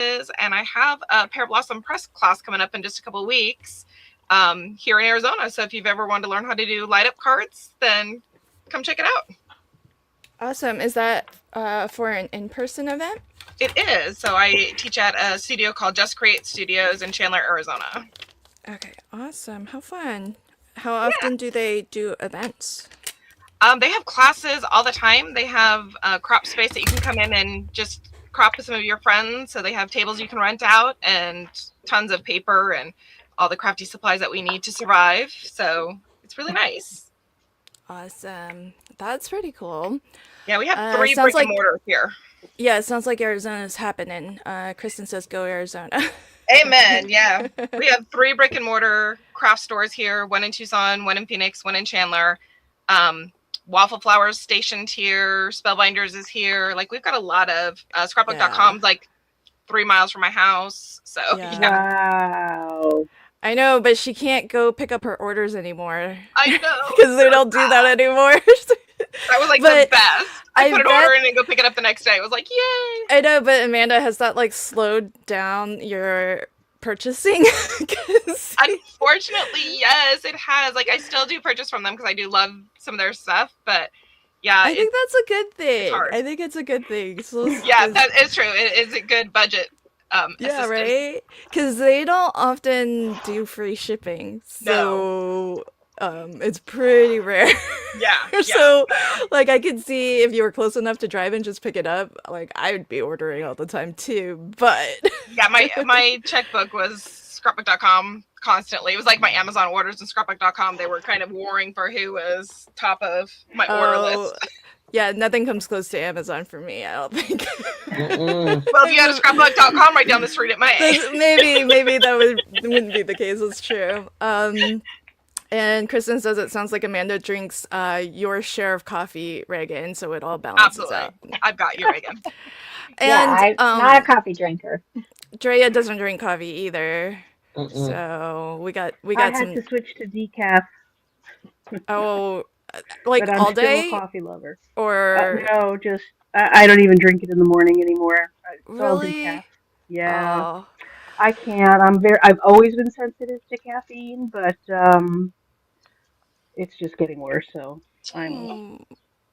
and I have a Pear Blossom Press class coming up in just a couple of weeks here in Arizona. So if you've ever wanted to learn how to do light up cards, then come check it out. Awesome. Is that for an in-person event? It is. So I teach at a studio called Just Create Studios in Chandler, Arizona. Okay, awesome. How fun. How Yeah. often do they do events? They have classes all the time. They have a crop space that you can come in and just crop with some of your friends. So they have tables you can rent out and tons of paper and all the crafty supplies that we need to survive. So it's really nice. Awesome. That's pretty cool. Yeah, we have three Sounds brick and like, mortars here. yeah, it sounds like Arizona's happening. Kristen says go Arizona. Amen. Yeah. We have three brick and mortar craft stores here, one in Tucson, one in Phoenix, one in Chandler. Waffle Flowers stationed here. Spellbinders is here. Like we've got a lot of Yeah. scrapbook.com's like 3 miles from my house. So Yeah. yeah. Wow. I know, but she can't go pick up her orders anymore I know. because they don't do that anymore. That was like the But best. I I put an bet order in and go pick it up the next day. It was like, yay. I know, but Amanda, has that like slowed down your purchasing? 'Cause- Unfortunately, yes, it has. Like I still do purchase from them because I do love some of their stuff, but yeah, I think that's a good thing. hard. I think it's a good thing. So, yeah, that is true. It is a good budget yeah, assistance. right? Because they don't often do free shipping, so it's pretty rare. Yeah. So, like, I could see if you were close enough to drive and just pick it up. Like, I would be ordering all the time too. But Yeah, my checkbook was scrapbook.com constantly. It was like my Amazon orders and scrapbook.com. They were kind of warring for who was top of my order list. Yeah, nothing comes close to Amazon for me, I don't think. Well, if you had a scrapbook.com right down the street, it may. Maybe that wouldn't be the case. It's true. And Kristen says it sounds like Amanda drinks your share of coffee, Reagan, so it all balances out. Absolutely. I've got you, Reagan. And I'm not a coffee drinker. Drea doesn't drink coffee either. Mm-mm. So we got I some. had to switch to decaf, Oh, like but I'm all still a day coffee lover. or No, just I don't even drink it in the morning anymore. It's all really? decaf. Yeah, Oh, I can't. I've always been sensitive to caffeine, but it's just getting worse. So I'm hmm.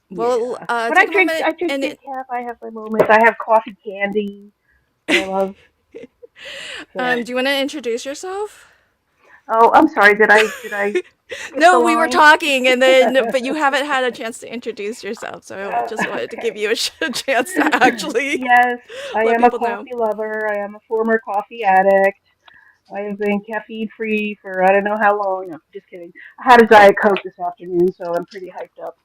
Well, yeah. But take a moment I drink and decaf. I have my moments. I have coffee candy that I love. So. do you want to introduce yourself? Oh, I'm sorry. Did I skip the No, we were line? talking, and then but you haven't had a chance to introduce yourself, so I just wanted to give you a chance to actually Yes, I let am a people know. coffee lover. I am a former coffee addict. I have been caffeine free for I don't know how long. No, just kidding. I had a Diet Coke this afternoon, so I'm pretty hyped up.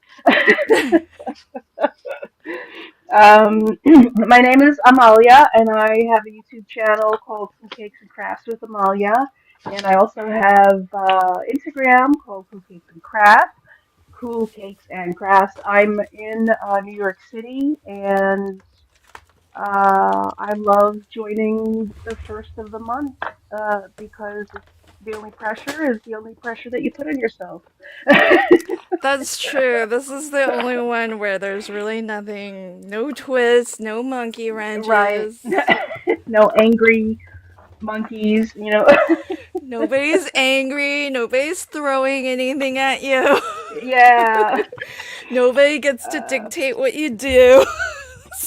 My name is Amalia, and I have a YouTube channel called Cool Cakes and Crafts with Amalia. And I also have Instagram called Cool Cakes and Crafts. Cool Cakes and Crafts. I'm in New York City, and I love joining the first of the month because the only pressure is the only pressure that you put on yourself. That's true. This is the only one where there's really nothing, no twists, no monkey Right. wrenches. No angry monkeys, Nobody's angry. Nobody's throwing anything at you. Yeah. Nobody gets to Uh, dictate what you do.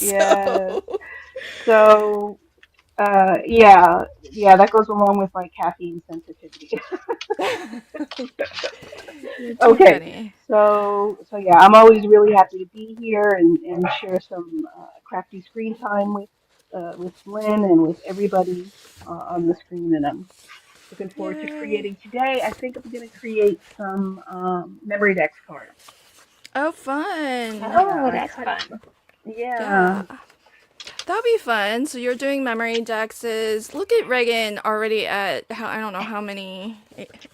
yes. So, So, yeah, yeah, that goes along with my caffeine sensitivity. you're too Okay, funny. so yeah, I'm always really happy to be here and share some crafty screen time with Lynn and with everybody on the screen, and I'm looking forward to Yay. creating today. I think I'm going to create some memory dex cards. Oh, fun. Yeah, Oh, I that's kind fun. of, yeah, Yeah. That'll be fun. So you're doing memory dexes. Look at Reagan already at how I don't know how many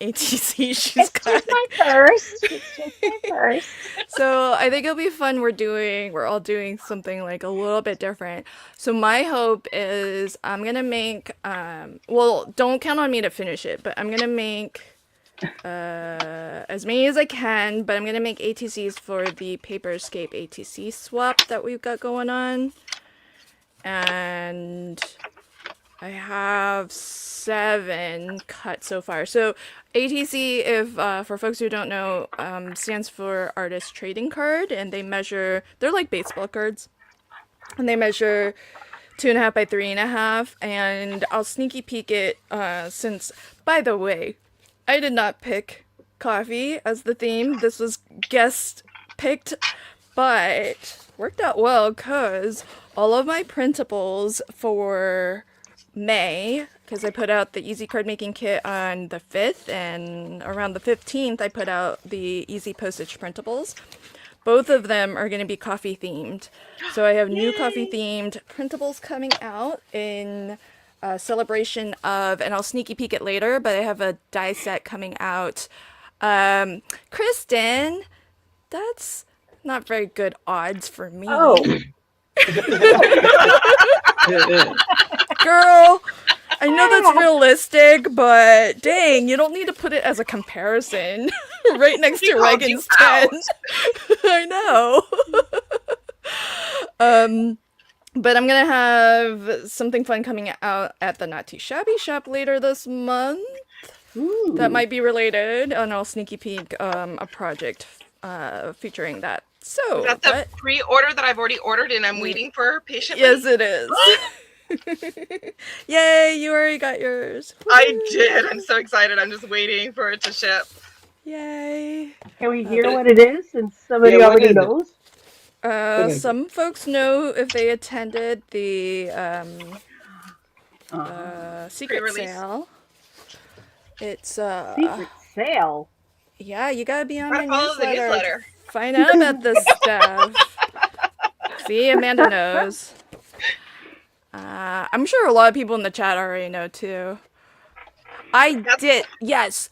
ATC she's It's got. just my first. It's just my first. So I think it'll be fun. We're all doing something like a little bit different. So my hope is I'm gonna make well, don't count on me to finish it, but I'm gonna make as many as I can, but I'm gonna make ATCs for the Paperscape ATC swap that we've got going on. And I have 7 cut so far. So ATC, if for folks who don't know, stands for Artist Trading Card, and they're like baseball cards, and they measure 2.5 by 3.5. And I'll sneaky peek it since, by the way, I did not pick coffee as the theme. This was guest picked, but worked out well because all of my printables for May, because I put out the Easy Card Making Kit on the 5th, and around the 15th I put out the Easy Postage printables. Both of them are going to be coffee themed. So I have new coffee themed printables coming out in celebration of, and I'll sneaky peek it later, but I have a die set coming out. Kristen, that's not very good odds for me. Oh. Girl, I know that's realistic, but dang, you don't need to put it as a comparison right next to Reagan's 10. I know. But I'm gonna have something fun coming out at the Not Too Shabby shop later this month. Ooh. That might be related, and I'll sneaky peek a project featuring that. So That's the pre-order that I've already ordered and I'm waiting for patiently. yes, it is. Yay, you already got yours. I did. I'm so excited. I'm just waiting for it to ship. Yay. Can we hear what it is since somebody Yeah, what already is it? knows? Some folks know if they attended the secret Pre-release. sale. It's Secret sale. yeah, you gotta be on Gotta my follow the newsletter. Find out about this stuff. See, Amanda knows. I'm sure a lot of people in the chat already know too. I did. Yes.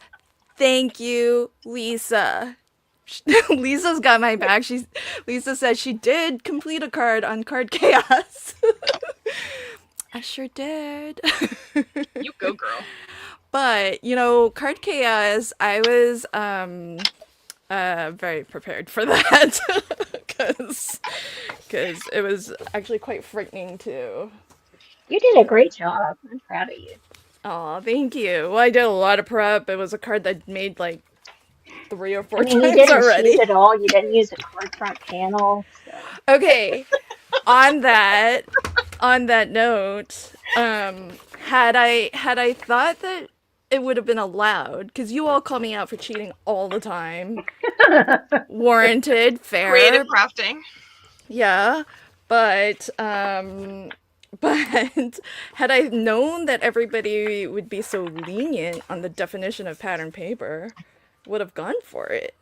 Thank you, Lisa. Lisa's got my back. Lisa said she did complete a card on Card Chaos. I sure did. You go, girl. But, you know, Card Chaos, I was very prepared for that. Because it was actually quite frightening too. You did a great job. I'm proud of you. Oh, thank you. Well, I did a lot of prep. It was a card that made like 3 or 4 I mean, you times didn't already. cheat at all. You didn't use a card front panel. So. Okay. on that note, had I thought that it would have been allowed, because you all call me out for cheating all the time. Warranted, fair. Creative crafting. Yeah, but had I known that everybody would be so lenient on the definition of pattern paper, would have gone for it.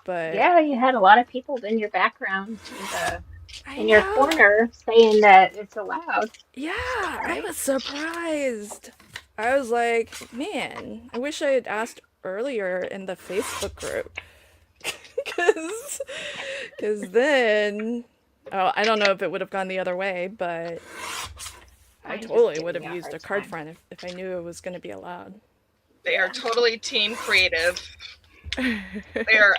But Yeah, you had a lot of people in your background, I in your know. corner, saying that it's allowed. Yeah, I was surprised. I was like, man, I wish I had asked earlier in the Facebook group. Because then, oh, I don't know if it would have gone the other way, but I I'm just totally giving would you have a used a hard card time. front if I knew it was going to be allowed. They are totally team creative. They are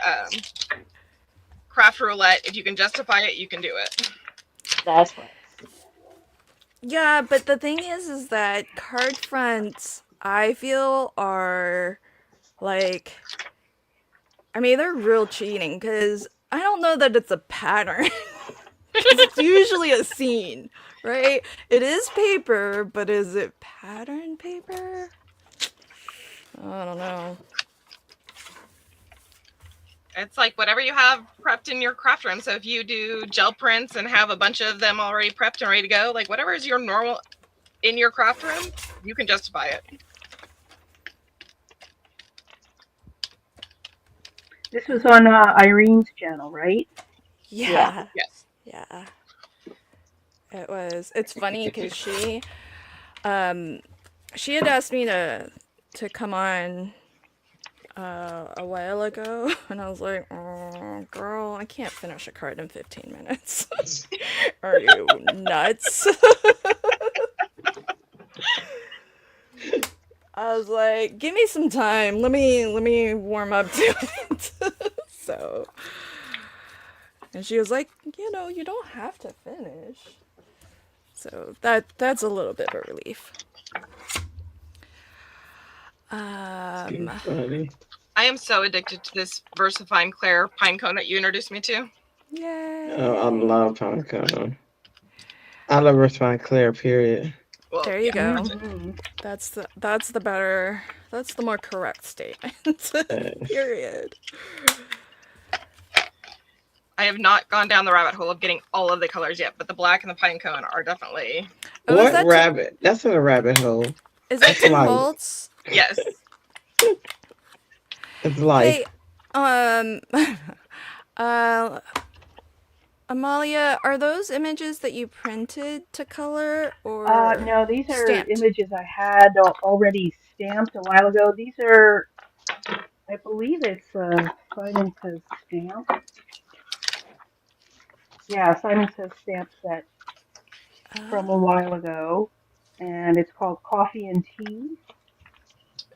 craft roulette. If you can justify it, you can do it. That's what. Yeah, but the thing is that card fronts, I feel, are like, I mean, they're real cheating, because I don't know that it's a pattern. 'Cause it's usually a scene, right? It is paper, but is it pattern paper? I don't know. It's like whatever you have prepped in your craft room. So if you do gel prints and have a bunch of them already prepped and ready to go, like whatever is your normal in your craft room, you can justify it. This was on Irene's channel, right? Yeah. Yes. Yeah. It was. It's funny because she had asked me to come on a while ago, and I was like, oh, girl, I can't finish a card in 15 minutes. Are you nuts? I was like, give me some time. Let me warm up to it. So, and she was like, you know, you don't have to finish. So that's a little bit of a relief. Too funny. I am so addicted to this Versafine Claire pine cone that you introduced me to. Yay! Oh, I love Tonka. I love Respond Claire, period. Well, There you go. Mhm. That's the better. That's the more correct statement. Period. I have not gone down the rabbit hole of getting all of the colors yet, but the black and the pine cone are definitely Oh, What rabbit? That's in a rabbit hole. Is that Tim Light. Holtz? yes. It's life. Hey, uh, Amalia, are those images that you printed to color or No, these are stamped? images I had already stamped a while ago. These are, I believe it's Simon Says Stamp. Yeah, Simon Says Stamp set from a while ago, and it's called Coffee and Tea.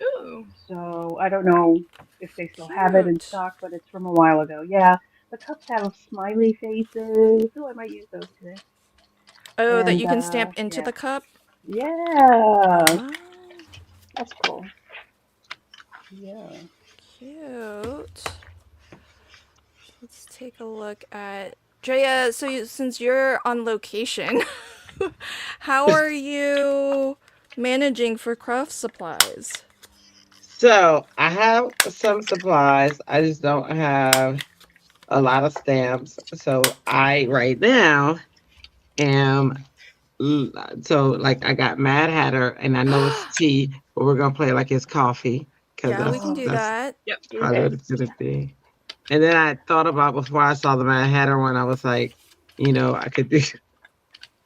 Ooh. So I don't know if they still have it in Cute. stock, but it's from a while ago. Yeah, the cups have smiley faces. Oh, I might use those today. Oh, that And you can stamp into yeah, the cup? yeah, Oh, that's cool. Yeah. cute. Let's take a look at Drea. So since you're on location, how are you managing for craft supplies? So I have some supplies. I just don't have a lot of stamps. So I right now am so like I got Mad Hatter and I know it's tea, but we're gonna play like it's coffee because Yeah, we that's can do that's that. how it's gonna be. And then I thought about before I saw the Mad Hatter one, I was like,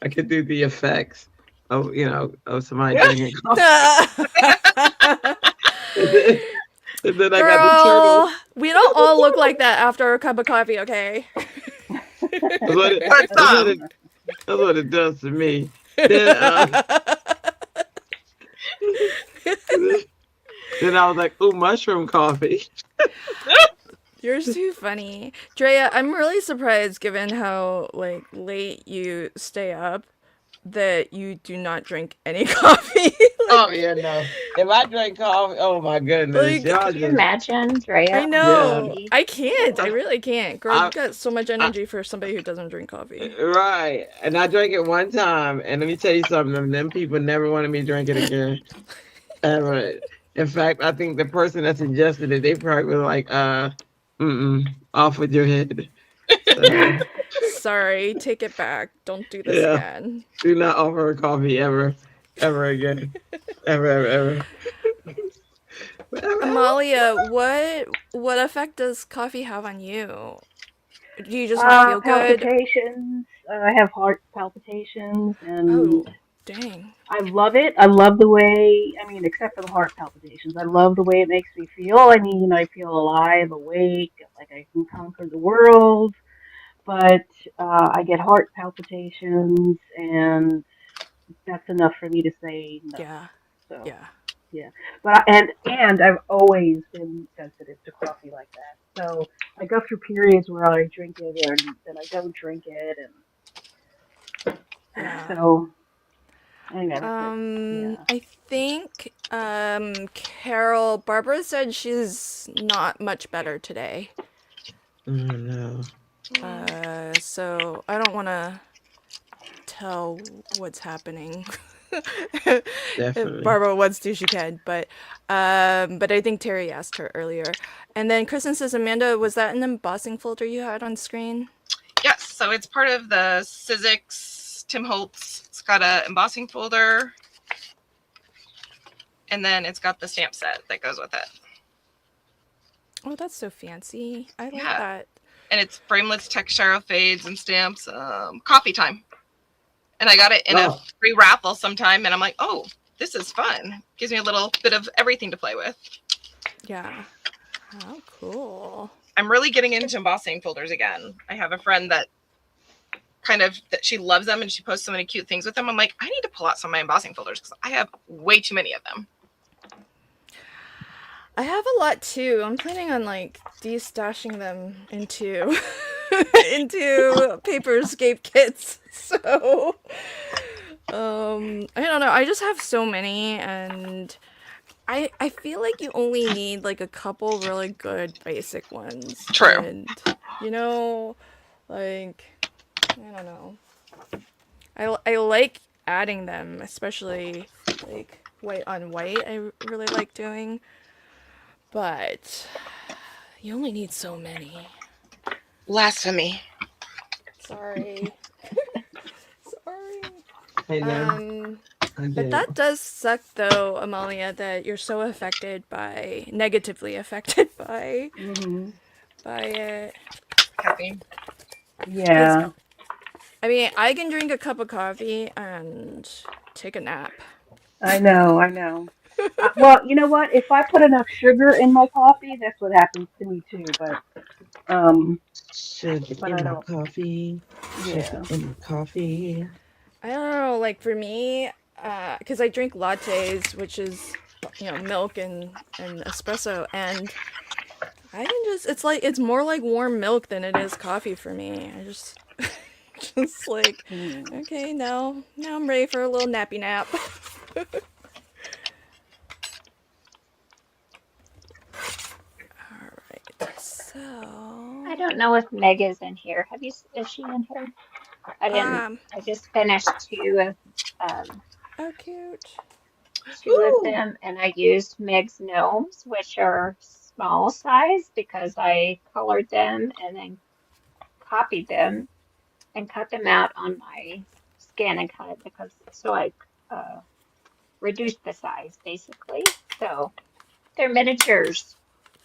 I could do the effects of of somebody drinking coffee. And then I got the turtle. Girl, we don't all look like that after a cup of coffee, okay? That's what it, But that's what some. it, that's what it does to me. Then, then I was like, ooh, mushroom coffee. You're too funny. Drea, I'm really surprised given how late you stay up that you do not drink any coffee. Oh yeah, no. If I drink coffee, oh my goodness, Like, y'all Can you just imagine, Drea? I know. Yeah. I can't. I really can't. Girl, I- you've got so much energy for somebody who doesn't drink coffee. right. And I drank it one time, and let me tell you something. Them people never wanted me to drink it again, ever. In fact, I think the person that suggested it, they probably were like, off with your head. So, Sorry, take it back. Don't do this Yeah. again. do not offer her coffee ever again, ever. Amalia, what effect does coffee have on you? Do you just not feel good? Palpitations. I have heart palpitations, and Oh, dang. I love it. I love the way, I mean, except for the heart palpitations, I love the way it makes me feel. I mean, I feel alive, awake, like I can conquer the world. But I get heart palpitations, and that's enough for me to say no. Yeah. So Yeah. yeah, but and I've always been sensitive to coffee like that. So I go through periods where I drink it, and then I don't drink it, and Yeah. so anyway, that's it. I think Carol Barbara said she's not much better today. Oh no. So I don't want to tell what's happening. Definitely. If Barbara wants to, she can. But I think Terry asked her earlier. And then Kristen says, Amanda, was that an embossing folder you had on screen? Yes, so it's part of the Sizzix Tim Holtz. It's got a embossing folder, and then it's got the stamp set that goes with it. Oh, that's so fancy. I like Yeah. that. And it's framelits, textile fades, and stamps. Coffee time. And I got it in a free raffle sometime, and I'm like, oh, this is fun. Gives me a little bit of everything to play with. Yeah. How cool. I'm really getting into embossing folders again. I have a friend that she loves them, and she posts so many cute things with them. I'm like, I need to pull out some of my embossing folders because I have way too many of them. I have a lot too. I'm planning on de-stashing them into into paper escape kits. So I don't know. I just have so many, and I feel like you only need like a couple really good basic ones, True. and you know, like I don't know. I like adding them, especially like white on white. I really like doing, but you only need so many. Blasphemy. Sorry. Sorry. I know. I But did. that does suck though, Amalia, that you're so affected by negatively affected Mhm. by it. Caffeine. Cause Yeah. I mean, I can drink a cup of coffee and take a nap. I know. I know. Well, you know what? If I put enough sugar in my coffee, that's what happens to me too. Um, Sugar but in I my don't. coffee. Sugar Yeah. in my coffee. I don't know, like for me, because I drink lattes, which is milk and espresso, and I can it's like it's more like warm milk than it is coffee for me. I just just like Mm. okay, now I'm ready for a little nappy nap. All right, I so don't know if Meg is in here. Is she in here? I didn't. um, I just finished um, oh cute. two of Ooh. them, and I used Meg's gnomes, which are small size, because I colored them and then copied them and cut them out on my scan and cut because so I uh, reduced the size basically. So they're miniatures.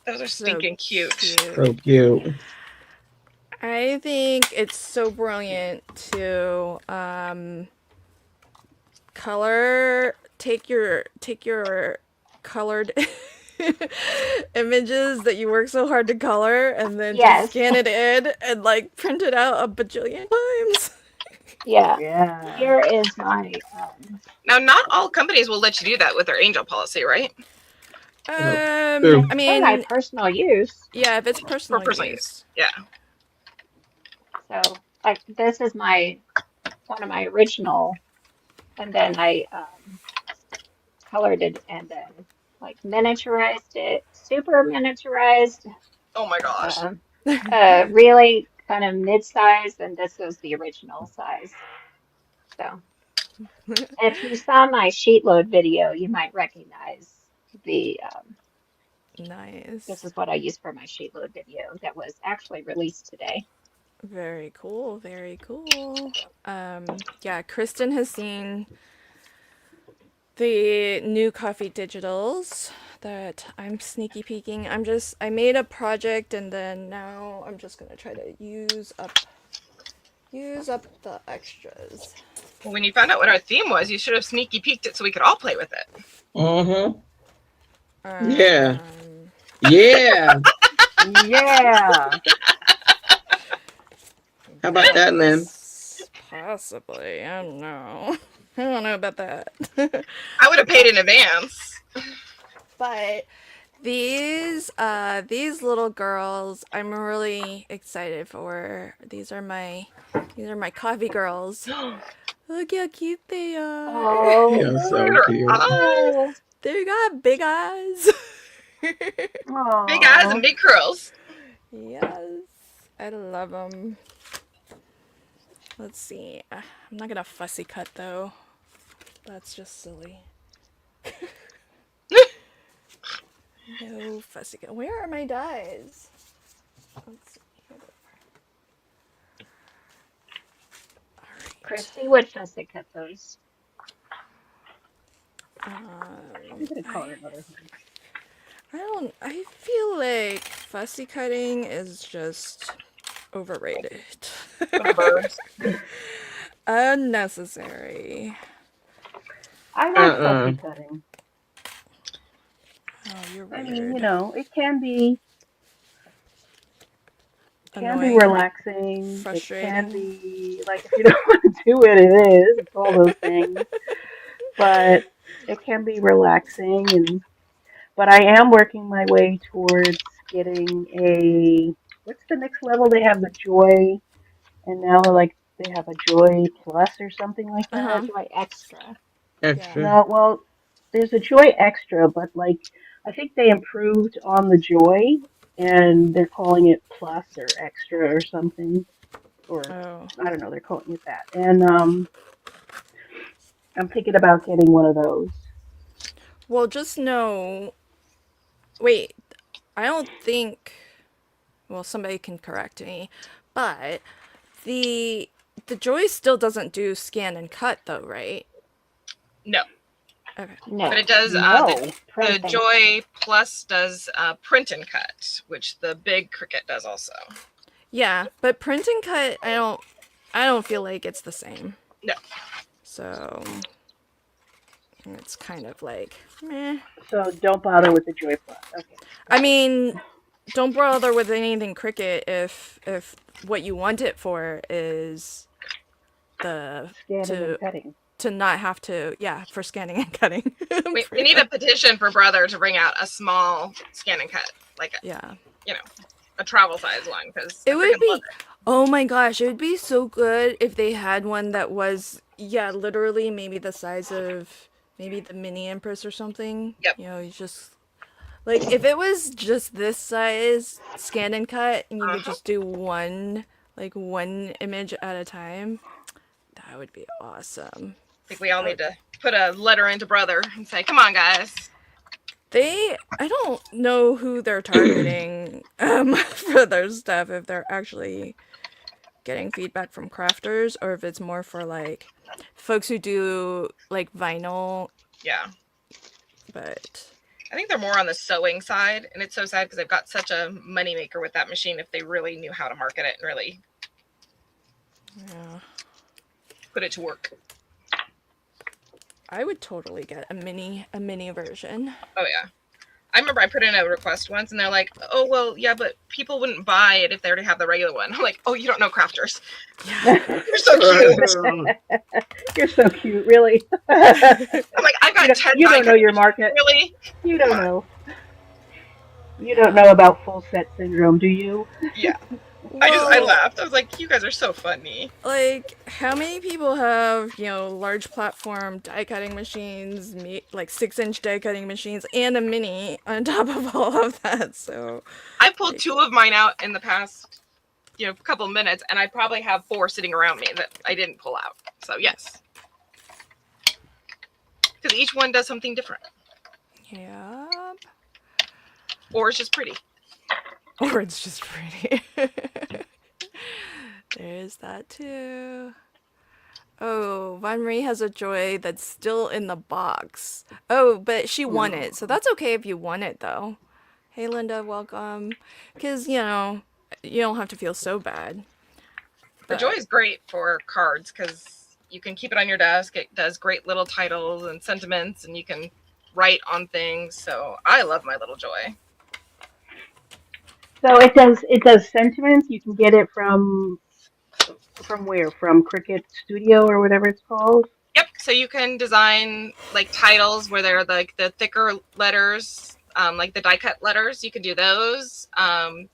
Those are So stinking cute. So cute. cute. I think it's so brilliant to color take your colored images that you work so hard to color and then just Yes, scan it in and like print it out a bajillion times. yeah. Yeah. Here is my Now, not all companies will let you do that with their angel policy, right? Oh, true. I for my mean, personal use. yeah, if it's For personal personal use. use. Yeah. So like this is my one of my original, and then I colored it and then like miniaturized it, super miniaturized, Oh my gosh. um, really kind of mid-size, and this is the original size. So if you saw my sheet load video, you might recognize the this Nice. is what I used for my sheet load video that was actually released today. Very cool, very cool. Yeah, Kristen has seen the new coffee digitals that I'm sneaky peeking. I made a project and then now I'm just gonna try to use up the extras. Well, when you found out what our theme was, you should have sneaky peeked it so we could all play with it. Mm-hmm. Yeah. Um, Yeah. Yeah. How about that, Lynn? possibly. I don't know. I don't know about that. I would have paid in advance. But these little girls I'm really excited for. These are my coffee girls. Look how cute they are. Oh, You're Look so at her cute. eyes. oh, They got big eyes. Big eyes and Aw. big curls. Yes, I love them. Let's see. I'm not gonna fussy cut though. That's just silly. No fussy cut. Where are my dies? Let's see. Alright. Christy would fussy cut those. I'm gonna color I another one. I don't. I feel like fussy cutting is just overrated. For the birds. Unnecessary. I like Uh-uh. fussy cutting. Oh, you're I mean, weird. it can be Annoying. relaxing. It can Frustrating. be like if you don't want to do it, it is. It's all those things. But it can be relaxing and but I am working my way towards getting a what's the next level? They have the joy and now like they have a Joy Plus or something like that. Uh-huh. Joy Extra. Yeah. Extra. No, well, there's a Joy Extra, but like I think they improved on the Joy, and they're calling it Plus or Extra or something, or Oh. I don't know, they're calling it that. And I'm thinking about getting one of those. Well, just know. Wait, I don't think. Well, somebody can correct me, but the the Joy still doesn't do scan and cut though, right? No, Okay. but it No, does. No. The print and cut. Joy Plus does print and cut, which the big Cricut does also. Yeah, but print and cut, I don't feel like it's the same. No, So it's kind of like meh. So don't bother with the Joy Plus. Okay. I mean, don't bother with anything Cricut if what you want it for is the Scanning and to cutting. to not have to, yeah, for scanning and cutting. we Pretty need a much. petition for Brother to bring out a small scan and cut, like Yeah. a travel size one, because It would be, oh my gosh, it would be so good if they had one that was, yeah, literally maybe the size of maybe the mini Empress or something. Yep. You know, you just, like, if it was just this size, scan and cut, and you could just do one image at a time, that would be awesome. I think we all need to put a letter into Brother and say, "Come on, guys." I don't know who they're targeting for their stuff, if they're actually getting feedback from crafters or if it's more for like folks who do like vinyl, Yeah, but I think they're more on the sewing side, and it's so sad because they've got such a moneymaker with that machine. If they really knew how to market it and really yeah. put it to work. I would totally get a mini version. Oh yeah. I remember I put in a request once and they're like, "Oh, well, yeah, but people wouldn't buy it if they already have the regular one." I'm like, "Oh, you don't know crafters. Yeah. You're so cute." You're so cute, really. I'm like, "I've got 10 you don't know your die-cutters. market. Really?" You don't know. You don't know about full set syndrome, do you? Yeah. I Well, laughed. I was like, "You guys are so funny." like how many people have, large platform die cutting machines, like 6-inch die cutting machines and a mini on top of all of that? So I pulled 2 of mine out in the past, couple of minutes, and I probably have 4 sitting around me that I didn't pull out. So yes. Because each one does something different. yeah. Or it's just pretty. Or it's just pretty. There's that too. Oh, Von Marie has a Joy that's still in the box. Oh, but she won it, so that's okay if you won it though. Hey Linda, welcome. Because, you don't have to feel so bad. The Joy is great for cards because you can keep it on your desk. It does great little titles and sentiments, and you can write on things. So I love my little Joy. So it does sentiments. You can get it from where? From Cricut Studio or whatever it's called. Yep. So you can design like titles where they're like the thicker letters, like the die cut letters. You can do those. It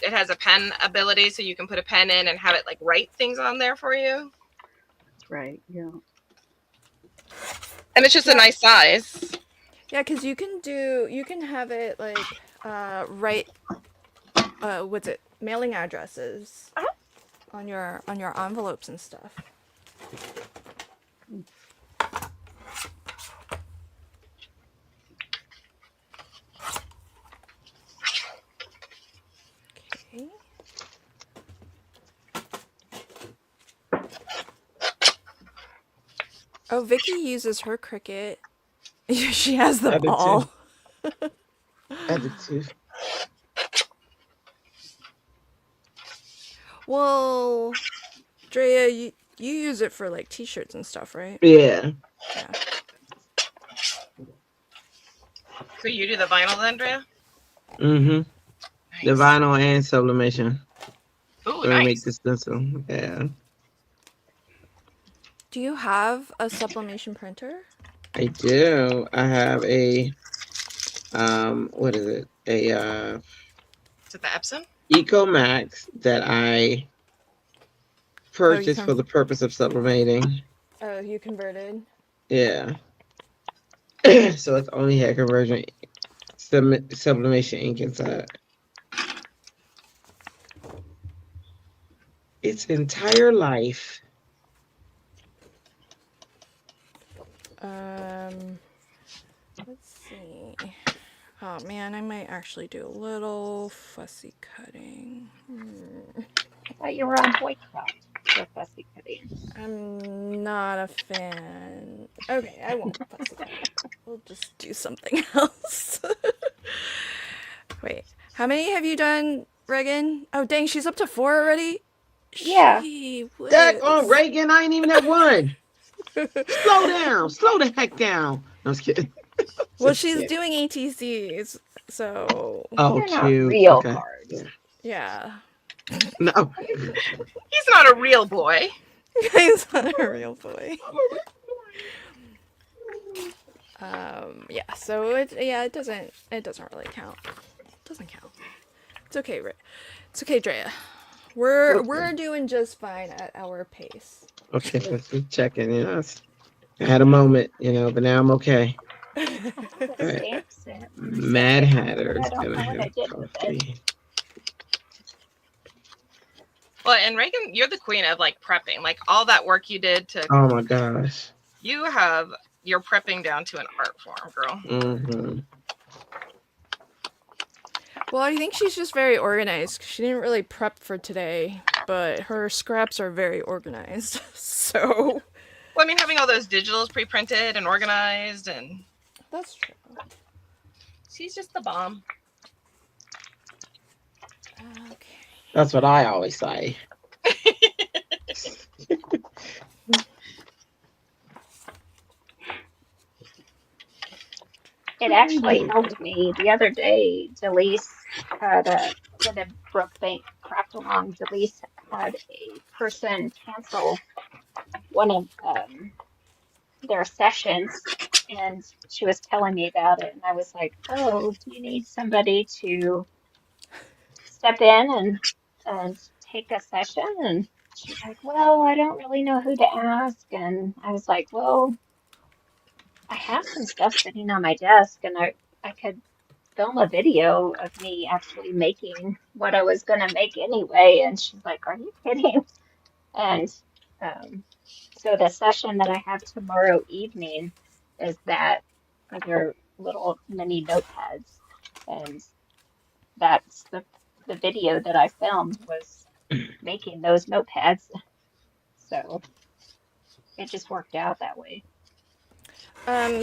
has a pen ability, so you can put a pen in and have it like write things on there for you. Right. Yeah. And it's just a nice size. Yeah, because you can have it like write what's it, mailing addresses on your envelopes and stuff. Okay. Oh, Vicky uses her Cricut. She has them I do all. I do too. Well, Drea, you use it for like t-shirts and stuff, right? Yeah. Yeah. So you do the vinyl then, Andrea? Mm-hmm. Nice. The vinyl and sublimation. Ooh, When I make nice. the stencil. Yeah. Do you have a sublimation printer? I do. I have a what is it? A Is it the Epson? Eco Max that I Oh, you purchased come. for the purpose of sublimating. Oh, you converted. Yeah. So it's only had conversion sublimation ink inside. Its entire life. Um, let's see. Oh man, I might actually do a little fussy cutting. I thought you were on Boycraft for fussy cutting. I'm not a fan. Okay, I won't fussy cut. We'll just do something else. Wait, how many have you done, Reagan? Oh dang, she's up to 4 already? Yeah. She Daggone whiz. Reagan, I ain't even at one. Slow down. Slow the heck down. No, I'm just kidding. Well, Just she's kidding. doing ATCs, so Oh, They're not cute. real Okay. cards. Yeah. yeah. No. He's not a real boy. He's not a real boy. Yeah, so it doesn't really count. It doesn't count. It's okay, it's okay, Drea. We're Okay. we're doing just fine at our pace. Okay, let's be checking. I had a moment, but now I'm okay. I have a All right. stamp set in my Mad second one, Hatter but I is don't gonna know what I have did with it. coffee. Well, and Reagan, you're the queen of like prepping. Like all that work you did to, Oh my gosh. you have your prepping down to an art form, girl. Mm-hmm. Well, I think she's just very organized. She didn't really prep for today, but her scraps are very organized. So Well, I mean, having all those digitals pre-printed and organized, and that's true. she's just the bomb. Okay. That's what I always say. It actually helped me the other day. Delise had did a Brookbank craft along. Delise had a person cancel one of their sessions, and she was telling me about it, and I was like, "Oh, do you need somebody to step in and take a session?" And she's like, "Well, I don't really know who to ask." And I was like, "Well, I have some stuff sitting on my desk, and I could film a video of me actually making what I was gonna make anyway." And she's like, "Are you kidding?" And um, so the session that I have tomorrow evening is that they're little mini notepads, and that's the video that I filmed was making those notepads. So it just worked out that way.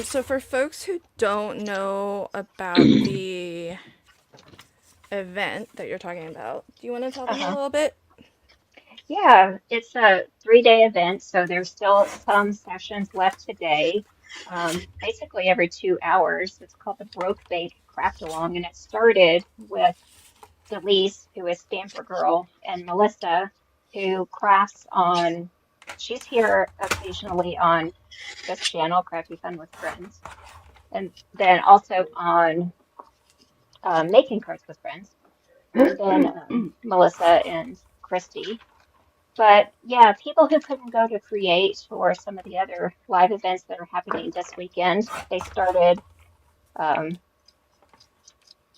So for folks who don't know about the event that you're talking about, do you want to tell them a Uh-huh. little bit? Yeah, it's a 3-day event, so there's still some sessions left today. Basically every 2 hours. It's called the Broke Bank Craft Along, and it started with Delise, who is Stamper Girl, and Melissa, who crafts on. She's here occasionally on this channel, Crafty Fun with Friends, and then also on Making Cards with Friends, and then Melissa and Christy. But yeah, people who couldn't go to Create or some of the other live events that are happening this weekend, they started um,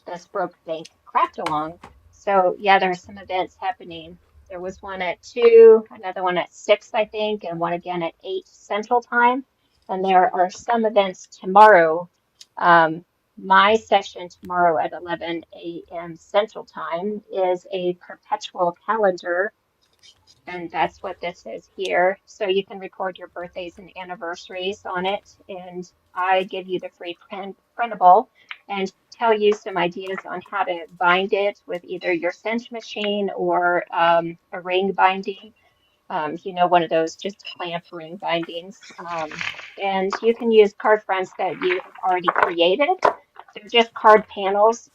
this Broke Bank Craft Along. So yeah, there's some events happening. There was one at 2, another one at 6, I think, and one again at 8 Central Time. And there are some events tomorrow. Um, my session tomorrow at 11 a.m. Central Time is a perpetual calendar, and that's what this is here. So you can record your birthdays and anniversaries on it, and I give you the free printable and tell you some ideas on how to bind it with either your cinch machine or a ring binding. One of those just clamp ring bindings. And you can use card fronts that you have already created. They're just card panels,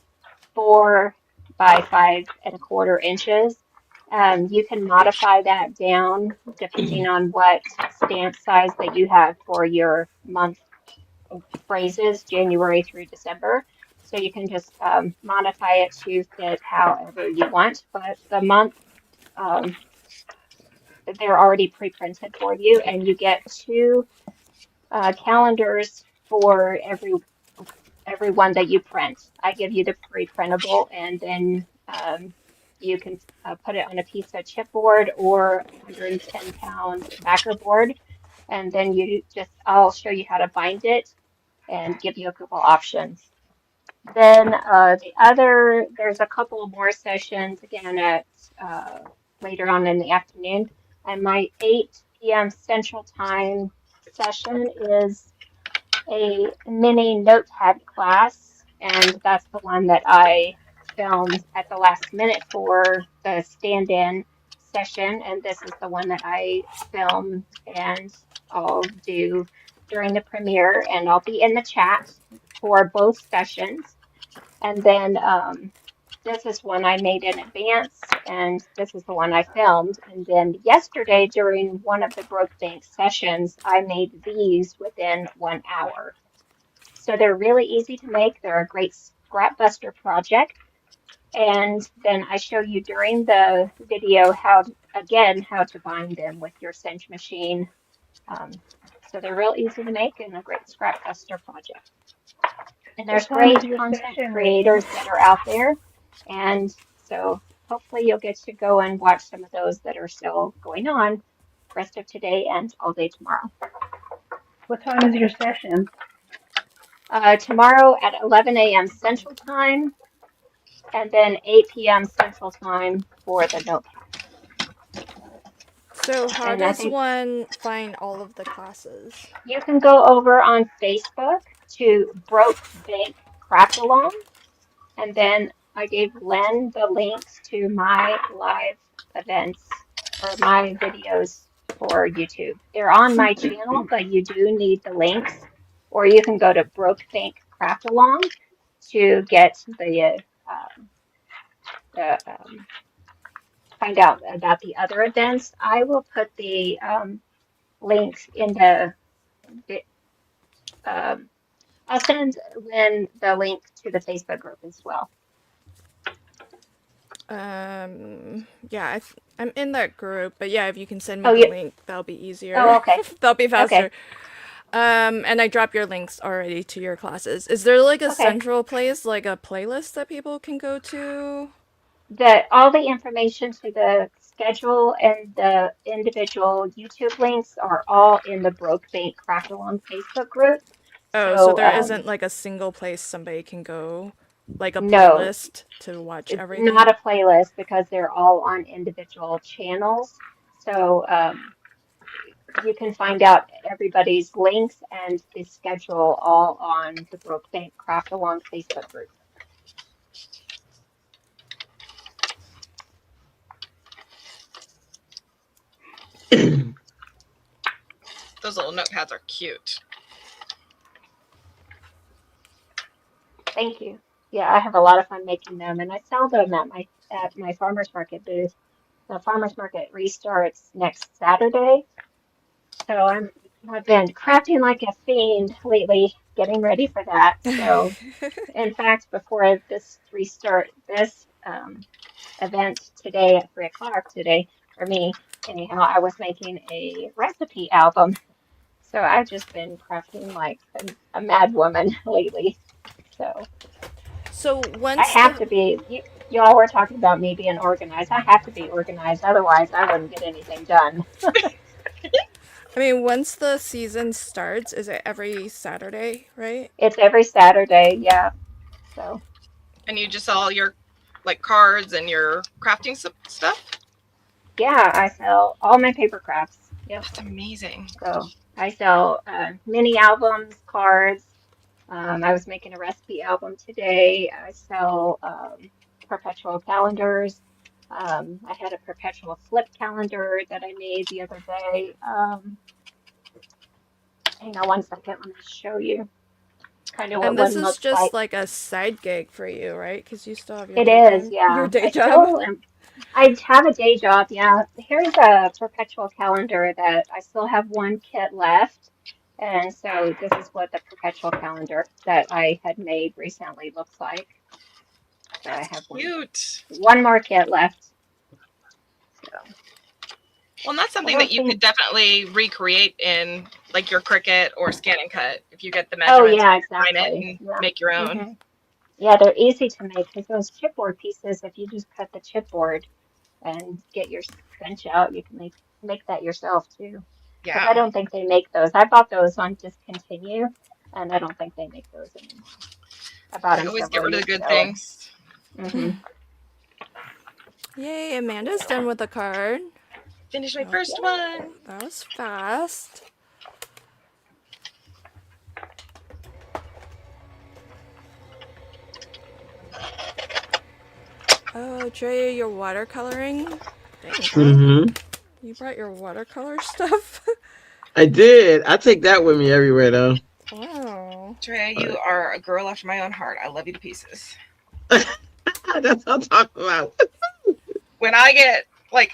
4 by 5 1/4 inches. You can modify that down depending on what stamp size that you have for your month phrases, January through December. So you can just modify it to fit however you want. But the month um, they're already pre-printed for you, and you get two calendars for every one that you print. I give you the pre-printable, and then you can put it on a piece of chipboard or 110-pound backer board, and then I'll show you how to bind it and give you a couple options. Then there's a couple more sessions again at later on in the afternoon, and my 8 p.m. Central Time session is a mini notepad class, and that's the one that I filmed at the last minute for the stand-in session, and this is the one that I filmed and I'll do during the premiere, and I'll be in the chat for both sessions. And then this is one I made in advance, and this is the one I filmed. And then yesterday, during one of the Brokebank sessions, I made these within 1 hour. So they're really easy to make. They're a great scrap buster project. And then I show you during the video how to bind them with your cinch machine. So they're real easy to make and a great scrap buster project. And there's great content creators that are out there. And so hopefully you'll get to go and watch some of those that are still going on rest of today and all day tomorrow. What time is your session? Tomorrow at 11 a.m. Central Time, and then 8 p.m. Central Time for the notepad. So how does one find all of the classes? You can go over on Facebook to Broke Bank Craft Along, and then I gave Len the links to my live events or my videos for YouTube. They're on my channel, but you do need the links, or you can go to Broke Bank Craft Along to get find out about the other events. I will put the links in I'll send Lynn the link to the Facebook group as well. Yeah, I'm in that group, but yeah, if you can send me the link, that'll be easier. Oh, okay. That'll be faster. Okay. And I drop your links already to your classes. Is there like a central place, like a playlist that people can go to? All the information to the schedule and the individual YouTube links are all in the Broke Bank Craft Along Facebook group. So there isn't like a single place somebody can go, like a playlist to watch everything? Not a playlist, because they're all on individual channels. So you can find out everybody's links and the schedule all on the Broke Bank Craft Along Facebook group. Those little notepads are cute. Thank you. Yeah, I have a lot of fun making them, and I sell them at my farmers market booth. The farmers market restarts next Saturday, so I've been crafting like a fiend lately, getting ready for that. So, in fact, before this event today at 3 o'clock today for me, anyhow, I was making a recipe album. So I've just been crafting like a mad woman lately. So once I have to be. Y'all were talking about me being organized. I have to be organized, otherwise I wouldn't get anything done. I mean, once the season starts, is it every Saturday, right? It's every Saturday, yeah. So. And you just sell your like cards and your crafting stuff? Yeah, I sell all my paper crafts. Yep. That's amazing. So I sell mini albums, cards. I was making a recipe album today. I sell perpetual calendars. I had a perpetual flip calendar that I made the other day. Hang on one second, let me show you kind of what one looks like. And this is just like a side gig for you, right? Because you still have your your day job. I have a day job, yeah. Here's a perpetual calendar that I still have one kit left. And so this is what the perpetual calendar that I had made recently looks like. So I have one more kit left. So Well, and that's I something that don't you could think. definitely recreate in like your Cricut or Scan and Cut if you get the Oh measurements, yeah, find it, exactly. and Yeah. make your own. hmm Yeah, they're easy to make because those chipboard pieces, if you just cut the chipboard and get your bench out, you can make that yourself too. Because I Yeah, don't think they make those. I bought those on discontinue, and I don't think they make those anymore. I bought they them always get several rid of the years good ago, and things. hmm Yay, Amanda's done with the card. Finish my Oh, first one. that was fast. Oh, Trey, you're watercoloring? Dang, girl. Mm-hmm. You brought your watercolor stuff? I did. I take that with me everywhere though. Wow. Trey, you are a girl after my own heart. I love you to pieces. That's what I'm talking about. When I get like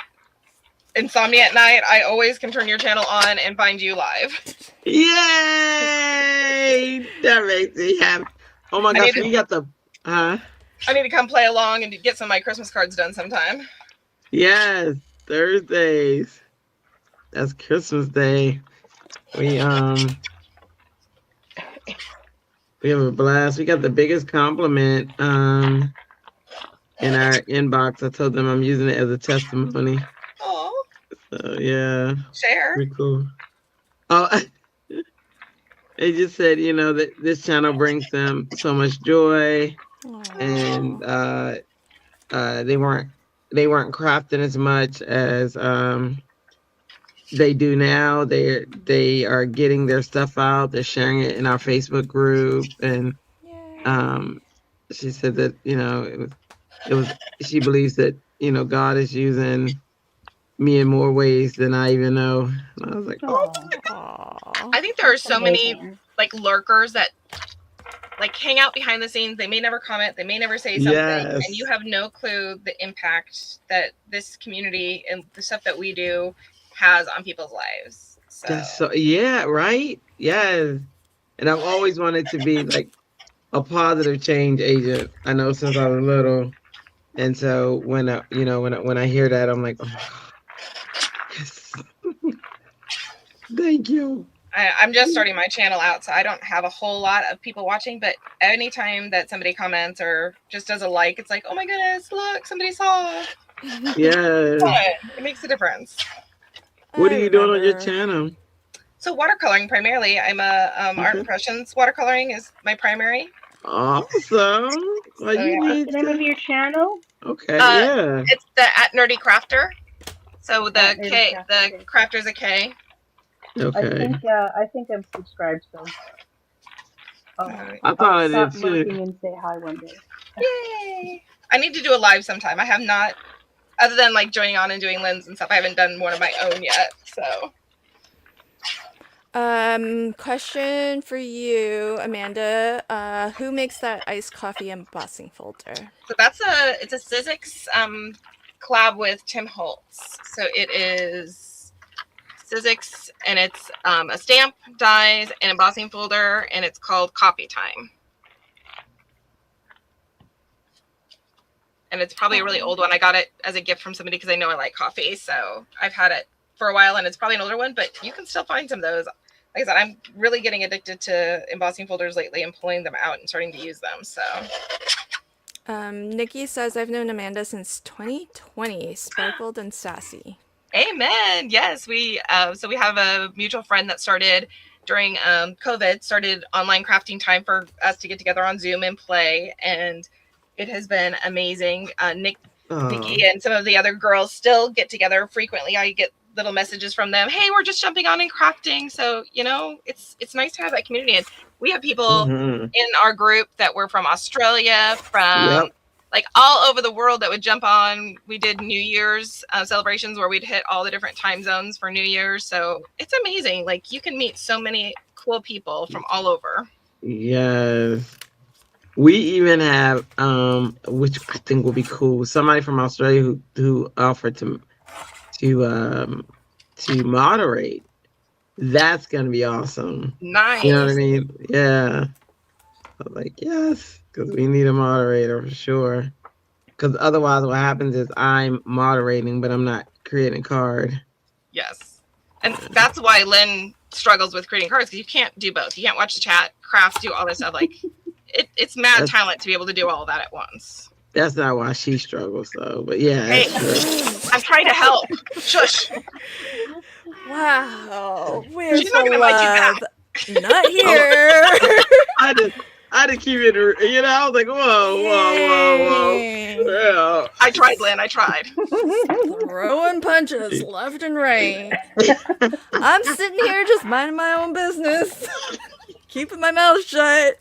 insomnia at night, I always can turn your channel on and find you live. Yay! That makes me happy. Oh my I need gosh, to we got the I need to come play along and get some of my Christmas cards done sometime. yes, Thursdays. That's Christmas Day. We we have a blast. We got the biggest compliment in our inbox. I told them I'm using it as a testimony. Oh, So yeah, share. pretty cool. Oh, they just said, that this channel brings them so much joy, and Aww. they weren't crafting as much as they do now. They are getting their stuff out. They're sharing it in our Facebook group, and Yay. um, she said that it was she believes that God is using me in more ways than I even know. And I was like, oh, Oh, Aww. I think there are That's so many amazing. like lurkers that like hang out behind the scenes. They may never comment, they may never say something, and you yes, have no clue the impact that this community and the stuff that we do has on people's lives. So that's so yeah, right, yes. And I've always wanted to be like a positive change agent. I know since I was little, and so when I hear that, I'm like, oh my god, yes, thank you. I'm just starting my channel out, so I don't have a whole lot of people watching. But anytime that somebody comments or just does a like, it's like, oh my goodness, look, somebody saw. Yes. It makes a difference. What I are you doing on your remember. channel? So watercoloring primarily. I'm a art Okay. impressions. Watercoloring is my primary. Awesome. Well, So you yeah, what's need the name of to. your channel? Okay. uh, Yeah. it's the at Nerdy Crafter. So At the Nerdy K, Craft. the Okay. crafter's a K. Okay. I think I'm subscribed, so I I'll thought I did stop too. lurking and say hi one day. Yay! I need to do a live sometime. I have not, other than like joining on and doing lens and stuff. I haven't done one of my own yet. So Question for you, Amanda. Who makes that iced coffee embossing folder? it's a Sizzix collab with Tim Holtz. So it is Sizzix, and it's a stamp, dies, and embossing folder, and it's called Coffee Time. And it's probably a really old one. I got it as a gift from somebody because I know I like coffee. So I've had it for a while, and it's probably an older one, but you can still find some of those. Like I said, I'm really getting addicted to embossing folders lately and pulling them out and starting to use them. So Nikki says, I've known Amanda since 2020, sparkled and sassy. amen. Yes, we have a mutual friend that started during COVID, started online crafting time for us to get together on Zoom and play, and it has been amazing. Oh, Nikki and some of the other girls still get together frequently. I get little messages from them. Hey, we're just jumping on and crafting. So, it's nice to have that community. And we have people hmm in our group that were from Australia, from Yep. like all over the world that would jump on. We did New Year's celebrations where we'd hit all the different time zones for New Year's. So it's amazing. Like you can meet so many cool people from all over. Yes. We even have which I think will be cool. Somebody from Australia who offered to to moderate. That's gonna be awesome. You know what I Nice. mean? Yeah. I was like, yes, because we need a moderator for sure. Because otherwise, what happens is I'm moderating, but I'm not creating a card. Yes. And that's why Lynn struggles with creating cards, because you can't do both. You can't watch the chat, crafts, do all this stuff. Like, it's mad That's, talent to be able to do all that at once. that's not why she struggles, though. But yeah, Hey, that's true. I'm trying to help. Shush. Wow. Where's She's not the gonna invite you love? back. Not here. I did keep it, I was like, whoa. Yay. Yeah. I tried, Lynn. I tried. Throwing punches left and right. I'm sitting here just minding my own business, keeping my mouth shut.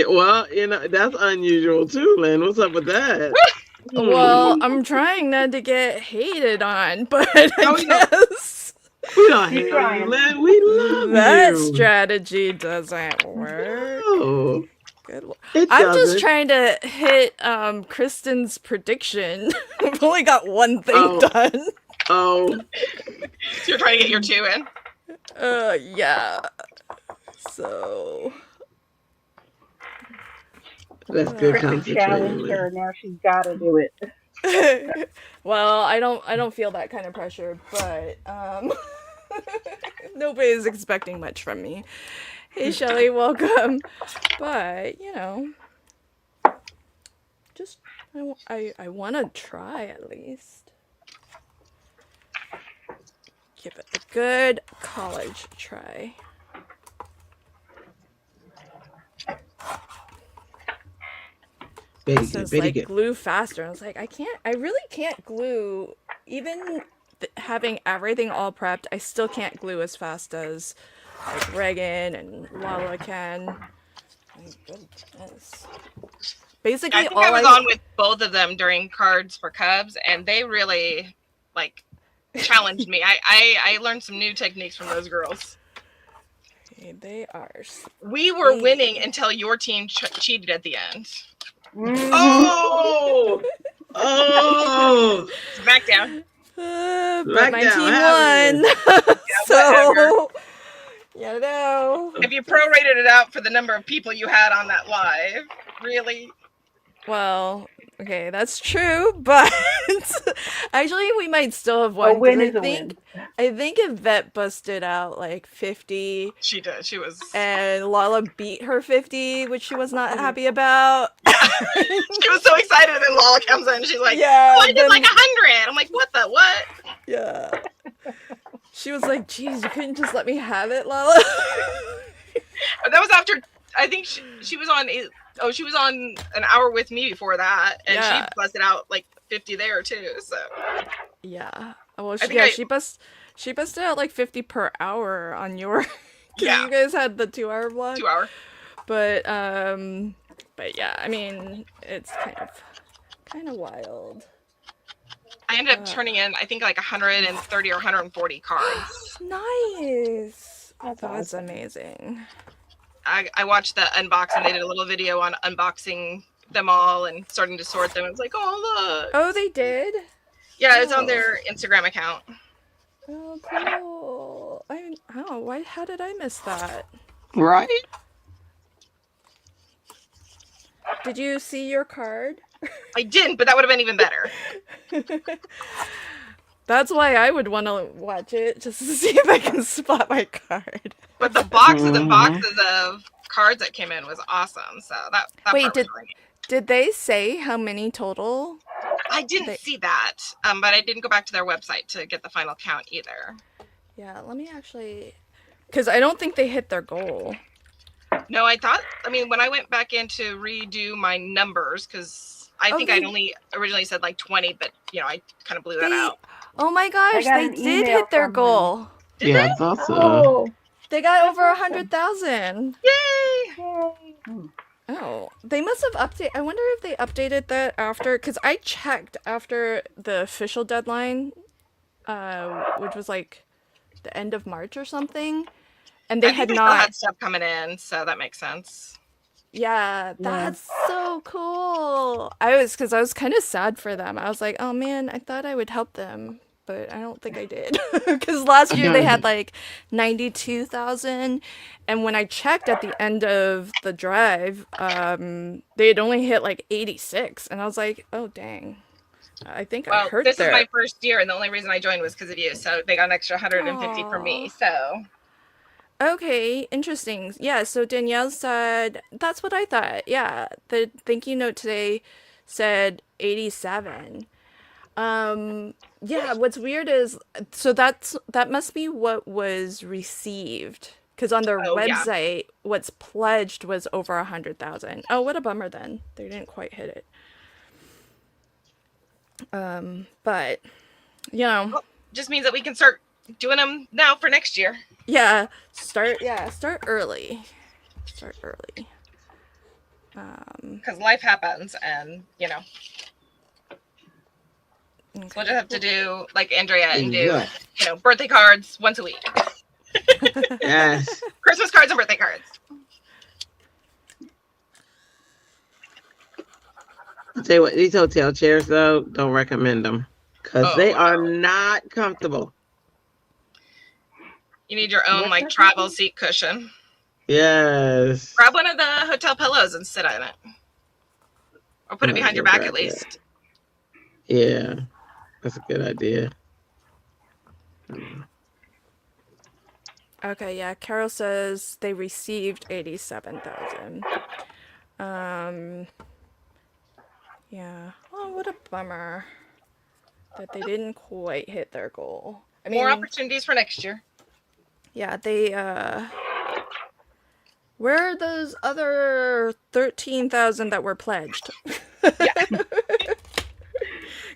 Well, that's unusual too, Lynn. What's up with that? Well, I'm trying not to get hated on, but I No. guess We don't Keep hate trying. you, Lynn. We love that you. strategy doesn't work. No, Good. it I'm doesn't. just trying to hit Kristen's prediction. I've only got one thing Oh. done. Oh, So you're trying to get your 2 in? Yeah. So. that's good Kristen concentrating, challenged Lynn. her. Now she's got to do it. Well, I don't feel that kind of pressure, but nobody's expecting much from me. Hey Shelly, welcome. But just I want to try at least. Give it a good college try. It says like glue faster. I was like, I really can't glue. Even having everything all prepped, I still can't glue as fast as like Reagan and Lala can. My goodness. Basically, I think I was on with both of them during Cards for Cubs, and they really like challenged me. I learned some new techniques from those girls. They are. We were winning until your team cheated at the end. Mhm. Oh, It's back down. But my team down, won. So, whatever. you know. If you prorated it out for the number of people you had on that live, really? Well, okay, that's true, but actually we might still have won. A win 'cause is a win. I think Yvette busted out like 50. She did. She was. And Lala beat her 50, which she was not happy about. She was so excited, and then Lala comes in. And she's like, Yeah, "Oh, I did like 100." I'm like, "What the what?" Yeah. She was like, "Geez, you couldn't just let me have it, Lala." That was after. I think she was on. Oh, she was on an hour with me before that, and Yeah. she busted out like 50 there too. So Yeah. Well, think she busted out like 50 per hour on your. 'Cause Yeah. You guys had the 2-hour block. 2 hour. But yeah, I mean, it's kind of wild. I ended up turning in, I think, like 130 or 140 cards. Nice. That's That's awesome. amazing. I watched the unboxing. They did a little video on unboxing them all and starting to sort them. I was like, oh, look. Oh, they did? Yeah, it was on Oh. their Instagram account. Oh, cool. How did I miss that? right? Did you see your card? I didn't, but that would have been even better. That's why I would want to watch it, just to see if I can spot my card. But the boxes and Mhm. boxes of cards that came in was awesome. So that Wait, part was really neat. Did they say how many total? I didn't see that, but I didn't go back to their website to get the final count either. Yeah, let me actually... Because I don't think they hit their goal. No, when I went back in to redo my numbers, because I think I'd only originally said like 20, but, I kind of blew that out. Oh my gosh, got they an did email hit their from goal. Did Yeah, they? I thought so. Oh, They got over awesome. 100,000. Yay! yay. Oh, they must have updated. I wonder if they updated that after, because I checked after the official deadline, which was like the end of March or something, and they I had think they still not. had stuff coming in, so that makes sense. Yeah, that's so cool. I was kind of sad for them. I was like, oh man, I thought I would help them, but I don't think I did. Because last year they had like 92,000, and when I checked at the end of the drive, they had only hit like 86, and I was like, oh dang. I think I Well, heard this is there. my first year, and the only reason I joined was because of you. So they got an extra 150 from me. Aw. So Okay, interesting. Yeah, so Danielle said, that's what I thought. Yeah, the thank you note today said 87. Yeah, what's weird is so that must be what was received. Because on their oh yeah, website, what's pledged was over 100,000. Oh, what a bummer then. They didn't quite hit it. But you know, well, just means that we can start doing them now for next year. start early. Start early. Because life happens, and so we'll just Okay. have to do like Andrea and do Exactly. birthday cards once a week, Yes. Christmas cards and birthday cards. I'll tell you what, these hotel chairs though, don't recommend them because they Oh are no, not comfortable. you need your own What's like that travel called? seat cushion. Yes. Grab one of the hotel pillows and sit on it, or put I it might behind your go back grab at that. least. Yeah, that's a good idea. Mm. Okay, yeah. Carol says they received 87,000. Um, yeah. Oh, what a bummer that they didn't quite hit their goal. I More mean, opportunities for next year. yeah, they where are those other 13,000 that were pledged? Yeah,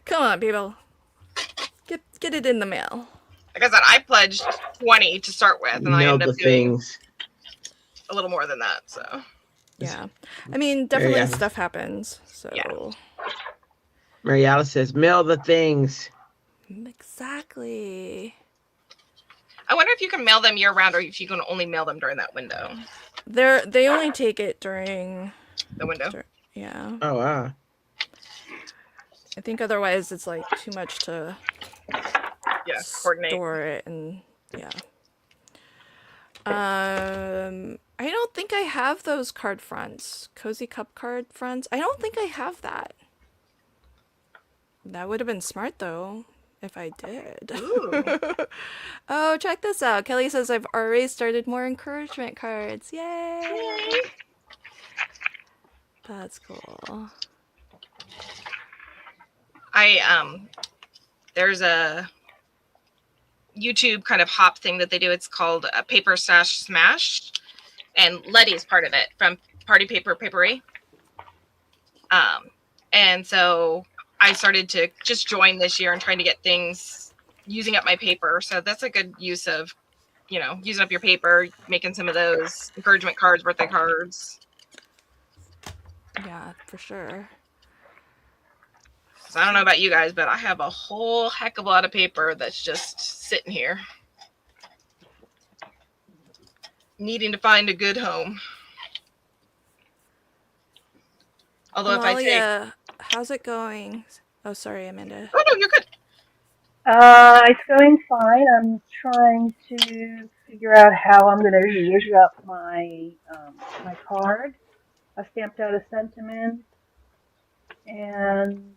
Come on, people. Get it in the mail. like I said, I pledged 20 to start with, and I Mail ended the up doing things. a little more than that. So Yeah. I mean, definitely Mariana. stuff happens. So, Yeah. Mariana says, mail the things. exactly. I wonder if you can mail them year round, or if you can only mail them during that window. They only take it during The window. yeah. Oh, wow. I think otherwise it's like too much to Yeah, coordinate. store it and yeah. I don't think I have those card fronts. Cozy Cup card fronts. I don't think I have that. That would have been smart though if I did. Ooh. Oh, check this out. Kelly says I've already started more encouragement cards. Yay! Yay. That's cool. There's a YouTube kind of hop thing that they do. It's called Paper Stash Smash, and Letty's part of it from Party Paper Papery. And so I started to just join this year and trying to get things using up my paper. So that's a good use of, using up your paper, making some of those encouragement cards, birthday cards. Yeah, for sure. So I don't know about you guys, but I have a whole heck of a lot of paper that's just sitting here, needing to find a good home. Although if I take... Amalia, how's it going? Oh, sorry, Amanda. Oh, no, you're good. It's going fine. I'm trying to figure out how I'm going to measure up my card. I stamped out a sentiment, and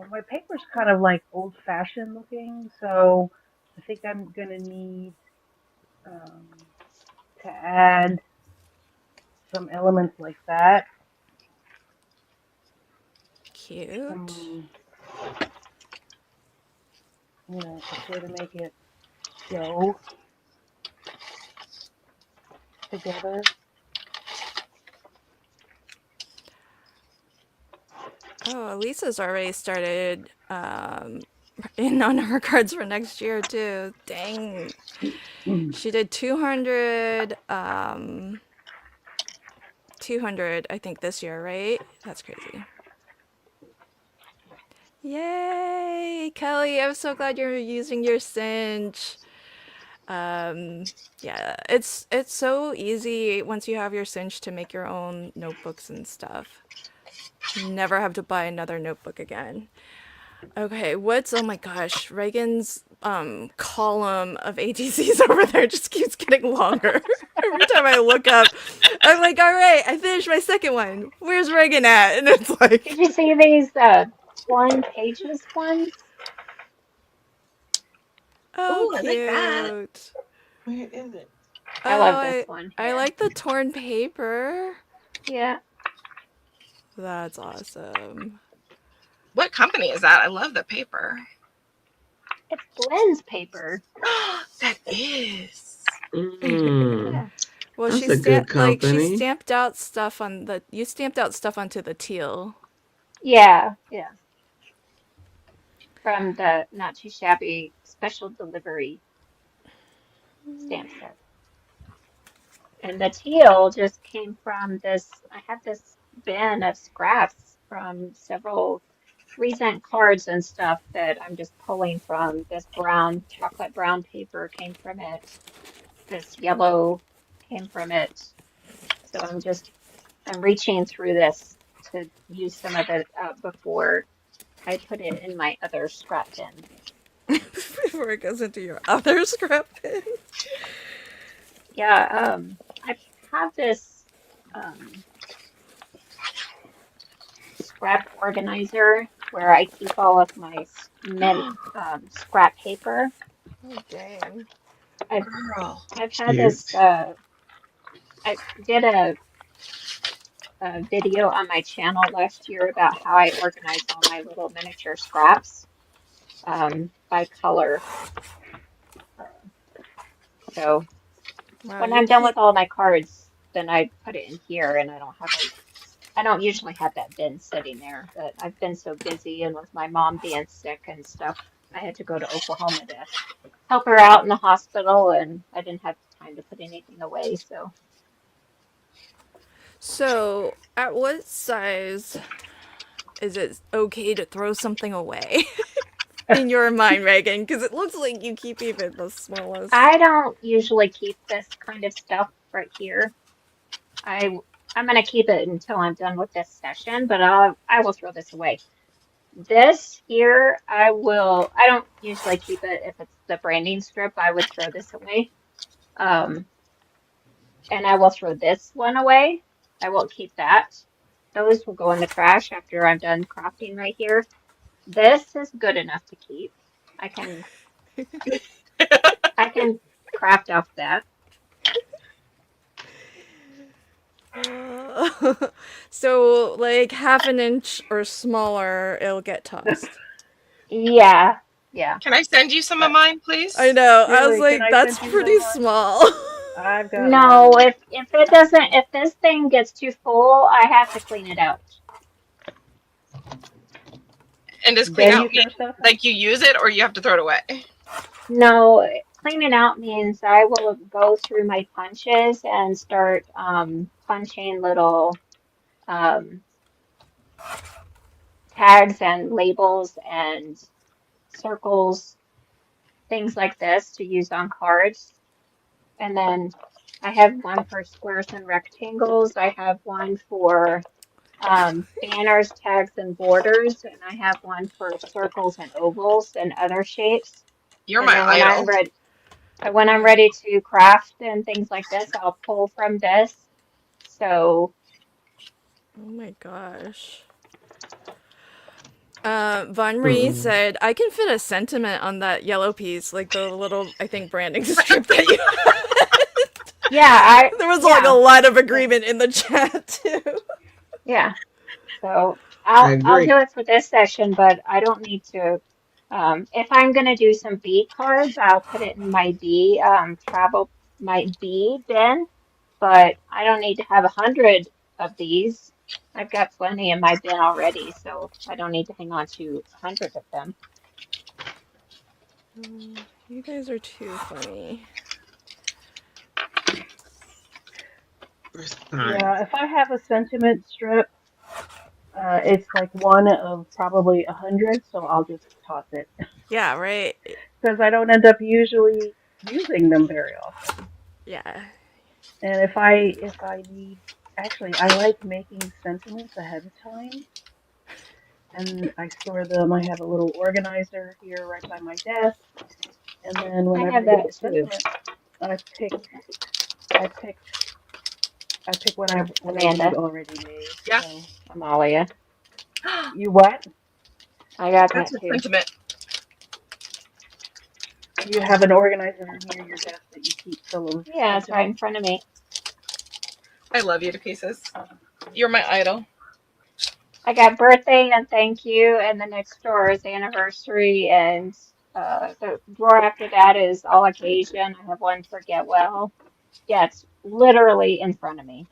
my paper's kind of like old-fashioned looking, so I think I'm going to need to add some elements like that. Cute. To sort of make it go together. Oh, Elisa's already started in on her cards for next year too. Dang. She did 200 200 I think this year, right? That's crazy. Yay, Kelly, I'm so glad you're using your cinch. Yeah, it's so easy once you have your cinch to make your own notebooks and stuff. Never have to buy another notebook again. Okay, oh my gosh, Reagan's column of ATCs over there just keeps getting longer. Every time I look up, I'm like, all right, I finished my second one. Where's Reagan at? And it's like, Did you see these torn pages ones. Oh, Ooh, I like that. cute. Where is it? I Oh, love this one I here. like the torn paper. Yeah, That's awesome. What company is that? I love the paper. it's Glenn's paper. That is. Mm, Yeah. Well, that's a good she company. stamped out stuff on the you stamped out stuff onto the teal. Yeah, yeah. From the Not Too Shabby special delivery stamp set. And the teal just came from this. I have this bin of scraps from several recent cards and stuff that I'm just pulling from. This brown, chocolate brown paper came from it. This yellow came from it. So I'm reaching through this to use some of it up before I put it in my other scrap bin. Before it goes into your other scrap bin. Yeah, I have this um, scrap organizer where I keep all of my scrap paper. Oh, dang. I've Girl. I've had this. Cute. I did a video on my channel last year about how I organize all my little miniature scraps by color. So Wow, when you I'm done with keep all my cards, then I put it in here, and I don't usually have that bin sitting there, but I've been so busy and with my mom being sick and stuff, I had to go to Oklahoma to help her out in the hospital, and I didn't have time to put anything away. So So, at what size is it okay to throw something away? In your mind, Reagan, because it looks like you keep even the smallest. I don't usually keep this kind of stuff right here. I I'm gonna keep it until I'm done with this session, but I will throw this away. This here, I don't usually keep it if it's the branding strip. I would throw this away. Um, and I will throw this one away. I won't keep that. Those will go in the trash after I'm done crafting right here. This is good enough to keep. I can I can craft off that. So, like half an inch or smaller, it'll get tossed. Yeah, yeah. Can I send you some of But mine, please? I know. I was Really, can like, I that's send you pretty some? small. I've got no, one. if it doesn't, if this thing gets too full, I have to clean it out. And does clean Then you out mean throw stuff like you use it or you have to throw it away? No, cleaning out means I will go through my punches and start punching little um, tags and labels and circles, things like this to use on cards. And then I have one for squares and rectangles. I have one for banners, tags, and borders. And I have one for circles and ovals and other shapes. You're And my then idol. when I'm ready to craft and things like this, I'll pull from this. So Oh my gosh. Von Marie Mm. said, I can fit a sentiment on that yellow piece, like the little, I think, branding strip that you yeah, There was like a lot of agreement in the chat, too. yeah. So I I'll agree. do it for this session, but I don't need to. If I'm gonna do some B cards, I'll put it in my my B bin. But I don't need to have 100 of these. I've got plenty in my bin already, so I don't need to hang on to 100 of them. You guys are too funny. Yeah, if I have a sentiment strip, it's like one of probably 100, so I'll just toss it Yeah, right? because I don't end up usually using them very often. Yeah. And if I need, actually, I like making sentiments ahead of time, and I store them. I have a little organizer here right by my desk, and then I whenever have I need that a too, sentiment, I pick I pick I pick what I need Amanda. already made. Yeah. So Amalia. you what? I got That's that a too. sentiment. You have an organizer near your desk that you keep full of Yeah, it's right in sentiments. front of me. I love you to pieces. You're my idol. I got birthday and thank you, and the next drawer is anniversary, and the drawer after that is all occasion. I have one for get well. Yeah, it's literally in front of me.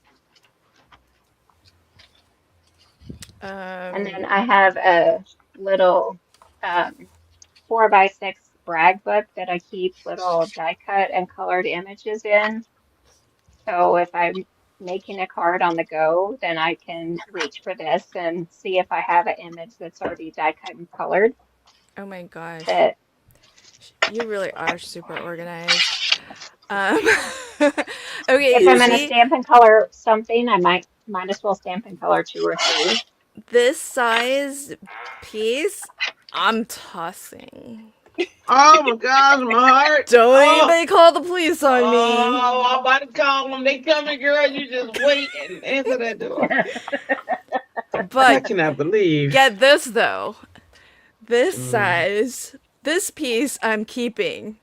And Um, then I have a little 4x6 brag book that I keep little die cut and colored images in. So if I'm making a card on the go, then I can reach for this and see if I have an image that's already die cut and colored. oh my gosh. That You really are super organized. Um, okay, if you I'm gonna see, stamp and color something, I might as well stamp and color two or three. this size piece, I'm tossing. Oh my gosh, my heart. Don't Oh, anybody call the police on me. oh, I'm about to call them. They coming, girl. You just wait and answer that door. I But cannot believe. get this though. This Mm. size, this piece I'm keeping.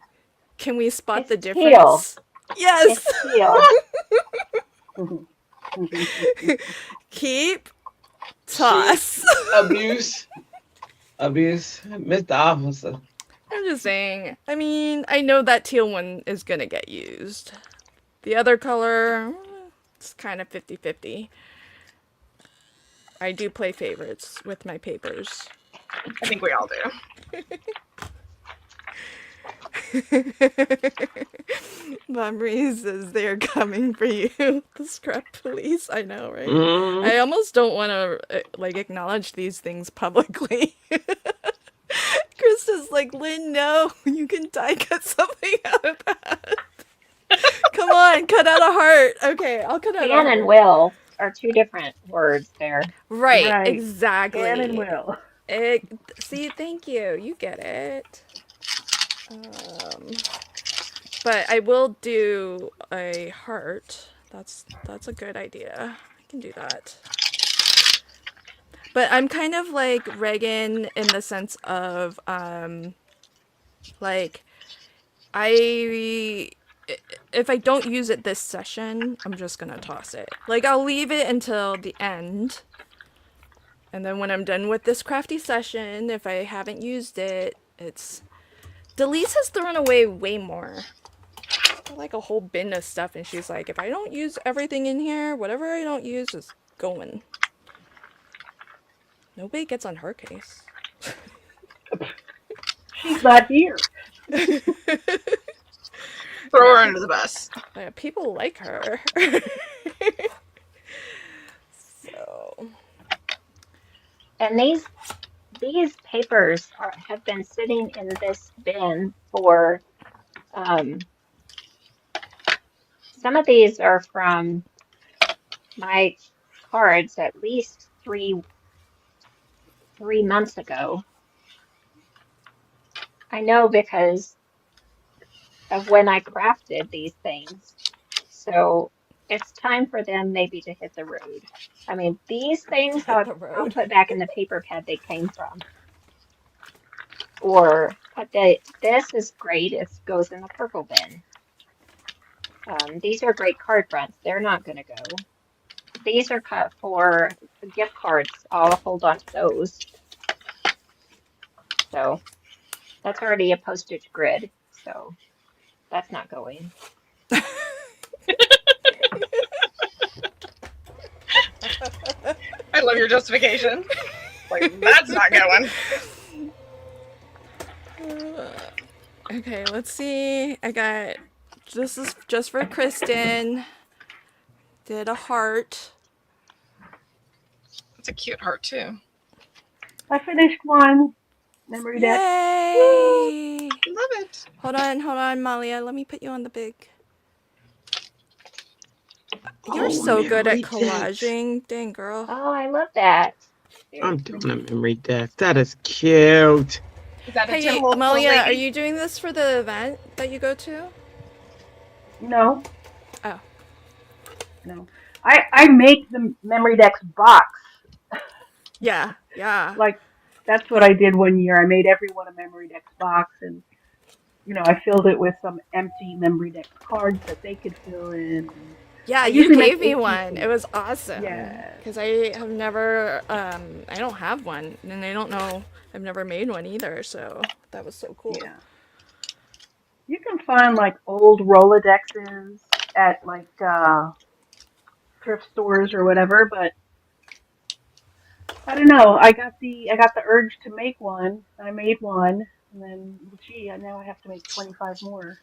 Can we spot It's the teal. difference? Yes! It's teal. Keep, She toss. abuse, abuse, Mr. Officer. I'm just saying. I mean, I know that teal one is gonna get used. The other color, it's kind of 50-50. I do play favorites with my papers. I think we all do. Marie says they're coming for you. The scrap police. I know, right? Mm. I almost don't want to like acknowledge these things publicly. Krista's like, Lynn, no, you can die cut something out of that. Come on, cut out a heart. Okay, I'll cut out a Can and heart. will are two different words there. Right, Right. exactly. Can and will. See, thank you. You get it. But I will do a heart. That's a good idea. I can do that. But I'm kind of like Reagan in the sense of like I if I don't use it this session, I'm just gonna toss it. Like I'll leave it until the end. And then when I'm done with this crafty session, if I haven't used it, it's Delise has thrown away way more. Like a whole bin of stuff, and she's like, if I don't use everything in here, whatever I don't use is going. Nobody gets on her case. She's not here. Throw her under the bus. People like her. So And these papers have been sitting in this bin for some of these are from my cards at least three months ago. I know because of when I crafted these things. So it's time for them maybe to hit the road. I mean, these things the I'll road. put back in the paper pad they came from. Or this is great. It goes in the purple bin. These are great card fronts. They're not going to go. These are cut for gift cards. I'll hold on to those. So that's already a postage grid. So that's not going. I love your justification. Like, that's not going. Okay, let's see. I got this is just for Kristen. Did a heart. It's a cute heart, too. I finished one. Memory deck. Yay! Love it. Hold on, Malia. Let me put you on the big. You're Oh, so good at memory decks. collaging. Dang, girl. Oh, I love that. I'm doing a memory deck. That is cute. Is that a Hey, Tim Holtz Malia, are lady? you doing this for the event that you go to? No, Oh. no. I make the memory deck's box. Yeah, yeah. Like That's what I did one year. I made everyone a memory Dex box, and I filled it with some empty memory Dex cards that they could fill in. And Yeah, I you usually make gave me one. It ATC. was awesome. Yes. Because I have never, I don't have one, and I don't know, I've never made one either, so that was so cool. Yeah. You can find like old Rolodexes at like thrift stores or whatever, but I don't know. I got the urge to make one. I made one, and then gee, now I have to make 25 more.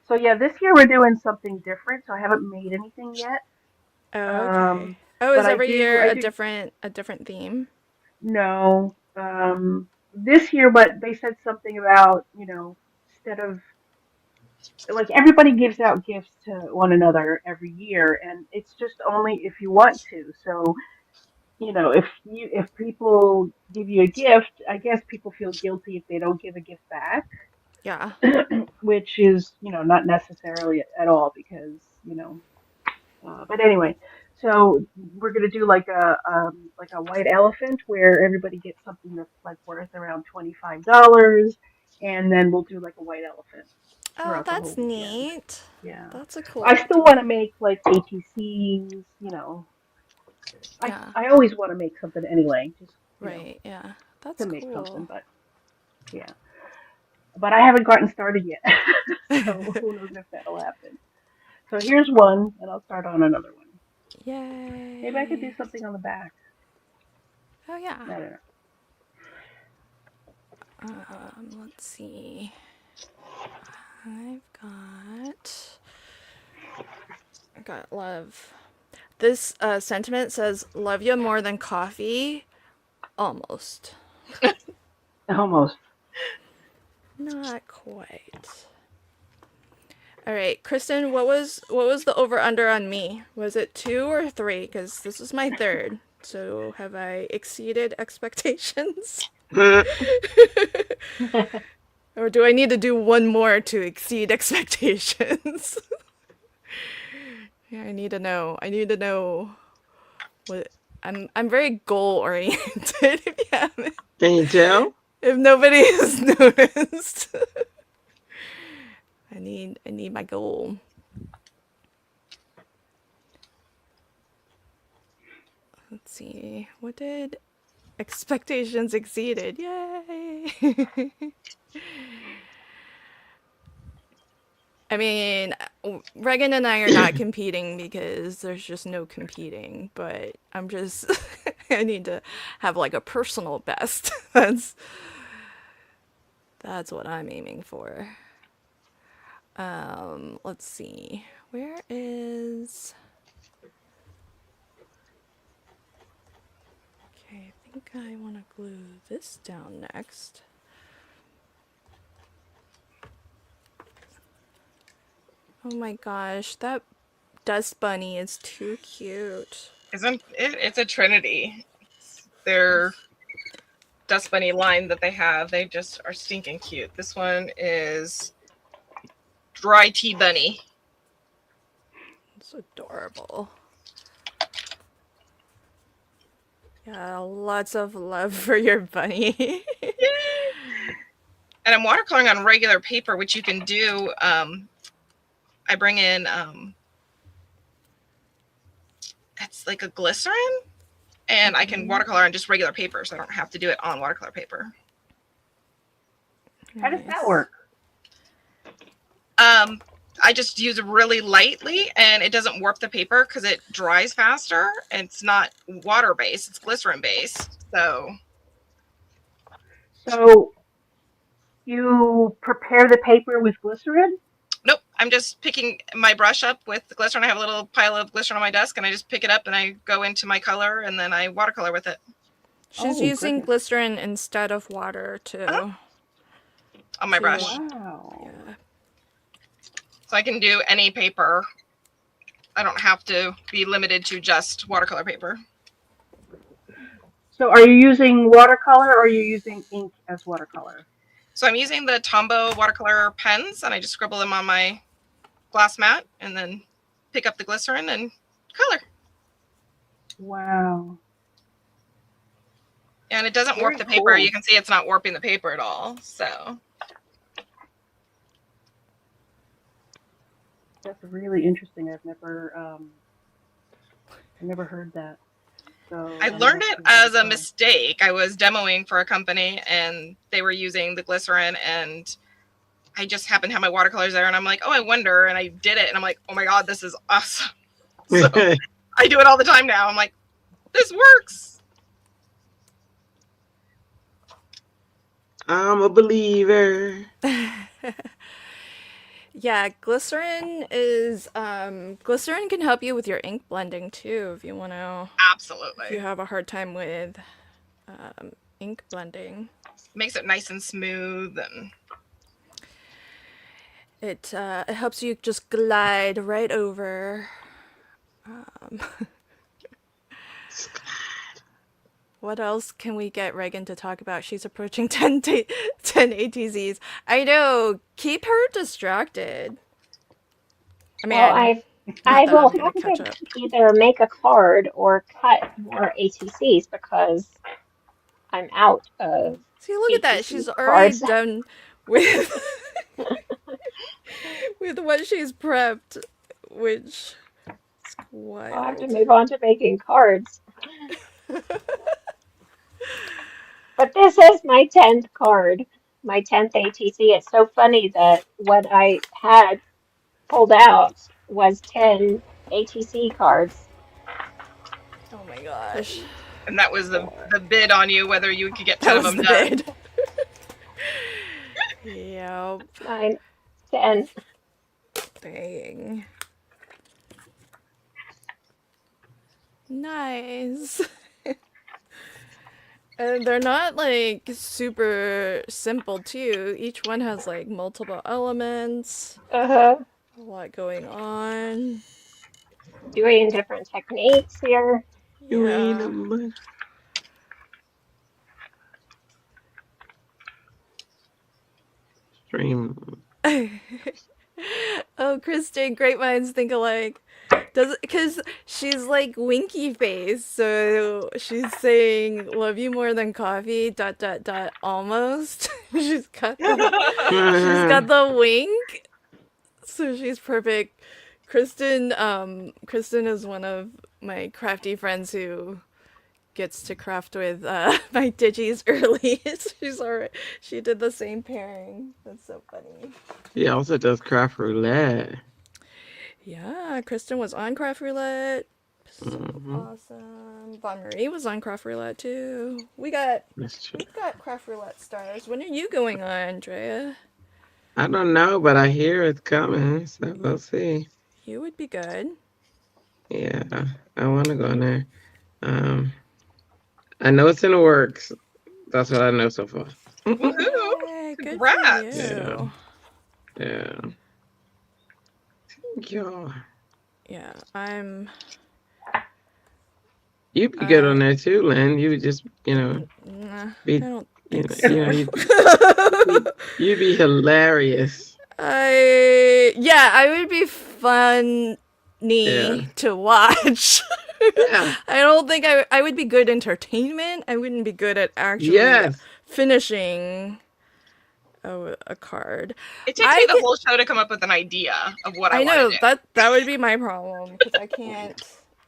So yeah, this year we're doing something different. So I haven't made anything yet. Oh, okay. Um, Oh, but is I every do year I do a different theme? know this year, but they said something about instead of like everybody gives out gifts to one another every year, and it's just only if you want to. So if people give you a gift, I guess people feel guilty if they don't give a gift back, Yeah. which is not necessarily at all because but anyway, so we're gonna do like a white elephant where everybody gets something that's like worth around $25, and then we'll do like a white elephant Oh, throughout the whole that's weekend. neat. Yeah, That's a cool I still idea. want to make like ATCs. I Yeah. I always want to make something anyway, just Right. Yeah. That's to make something. cool. But yeah, but I haven't gotten started yet, so who knows if that'll happen. So here's one, and I'll start on another one. Maybe I could do Yay. something on the back. Oh, yeah. I don't know. Let's see. I've got love. This sentiment says, "Love you more than coffee." Almost. Almost. Not quite. All right, Kristen, what was the over under on me? Was it 2 or 3? Because this is my third. So have I exceeded expectations? Or do I need to do one more to exceed expectations? Yeah, I need to know. I need to know what I'm very goal oriented. If you haven't, Can you tell? if nobody has noticed, I need my goal. Let's see. What did expectations exceeded? Yay! I mean, Reagan and I are not competing because there's just no competing, but I'm just I need to have like a personal best. That's what I'm aiming for. Let's see. Where is Okay, I think I want to glue this down next. Oh my gosh, that dust bunny is too cute. Isn't it? It's a trinity. Their dust bunny line that they have, they just are stinking cute. This one is dry tea bunny. It's adorable. Yeah, lots of love for your bunny. And I'm watercoloring on regular paper, which you can do. I bring in it's like a glycerin, and I can watercolor on just regular paper, so I don't have to do it on watercolor paper. How does that work? I just use it really lightly, and it doesn't warp the paper because it dries faster. And it's not water based; it's glycerin based. So you prepare the paper with glycerin? Nope, I'm just picking my brush up with the glycerin. I have a little pile of glycerin on my desk, and I just pick it up and I go into my color, and then I watercolor with it. She's Oh, using goodness. glycerin instead of water too. On my brush. Wow. Yeah. So I can do any paper. I don't have to be limited to just watercolor paper. So are you using watercolor or are you using ink as watercolor? So I'm using the Tombow watercolor pens, and I just scribble them on my glass mat and then pick up the glycerin and color. Wow. And it doesn't warp Very the paper. cool. You can see it's not warping the paper at all. So That's really interesting. I never heard that. So I I'm gonna learned have to it give that a as a try. mistake. I was demoing for a company and they were using the glycerin, and I just happened to have my watercolors there, and I'm like, oh, I wonder, and I did it, and I'm like, oh my god, this is awesome. So I do it all the time now. I'm like, this works. I'm a believer. Yeah, glycerin can help you with your ink blending too if you if you Absolutely. have a hard time with ink blending. Makes it nice and smooth, and It helps you just glide right over. Um, what else can we get Reagan to talk about? She's approaching 10 ATZs. I know. Keep her distracted. I Well, mean, I not that will I'm gonna have catch to up. either make a card or cut more ATCs because I'm out of See, look at that. ATC She's already cards. done with with what she's prepped, which is I'll have to wild. move on to making cards. But this is my 10th card, my 10th ATC. It's so funny that what I had pulled out was 10 ATC cards. Oh my gosh. that was the 4, bid on you whether you could get 10 That of was them the done. bid. Yep. 9, 10. Dang. Nice. And they're not like super simple too. Each one has like multiple elements, Uh-huh. a lot going on. Doing different techniques here. You ain't a Yeah. much. Stream. Oh, Kristen, great minds think alike. Does it because she's like winky face, so she's saying "love you more than coffee." Dot dot dot. Almost. She's got the wink, so she's perfect. Kristen is one of my crafty friends who gets to craft with my digis early. She did the same pairing. That's so funny. He also does craft roulette. Yeah, Kristen was on Craft Roulette. So Mm-hmm. awesome. Von Marie was on Craft Roulette too. That's true. We've got Craft Roulette stars. When are you going on, Andrea? I don't know, but I hear it's coming, so we'll see. You would be good. Yeah, I want to go in there. Um, I know it's in the works. That's what I know so far. Woohoo! Yay, good for Congrats. you. Yeah. Thank you. Yeah, I'm. You'd be good on there too, Lynn. You would just, Nah, I be, don't you think know, so. you'd be hilarious. I would be funny Yeah. to watch. Yeah. I don't think I would be good entertainment. I wouldn't be good at actually Yes. finishing a card. It takes me the whole show to come up with an idea of what I I want know to do. that would be my problem because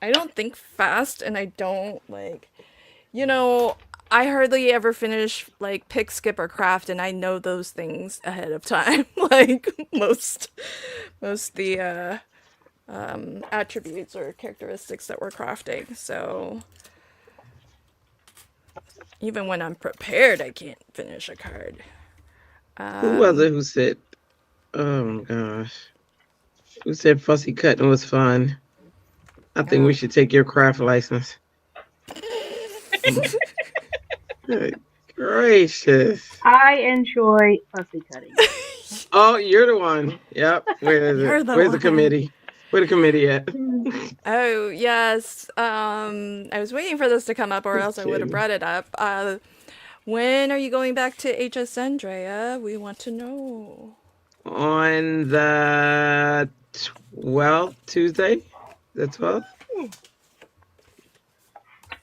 I don't think fast, and I don't like, I hardly ever finish like pick, skip, or craft, and I know those things ahead of time. Like most the attributes or characteristics that we're crafting. So even when I'm prepared, I can't finish a card. Who was it who said, oh my gosh, who said fussy cutting was fun? I think we should take your craft license. Good gracious. I enjoy fussy cutting. Oh, you're the one. Yep. Where is You're it? the Where's the one. committee? Where the committee at? Oh, yes. I was waiting for this to come up, or else I would have kidding. brought it up. When are you going back to HSN, Drea? We want to know. On the 12th, Tuesday? The 12th?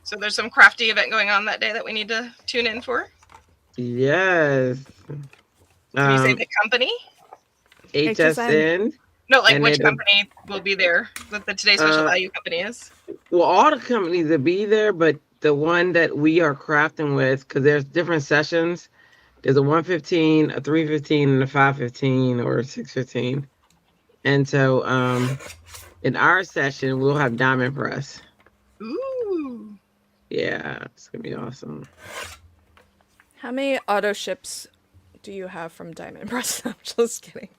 So there's some crafty event going on that day that we need to tune in for. Yes. Can you say the company? HSN. No, like And which it'll- company will be there? What the Today Special Value company is? Well, all the companies will be there, but the one that we are crafting with, because there's different sessions. There's a 115, a 315, and a 515 or a 615. And so in our session, we'll have diamond press. Ooh. Yeah, it's gonna be awesome. How many auto ships do you have from Diamond Press? I'm just kidding.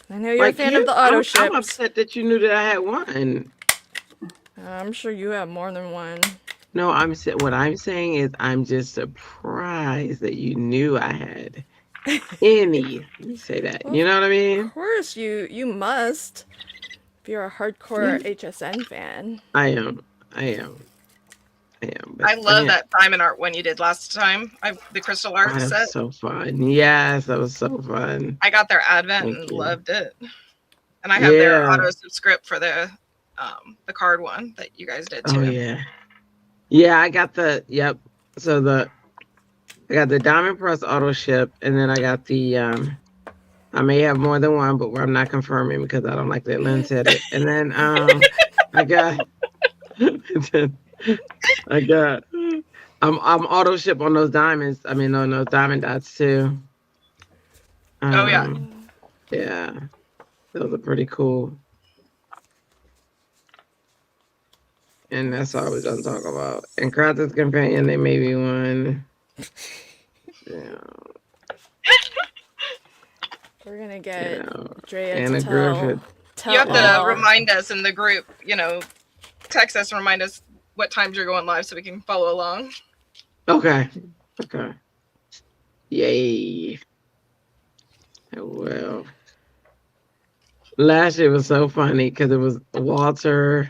I know you're a fan of the auto I'm ships. upset that you knew that I had one. I'm sure you have more than one. No, what I'm saying is I'm just surprised that you knew I had any. Let me say that. Well, You know what I mean? Of course, you must. If you're a hardcore HSN fan. I am. But I love that diamond art one you did last time. The crystal art that set. was so fun. Yes, that was so fun. I got their advent Thank and you. loved it. And I have their Yeah. auto subscript for the card one that you guys did too. Oh yeah. Yeah, I got the So I got the diamond press auto ship, and then I got the I may have more than one, but I'm not confirming because I don't like that Lynn said it. And then I got I'm auto ship on those diamonds. I mean on those diamond dots too. Oh, yeah. Yeah. Those are pretty cool. And that's all we're gonna talk about. And Crafter's Companion, they may be one. Yeah. We're gonna get Yeah. Drea Anna to Griffith. tell You have all. to remind us in the group, text us and remind us what times you're going live so we can follow along. Okay. Yay. Well. Last year was so funny because it was Walter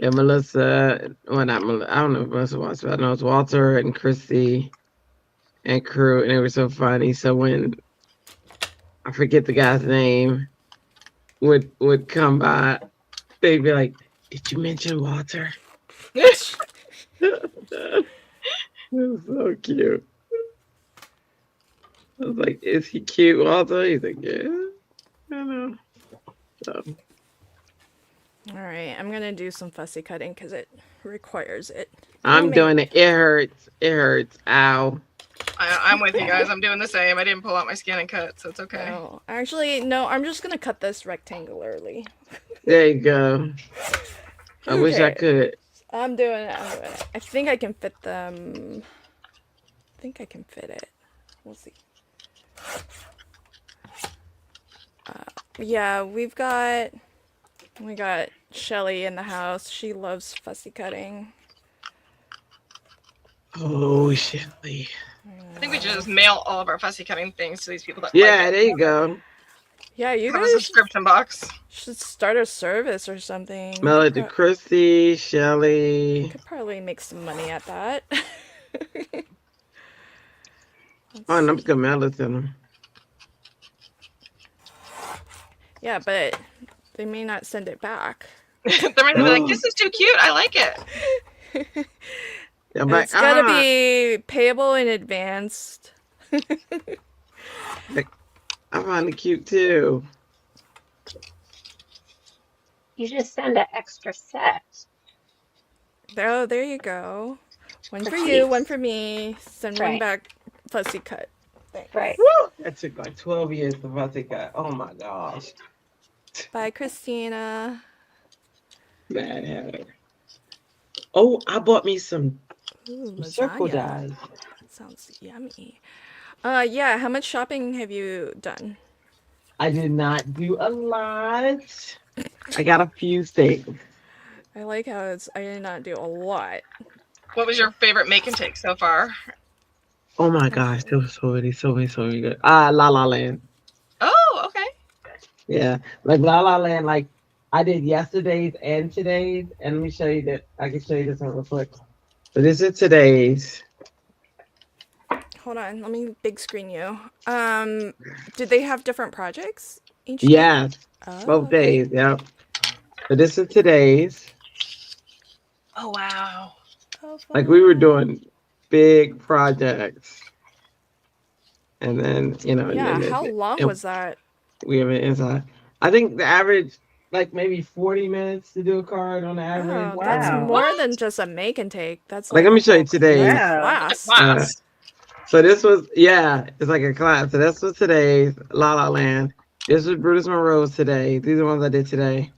and Melissa. Well, not Melissa. I don't know if Melissa watched, but I know it was Walter and Christy and crew, and it was so funny. So when I forget the guy's name would come by, they'd be like, "Did you mention Walter?" It was so cute. I was like, "Is he cute, Walter?" He's like, "Yeah, I know." So, All right, I'm gonna do some fussy cutting because it requires it. I'm doing it. It hurts. It hurts. Ow. I'm with you guys. I'm doing the same. I didn't pull out my scan and cut, so it's okay. No, actually, no. I'm just gonna cut this rectangularly. There you go. I wish I Okay. could. I'm doing it. I think I can fit them. I think I can fit it. We'll see. Yeah, we got Shelly in the house. She loves fussy cutting. Oh, Shelly. I think we should just mail all of our fussy cutting things to these people that Yeah, like it. there you go. Yeah, you Have a guys subscription box. should start a service or something. Mail it to Christy, Shelly. Could probably make some money at that. Oh, and I'm just gonna mail it to them. Yeah, but they may not send it back. They're going to be like, this is too cute. I like it. I'm like, It's gotta be payable in advance. I find it cute too. You just send an extra set. Oh, there you go. One for Right. you, one for me. Send one Right. back, fussy cut. Thanks. Right. That took like 12 years for I think oh my gosh. Bye, Christina. Bad habit. Oh, I bought me some Ooh, circle lasagna. dies. That sounds yummy. Yeah, how much shopping have you done? I did not do a lot. I got a few things. I like how I did not do a lot. What was your favorite make and take so far? Oh my gosh, there was so many good. La La Land. Oh, okay. Yeah, like La La Land. Like I did yesterday's and today's, and let me show you that. I can show you this one real quick. So this is today's. Hold on, let me big screen you. Did they have different projects each day? Yes, Oh, both okay. days. Yep. So this is today's. Oh wow. Oh, Like we were fun. doing big projects, and then Yeah, how long and was that? we have it inside. I think the average, like maybe 40 minutes to do a card on average. Oh, that's Wow. more What? than just a make and take. That's Like like let a me show you whole that's a today's. Yeah. That's a class. Uh, class. so this was it's like a class. So this was today's La La Land. This was Brutus Monroe's today. These are the ones I did today.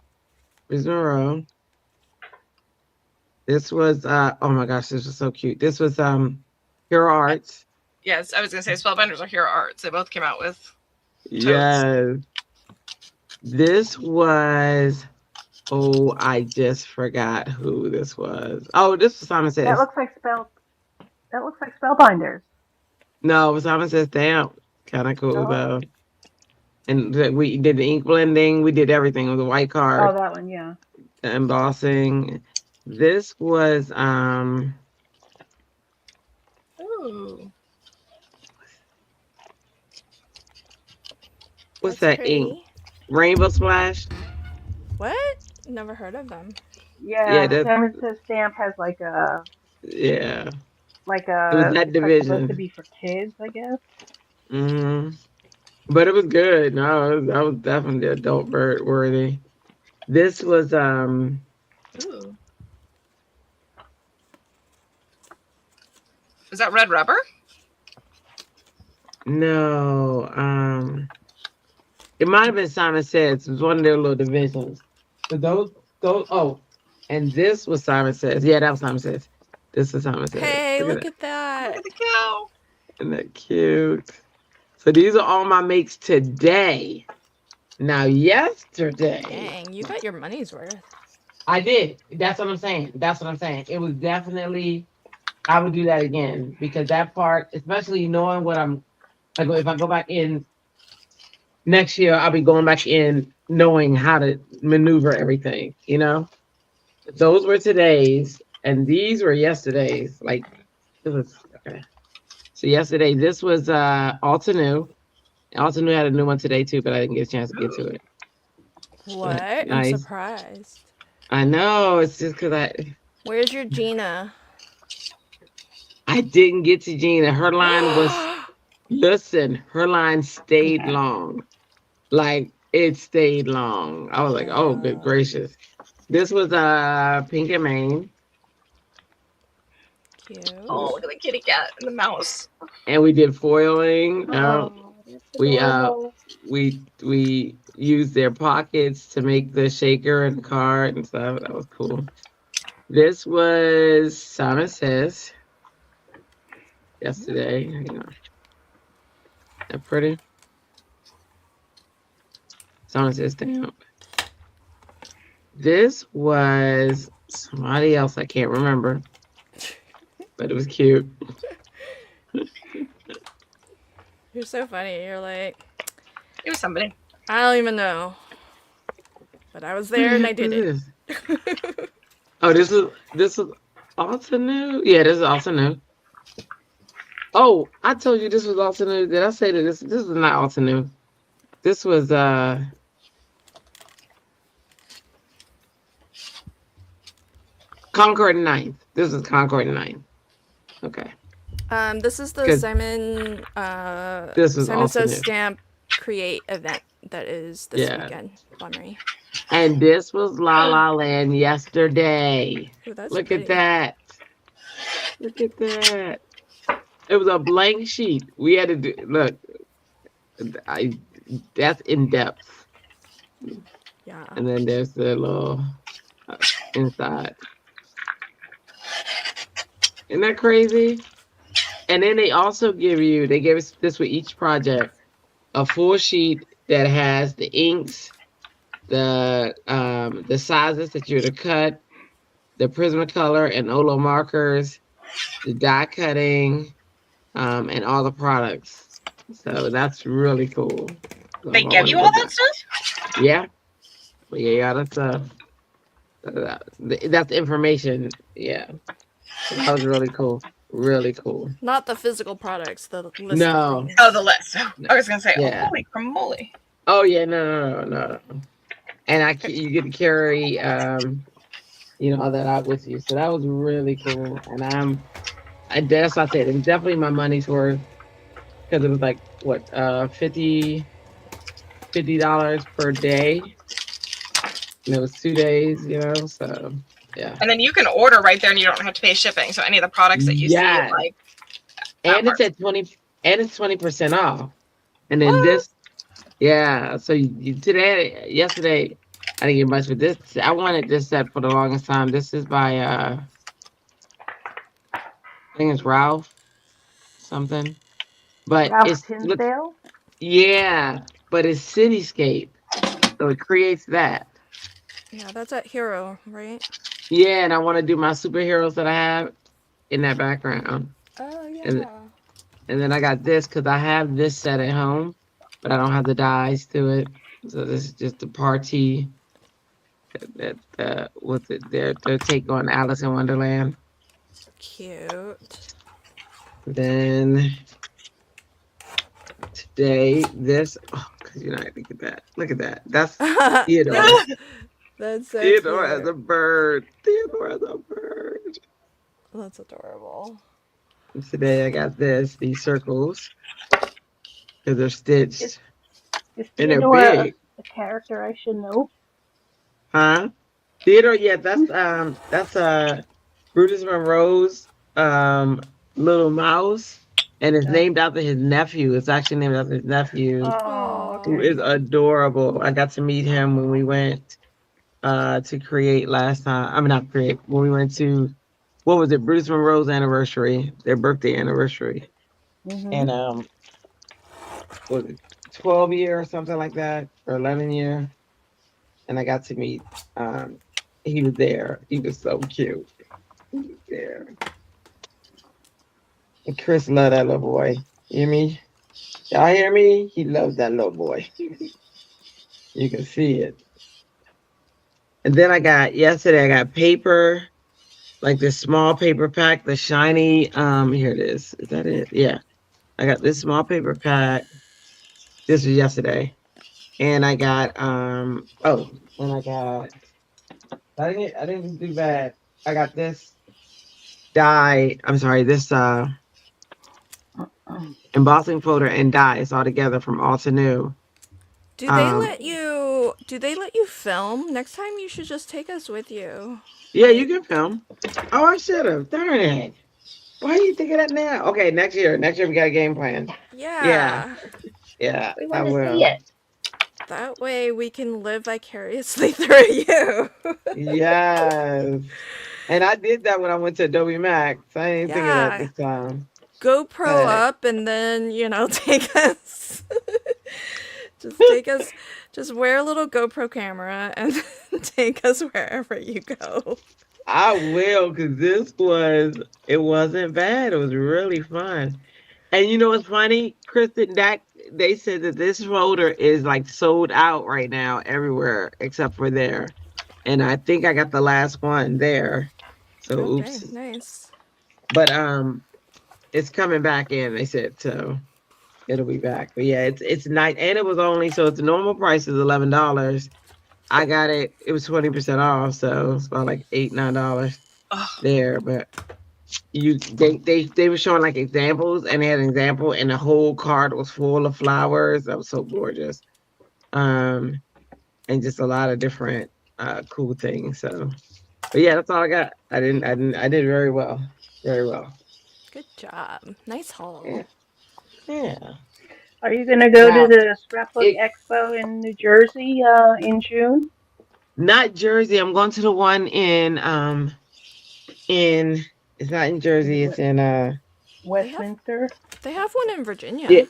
Brutus Monroe. This was oh my gosh, this was so cute. This was Hero Arts. Yes, I was gonna say Spellbinders are Hero Arts. They both came out with totes. Yes. This was I just forgot who this was. Oh, this was Simon That Says. looks like Spellbinders. No, it was Simon Says Stamp. Kind of cool Oh. though. And we did the ink blending. We did everything with the white Oh, card, that one, yeah. the embossing. This was Ooh. what's That's that ink? pretty. Rainbow Splash. What? Never heard of them. Yeah, Yeah, that Simon Says Stamp has like a yeah. It was it's that like supposed to division. be for kids, I guess. hmm But it was good. No, that was definitely adult bird worthy. This was Ooh. Is that red rubber? no it might have been Simon Says. It was one of their little divisions. But those and this was Simon Says. Yeah, that was Simon Says. This is Simon Says. Hey, look that. at Look that. at the cow. Isn't that cute? So these are all my makes today. Now yesterday Dang, you got your money's worth. I did. That's what I'm saying. That's what I'm saying. It was definitely I would do that again because that part, especially knowing what I'm like if I go back in next year, I'll be going back in knowing how to maneuver everything, Those were today's and these were yesterday's. Like it was okay. So yesterday, this was Alta New. Alta New had a new one today too, but I didn't get a chance to get to it. What? I'm Nice. surprised. I know, it's just because Where's your Gina? I didn't get to Gina. Her line was listen, her line stayed Yeah. long. Like it stayed long. I was like, oh good gracious. This was Pink and Main. Cute. Oh, look at the kitty cat and the mouse. And we did foiling. Oh, that's we adorable. we used their pockets to make the shaker and the card and stuff. That was cool. This was Simon Says yesterday. That pretty. Simon Says Stamp. This was somebody else I can't remember, but it was cute. You're so funny. You're like, It was somebody. I don't even know. But I was there and I did it. it. Oh, this is also new. Yeah, this is also new. Oh, I told you this was also new. Did I say that this is not also new? This was Concord 9th. This is Concord 9th. Okay. This is the 'Cause Simon this was Simon also Says new. Stamp Create event that is this Yeah. weekend. Flummery. And this was La La Land yesterday. Ooh, that's Look pretty. at that. Look at that. It was a blank sheet. We had to do look. That's in depth. Yeah. And then there's the little inside. Isn't that crazy? And then they also they gave us this with each project, a full sheet that has the inks, the sizes that you're to cut, the Prismacolor and Olo markers, the die cutting, and all the products. So that's really cool. They give you all that stuff? Yeah. Yeah, that's that's information. Yeah. That was really cool. Really cool. Not the physical products, the list No. of things. Oh, the list. I was gonna say, Yeah. oh, holy cramoly. Oh yeah, no. And you get to carry all that out with you. So that was really cool. And that's what I said. It's definitely my money's worth because it was like what, $50 per day. And it was 2 days, so yeah. And then you can order right there and you don't have to pay shipping. So any of the products that you see, Yeah. like that And it's part. at 20 and it's 20% off. And then What? this, yeah. So yesterday, I didn't get much for this. I wanted this set for the longest time. This is by I think it's Ralph something. But Ralph it's look, Tinsdale. yeah, but it's cityscape. So it creates that. Yeah, that's at Hero, right? Yeah, and I want to do my superheroes that I have in that background. Oh And yeah. and then I got this because I have this set at home, but I don't have the dies to it. So this is just the party that with their take on Alice in Wonderland. Cute. Then today, this because I think of that. Look at that. That's Theodore. That's so Theodore as a cute. bird. Theodore as a bird. That's adorable. And today I got these circles because they're Is stitched is and they're Theodore big. a character I should know? Huh? Theodore, yeah, that's Brutus Monroe's little mouse, and it's Uh, named after his nephew. It's actually named after his nephew, oh, who Oh. okay. is adorable. I got to meet him when we went to create last time. I mean, not create when we went to what was it? Brutus Monroe's anniversary, their birthday anniversary, Mhm. and was it 12 year or something like that, or 11 year, and I got to meet. Um, he was there. He was so cute. He was there. And Chris loved that little boy. You hear me? Y'all hear me? He loves that little boy. You can see it. And then yesterday I got paper, like this small paper pack, the shiny, here it is. Is that it? Yeah. I got this small paper pack. This was yesterday. And I got and I didn't do bad. I got this I'm sorry, this embossing folder and dies all together from Alta New. Um, Do they let you film? Next time you should just take us with you. yeah, you Like, can film. Oh, I should have. Darn it. Why are you thinking that now? Okay, next year. Next year we got a game plan. Yeah, yeah. yeah, We I want to see will. it. That way we can live vicariously through you. Yes. And I did that when I went to Adobe Max. I didn't think of that Yeah. this time. GoPro But up and then, take us. Just take us. Just wear a little GoPro camera and take us wherever you go. I will, because it wasn't bad. It was really fun. And you know what's funny, Kristen? That they said that this folder is like sold out right now everywhere except for there. And I think I got the last one there. So Okay, oops. nice. But it's coming back in, they said, so it'll be back. But yeah, it's nice. And it was only so it's the normal price is $11. I got it was 20% off, so it's about like $8, $9 Ugh. there. But they were showing like examples and they had an example and the whole card was full of flowers. That was so gorgeous. Um and just a lot of different cool things. So but yeah, that's all I got. I did very well. Very well. Good job. Nice haul. Yeah. Yeah. Are you going to go to Now the Scrapbook it Expo in New Jersey in June? not Jersey. I'm going to the one in it's not in Jersey, it's in They have Westminster? they have one in Virginia. it,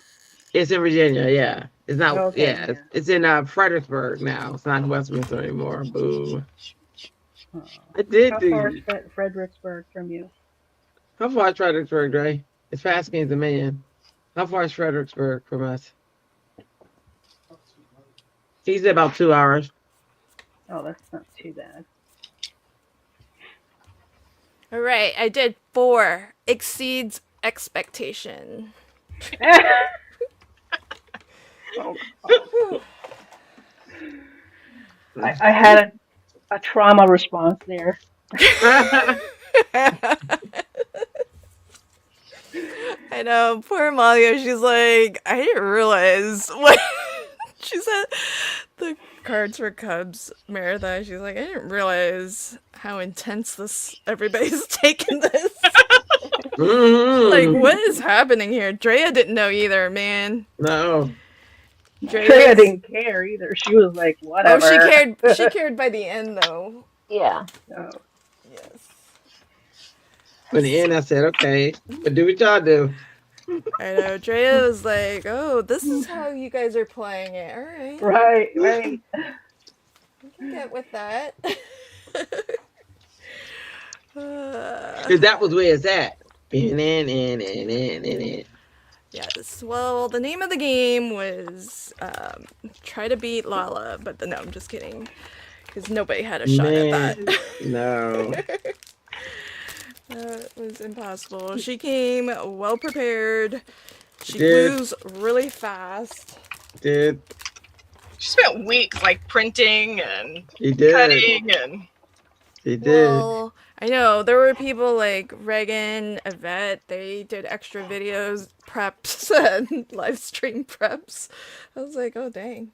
it's in Virginia, yeah. It's not Okay, yeah, yeah. it's in Fredericksburg now. It's not in Westminster anymore. Boo. Oh. I did How far is do Fredericksburg from you? how far is Fredericksburg, Dre? It's past Kings Dominion. How far is Fredericksburg from us? He said about 2 hours. Oh, that's not too bad. All right, I did 4. Exceeds expectation. Oh, God. I had a trauma response there. I know, poor Amalia. She's like, I didn't realize what she said. The Cards for Cubs marathon. She's like, I didn't realize how intense this. Everybody's taking this. Like, Mhm. what is happening here? Drea didn't know either, man. No. Treya Drea's. didn't care either. She was like, Oh, she whatever. cared. She cared by the end, though. Yeah. So, Yes. In the end, I said, okay, but do what y'all do. I know. Drea was like, "Oh, this is how you guys are playing it. All right, right, right. we can get with that." Uh, Because that was where it's at. In. yes. Well, the name of the game was "Try to Beat Lala," but no, I'm just kidding, because nobody had a shot at that. Man, no. That was impossible. She came well prepared. She Did, moves really fast. did, She spent weeks like printing and he did, cutting and he did. Well, I know there were people like Reagan, Yvette. They did extra videos, preps, and live stream preps. I was like, oh dang.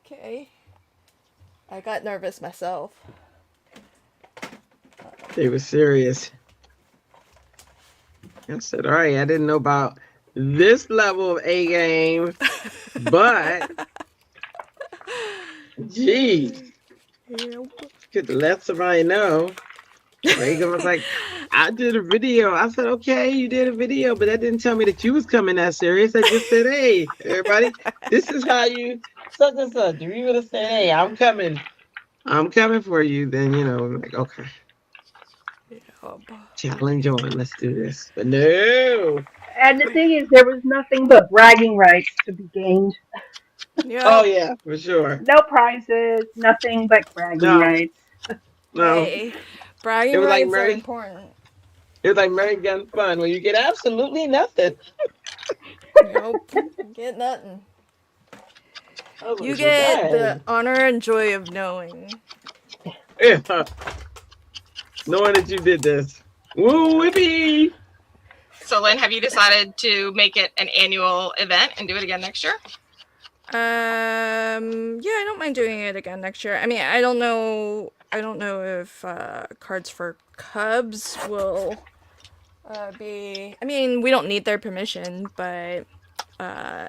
Okay. I got nervous myself. They were serious. I said, all right, I didn't know about this level of A game, but geez, Yep. could let somebody know. Reagan was like, I did a video. I said, okay, you did a video, but that didn't tell me that you was coming that serious. I just said, hey, everybody, this is how you such and such. If you would have said, hey, I'm coming for you, then I'm like, okay, challenge on, let's do this. But no. And the thing is, there was nothing but bragging rights to be gained. Oh Yep. yeah, for sure. No prizes, nothing but bragging No, rights. no. Hey, It bragging was like rights are Mary. important. It was like Mary Gun Fun, where you get absolutely nothing. Nope. Get nothing. I was You like, well, get the dang. honor and joy of knowing. Yeah. Knowing that you did this. Woo whippy. so. Lynn, have you decided to make it an annual event and do it again next year? Yeah, I don't mind doing it again next year. I mean, I don't know. I don't know if Cards for Cubs will be. I mean, we don't need their permission, but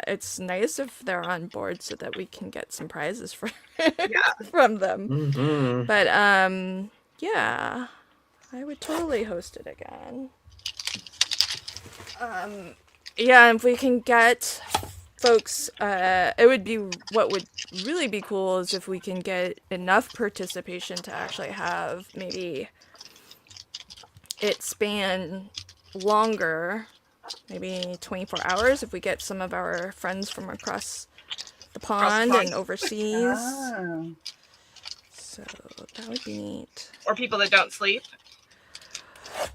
it's nice if they're on board so that we can get some prizes for Yeah. from them. Mm-hmm. But yeah, I would totally host it again. Yeah, if we can get folks, it would be what would really be cool is if we can get enough participation to actually have maybe it span longer, maybe 24 hours if we get some of our friends from across the pond pond. and overseas. Ah. So that would be neat. Or people that don't sleep?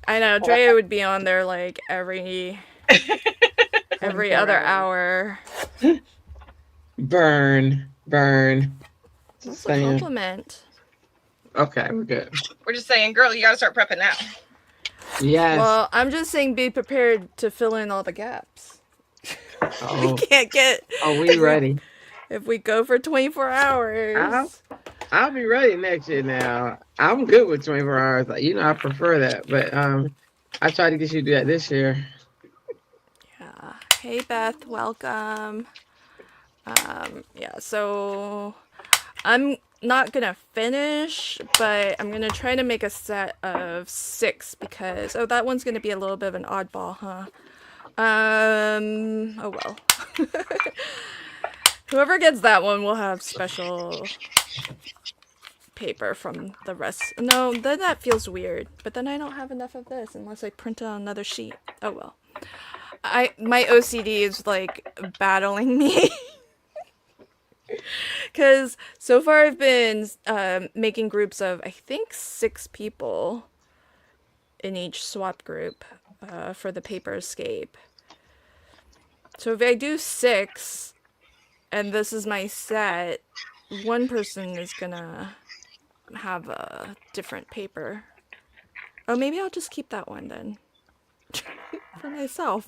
I know Drea would be on there like every 24 other hours. hour. Burn. That's a Saying. compliment. Okay, we're good. We're just saying, girl, you got to start prepping now. Yes. Well, I'm just saying be prepared to fill in all the gaps. We Oh, can't get are we ready? if we go for 24 hours. I'll be ready next year now. I'm good with 24 hours. I prefer that. But I tried to get you to do that this year. Yeah. Hey Beth, welcome. Yeah, so I'm not gonna finish, but I'm gonna try to make a set of 6 because that one's gonna be a little bit of an oddball, huh? Oh well. Whoever gets that one will have special paper from the rest. No, then that feels weird. But then I don't have enough of this unless I print it on another sheet. Oh well. My OCD is like battling me. Because so far I've been making groups of, I think, 6 people in each swap group for the paper escape. So if I do 6, and this is my set, one person is gonna have a different paper Oh, maybe I'll just keep that one then for myself.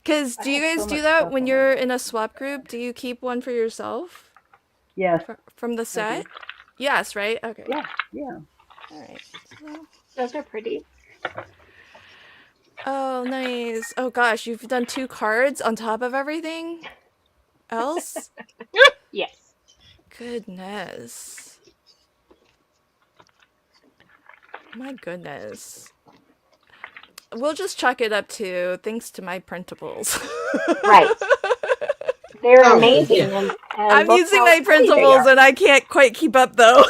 Because I do you have guys so do much that stuff when on my you're list. in a swap group? Do you keep one for yourself Yes, from the I do. set? Yes, right? Okay. Yeah, yeah. All right. So, Those are pretty. oh, nice. Oh gosh, you've done 2 cards on top of everything else? Yes. Goodness. My goodness. We'll just chalk it up to thanks to my printables. Right. They're Oh yeah. amazing, and I'm look using how my pretty they printables are. and I can't quite keep up though.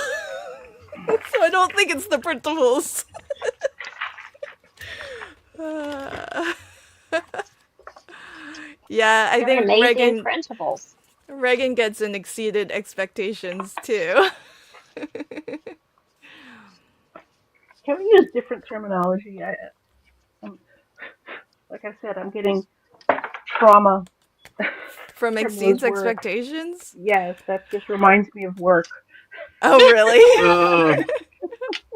So I don't think it's the printables. Uh, yeah, I They're think amazing Reagan printables. Reagan gets an exceeded expectations too. Can we use different terminology? I'm, like I said, I'm getting trauma From from those exceeds words. expectations? Yes, that just reminds me of work Oh, really? Oh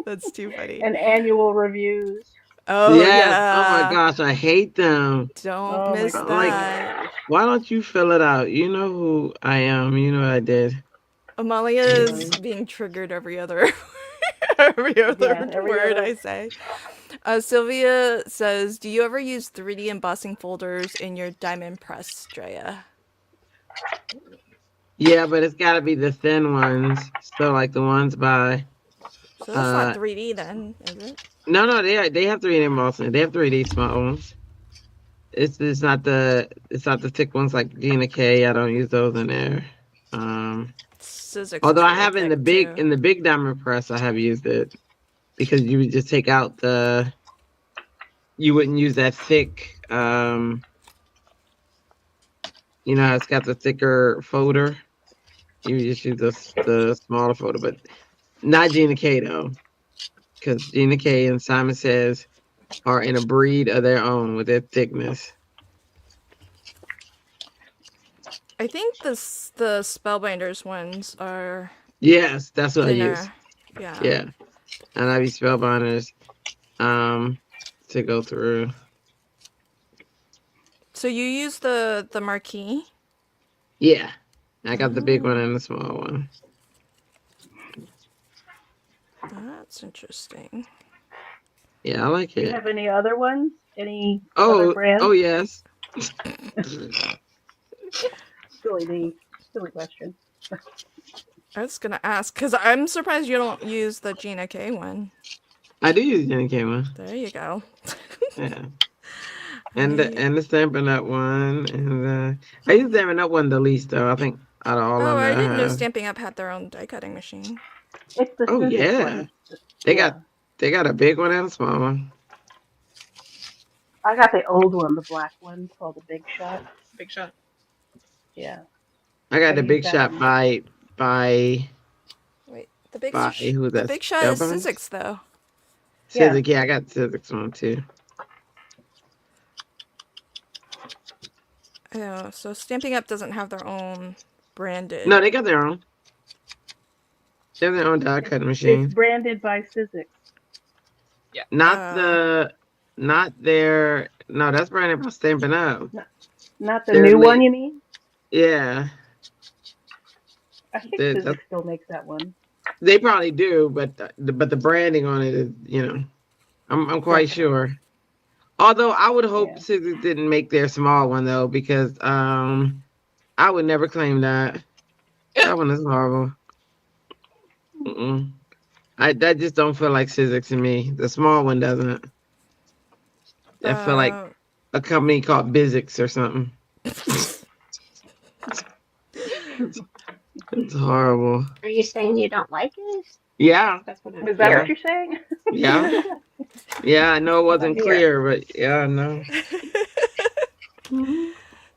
That's too funny. and annual reviews. Oh, yes. Oh my yeah. gosh, I hate them. Don't Oh my miss Like, that. gosh. why don't you fill it out? You know who I am. You know what I did. Amalia is Really? being triggered every other every other Yeah, every word other. I say. Sylvia says, "Do you ever use 3D embossing folders in your diamond press, Drea?" Yeah, but it's got to be the thin ones. So like the ones by So that's not uh 3D then, is it? no, they have 3D embossing. They have 3D small ones. It's not the thick ones like Gina K. I don't use those in there. Um, Sizzix Although is I really have thick too. in the big diamond press, I have used it because you would just take out you wouldn't use that thick. You know how it's got the thicker folder. You would just use the smaller folder, but not Gina K though, because Gina K and Simon Says are in a breed of their own with their thickness. I think the Spellbinders ones are Yes, that's what I use. thinner. Yeah. Yeah, and I use spellbinders um to go through. So you use the marquee? Yeah, I got the big one Oh, and the small one. that's interesting. Yeah, I like Do you it. have any other ones? Any other Oh brands? yes. Silly, silly question. I was gonna ask because I'm surprised you don't use the Gina K one. I do use Jenny K one. There you go. Yeah. I And the Stampin' Up one. And I use Stampin' Up one the least though. I think out of all of oh, them I that I didn't know have. Stamping Up had their own die cutting machine. It's the Oh Sizzix yeah. one. They Yeah, got they got a big one and a small one. I got the old one, the black one called the Big Shot. Big shot. Yeah, I I got the use big that shot one. by Wait, who's the that? big shot is Spellbind? Sizzix though. Yeah, Civic, yeah, I got Civics one too. Oh, so Stamping Up doesn't have their own No, branded. they got their own. They have their own die cutting it's machine. branded by Sizzix. Yeah. Not Uh, the not their no, that's branded by Stampin' Up. Not, not the They're new one, late. you mean? Yeah. I think They, Sizzix that's, still makes that one. they probably do, but the branding on it is, I'm quite Definitely. sure. Although I would hope Yeah. Scissors didn't make their small one though, because I would never claim that. That one is horrible. Mm-mm. I that just don't feel like Scissors to me. The small one doesn't. That feel like uh, a company called Bizix or something. It's horrible. Are you saying you don't like it? Yeah, That's what I'm Is that what yeah, hearing. you're saying? yeah, yeah. I know it What I'm wasn't hearing. clear, but yeah, no.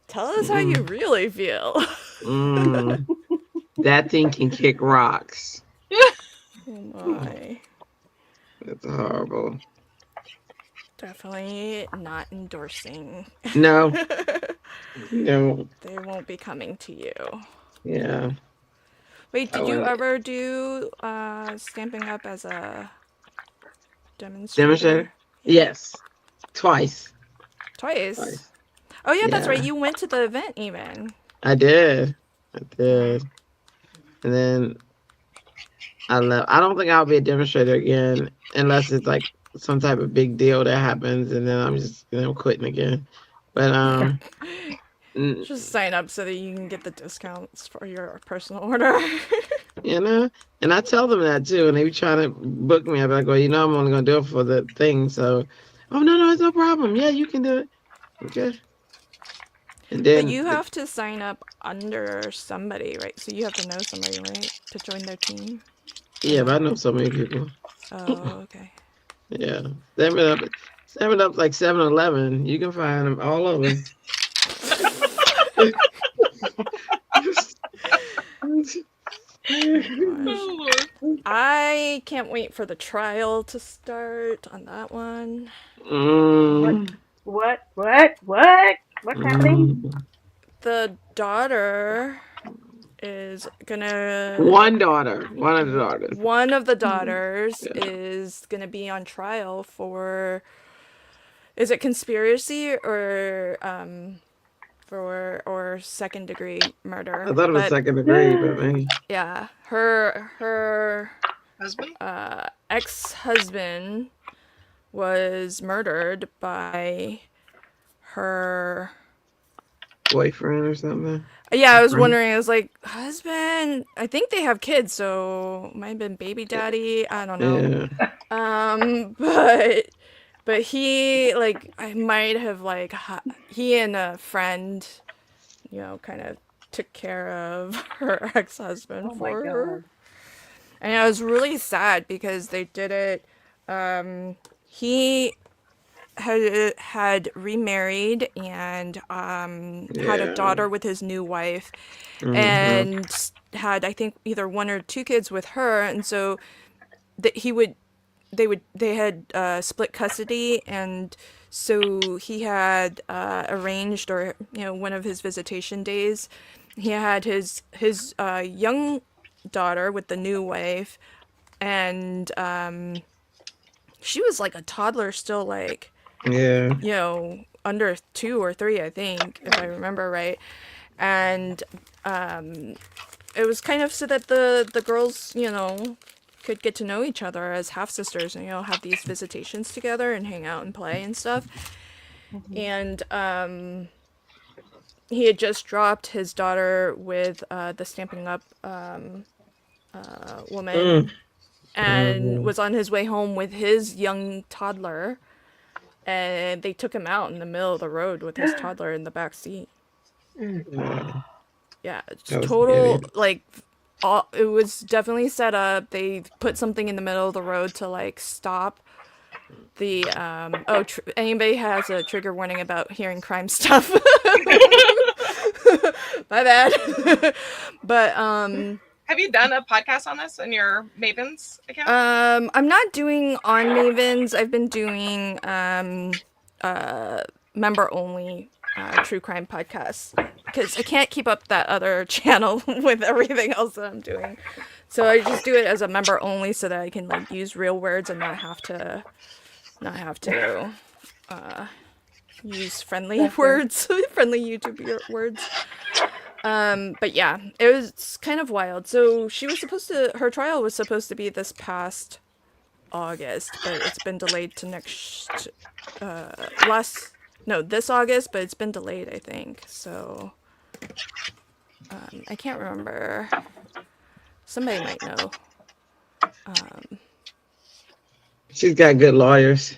tell us how you Mm-mm. really feel. Mm. That thing can kick rocks. Oh my. It's horrible. Definitely not endorsing. No, no, They won't be coming to you. yeah. Wait, I did you wouldn't. ever do Stamping Up as a demonstrator? Yeah. Yes, twice. Twice. Oh yeah, that's right. Yeah, You went to the event even. I did. I did. And then I left. I don't think I'll be a demonstrator again unless it's like some type of big deal that happens, and then I'm just quitting again. But n- Just sign up so that you can get the discounts for your personal order. you know, and I tell them that too, and they be trying to book me. I'm like, well, I'm only gonna do it for the thing. So, oh no, it's no problem. Yeah, you can do it. Okay. And But then you have to sign up under somebody, right? So you have to know somebody, right, to join their team. yeah, but I know so many people. Oh, okay. Yeah, 7-Up like 7-Eleven. You can find them all over. Oh, gosh. I can't wait for the trial to start on that one. Mm, What's happening? mm. The daughter is gonna. One daughter, one of the daughters. One of the daughters Yeah. is gonna be on trial for. Is it conspiracy or second degree murder? I thought it was But second degree, but maybe. yeah, her Husband? ex-husband was murdered by her. Boyfriend or something. Yeah, I was Friend. wondering. I was like, husband. I think they have kids, so might have been baby daddy. I don't know. Yeah. But he I might have he and a friend, kind of took care of her ex-husband Oh my for her. God. And I was really sad because they did it. He had remarried and had a Yeah. daughter with his new wife, Mhm. and had, I think, either one or two kids with her, and so they had split custody, and so he had arranged, or one of his visitation days, he had his young daughter with the new wife, and she was like a toddler still, Yeah. under 2 or 3, I think, if I remember right. And it was kind of so that the girls, could get to know each other as half sisters, and have these visitations together and hang out and play and stuff. And he had just dropped his daughter with the Stamping Up woman, and was on his way home with his young toddler, and they took him out in the middle of the road with his toddler in the back seat. Yeah. Yeah, it's That was total idiot. it was definitely set up. They put something in the middle of the road to stop the anybody has a trigger warning about hearing crime stuff. My bad. But Have you done a podcast on this in your Mavens account? I'm not doing on Mavens. I've been doing member only true crime podcasts because I can't keep up that other channel with everything else that I'm doing. So I just do it as a member only so that I can use real words and not have to use friendly words, friendly YouTube words. But yeah, it was kind of wild. So her trial was supposed to be this past August, but it's been delayed to this August, but it's been delayed, I think. So, I can't remember. Somebody might know. She's got good lawyers.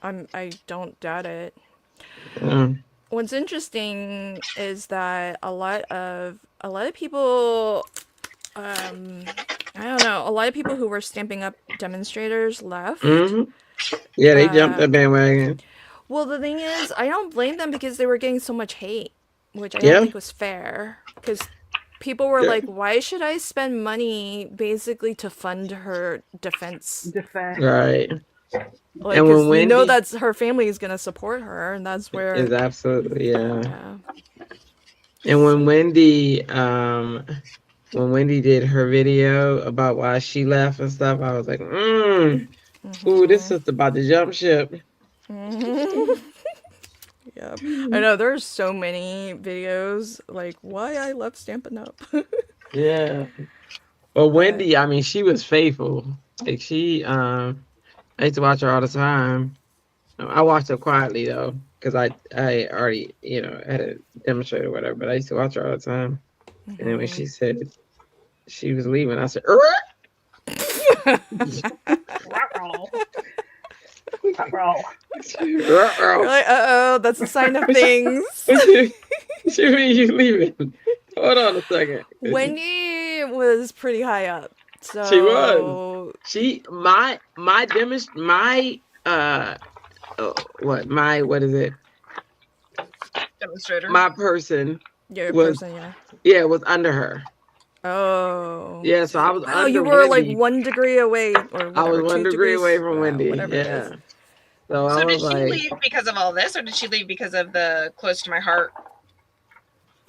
I don't doubt it. Um, What's interesting is that a lot of people, I don't know, a lot of people who were Stamping Up demonstrators left. mhm. Yeah, they jumped the bandwagon. Well, the thing is, I don't blame them because they were getting so much hate, which I Yeah. don't think was fair. Because people were Yeah. like, why should I spend money basically to fund her defense? Right. Like, And 'cause when that's her family is going to support her, and that's where. is absolutely, yeah. Yeah. And when Wendy did her video about why she left and stuff, I was like, Ooh, this Mhm. sister about to jump ship. Mhm. Yep. I know there's so many videos like why I love Stampin' Up. Yeah. But But Wendy, I mean, she was faithful. Like I used to watch her all the time. I watched her quietly though, because I already, had a demonstrator or whatever, but I used to watch her all the time. And then when mhm. she said she was leaving, I said, Ruh-roh. Ruh-roh. You're like, uh-oh, that's a sign of What things. you mean you leaving? Hold on a second. Wendy was pretty high up. She was. So, My demonst my what is it? Demonstrator. My person your was person, yeah. was under her. Oh. Yeah, so I was Wow, you under were like Wendy. 1 degree away or I was whatever, one two degree away degrees, from Wendy. whatever it is. Yeah. So I So did was she like, leave because of all this, or did she leave because of the close to my heart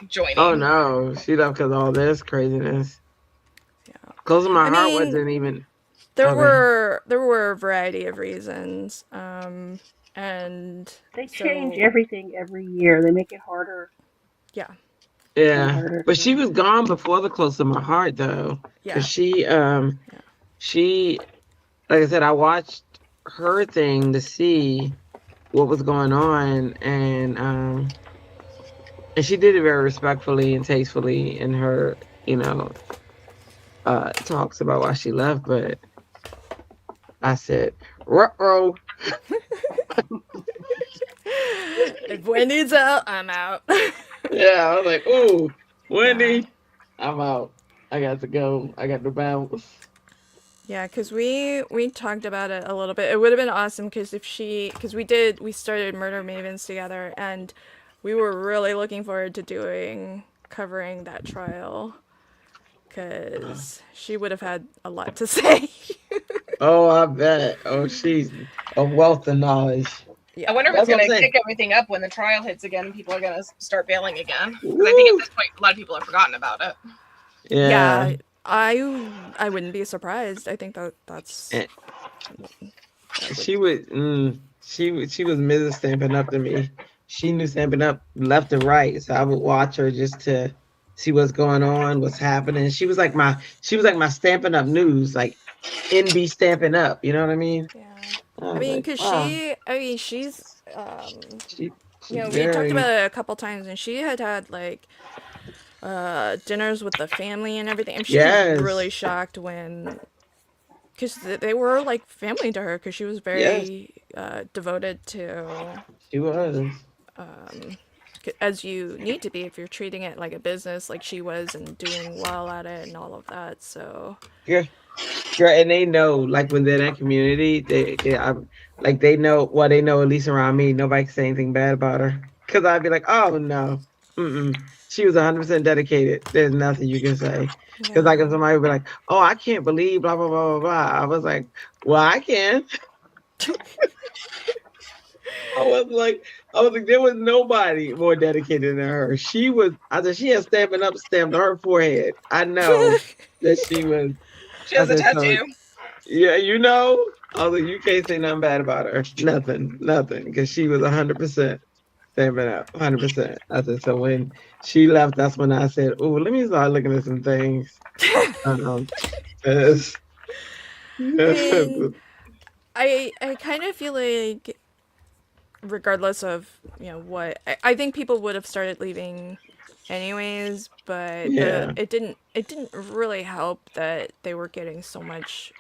oh joining? no, she left because of all this craziness. Yeah. Close to my I heart mean, wasn't even there okay. were a variety of reasons. And They change so everything every year. They make it harder yeah. and Yeah, harder. but she was gone before the close to my heart though, because Yeah. Yeah. she like I said, I watched her thing to see what was going on, and she did it very respectfully and tastefully in her, you know, talks about why she left. But I said, ruh-roh. If Wendy's out, I'm out. Yeah, I was like, ooh, Yeah. Wendy, I'm out. I got to go. I got to bounce. Yeah, because we talked about it a little bit. It would have been awesome because we started Murder Mavens together, and we were really looking forward to covering that trial because she would have had a lot to say. Oh, I bet. Oh, she's a wealth of knowledge. I Yeah. wonder if it's That's what going I'm to saying. kick everything up when the trial hits again and people are going to start bailing again. Because I think at Woo! this point, a lot of people have forgotten about it. Yeah. Yeah, I wouldn't be surprised. I think And that would. she was Mrs. Stamping Up to me. She knew Stamping Up left and right, so I would watch her just to see what's going on, what's happening. She was like my Stamping Up news, like NB Stamping Up. You know what I mean? Yeah. I I was mean, like, because wow, she's she you she's know, we talked very about it a couple times, and she had like dinners with the family and everything. And she was really yes, shocked when, because they were like family to her, because she was yes, very devoted to, she was. as you need to be if you're treating it like a business, like she was, and doing well at it and all of that. So Yeah. Girl, and they know, like when they're in that community, like they know. Well, they know at least around me, nobody can say anything bad about her. Cause I'd be like, oh no, she was 100% dedicated. There's nothing you can say. Cause like if yeah. somebody would be like, oh, I can't believe blah blah blah blah blah. I was like, well, I can. I was like, there was nobody more dedicated than her. She was. I said she had stamping up stamped on her forehead. I know that she was. She I has a said so. tattoo. Yeah, you know, I was like, you can't say nothing bad about her. Nothing, nothing, because she was 100% stamping up, 100%. I said, so when she left, that's when I said, oh, let me start looking at some things. Um, 'cause- I mean, I kind of feel like, regardless of what, I think people would have started leaving anyways, but yeah, it didn't really help that they were getting so much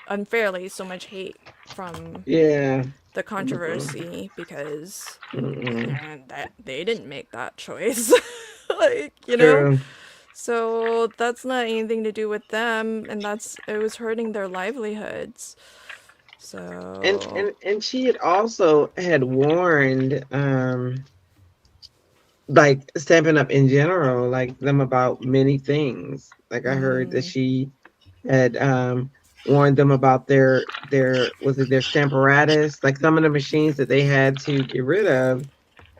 hate from yeah, the mm-mm, controversy because mm-mm. that they didn't make that choice. Like, True. so that's not anything to do with them, and it was hurting their livelihoods. So And she had also had warned, like Stamping Up in general, like them about many things. Like I heard that mm, she had warned them about their was it their stamparatus, like some of the machines that they had to get rid of.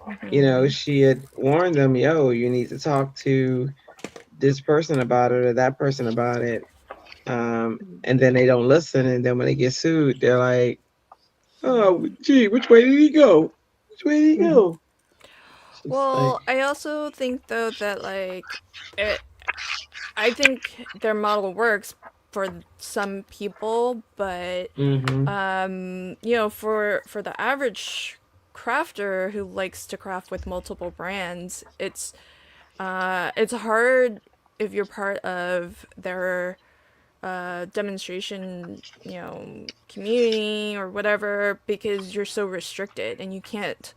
mhm. She had warned them, yo, you need to talk to this person about it or that person about it. And then they don't listen, and then when they get sued, they're like, Oh, gee, which way did he go? Which way did he Mhm. go? It's like, Well, I also think though that like it I think their model works for some people, but mm-hmm. for the average crafter who likes to craft with multiple brands, it's hard if you're part of their demonstration, community or whatever, because you're so restricted and you can't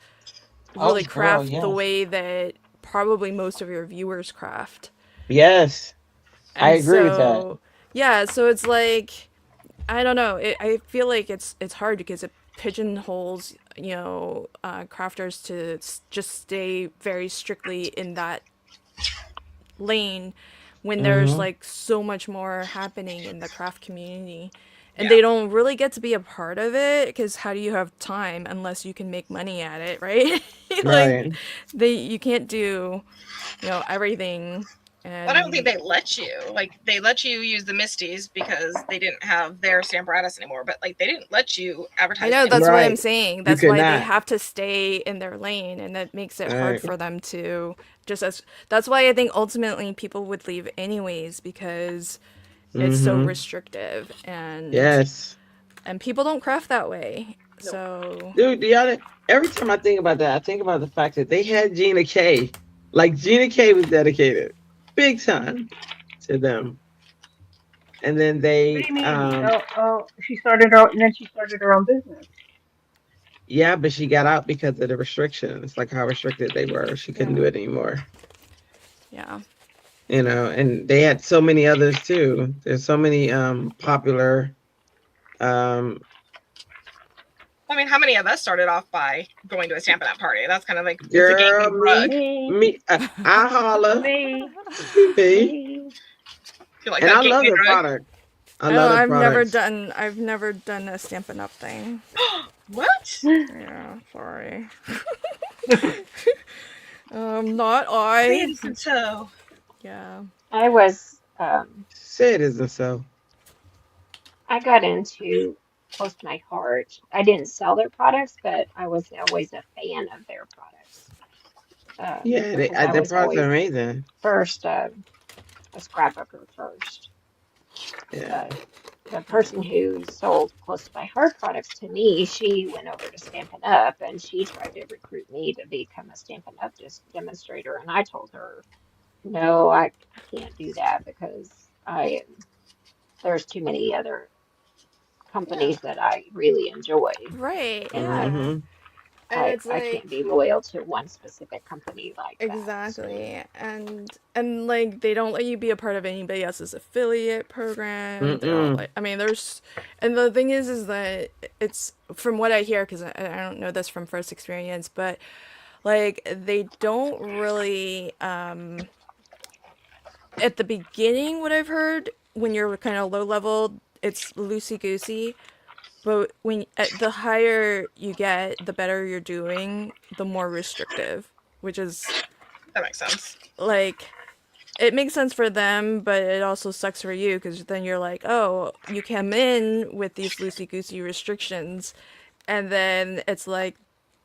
Oh, really girl, craft the yes. way that probably most of your viewers craft. Yes, I And agree with that. so, yeah, so it's like I don't know. I feel like it's hard because it pigeonholes crafters to just stay very strictly in that lane when there's Mm-hmm. like so much more happening in the craft community and Yeah. they don't really get to be a part of it because how do you have time unless you can make money at it, right? Like Right. you can't do everything. I don't think And they let you. Like they let you use the Misties because they didn't have their Stamparatus anymore, but like they didn't let you I advertise know that's what anything. I'm Right. saying. You That's could why they not. have to stay in their lane, and that makes it hard Right. for them to just as. That's why I think ultimately people would leave anyways because it's so Mm-hmm. restrictive, and Yes. people don't craft that way. Nope. So Dude, every time I think about that, I think about the fact that they had Gina K. Like Gina K was dedicated big time to them. And then What do they you mean? She started her, and then she started her own business. yeah, but she got out because of the restrictions, like how restricted they were. She couldn't do Yeah. it anymore. yeah, And they had so many others too. There's so many popular um I mean, how many of us started off by going to a Stampin' Up! Party? That's kind of like it's a girl, gateway drug. Me, me, I holler, me, me, me. Feel like and that I love gateway their drug. product. I oh, love their products. I've never done a Stampin' Up thing. What? Yeah, sorry. Not I. Say it isn't so. Yeah. I was, Say it isn't so. I got into close to my heart. I didn't sell their products, but I was always a fan of their products Yeah, because I their was products are always amazing. first a scrapbooker first. Yeah. But the person who sold close to my heart products to me, she went over to Stampin' Up and she tried to recruit me to become a Stampin' Up demonstrator. And I told her, no, I can't do that because there's too many other Yeah. companies that I really enjoy. Right. And Yeah. Mm-hmm. And it's I can't like be loyal to one specific company like that. So exactly. And like they don't let you be a part of anybody else's affiliate program. They don't Mm-mm. like I mean there's and the thing is that it's from what I hear cuz I don't know this from first experience, but like they don't really at the beginning what I've heard when you're kind of low level it's loosey goosey. But when the higher you get, the better you're doing, the more restrictive, which is That makes sense. like it makes sense for them, but it also sucks for you because then you're like, oh, you come in with these loosey goosey restrictions, and then it's like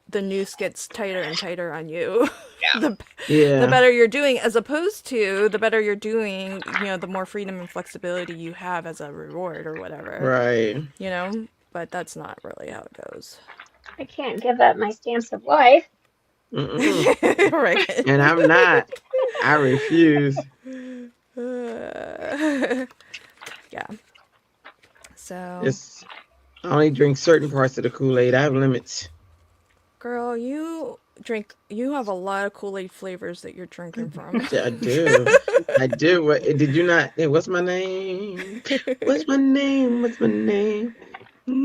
the noose gets tighter and tighter on you. Yeah. The Yeah. better you're doing, as opposed to the better you're doing, the more freedom and flexibility you have as a reward or whatever, Right. you know. But that's not really how it goes. I can't give up my stamps of life. Mm-mm. Right. And I'm not. I refuse. Yeah. So, It's I only drink certain parts of the Kool-Aid. I have limits. girl, you have a lot of Kool-Aid flavors that you're drinking from. I do. I do. What did you not? Hey, what's my name? What's my name? What's my name?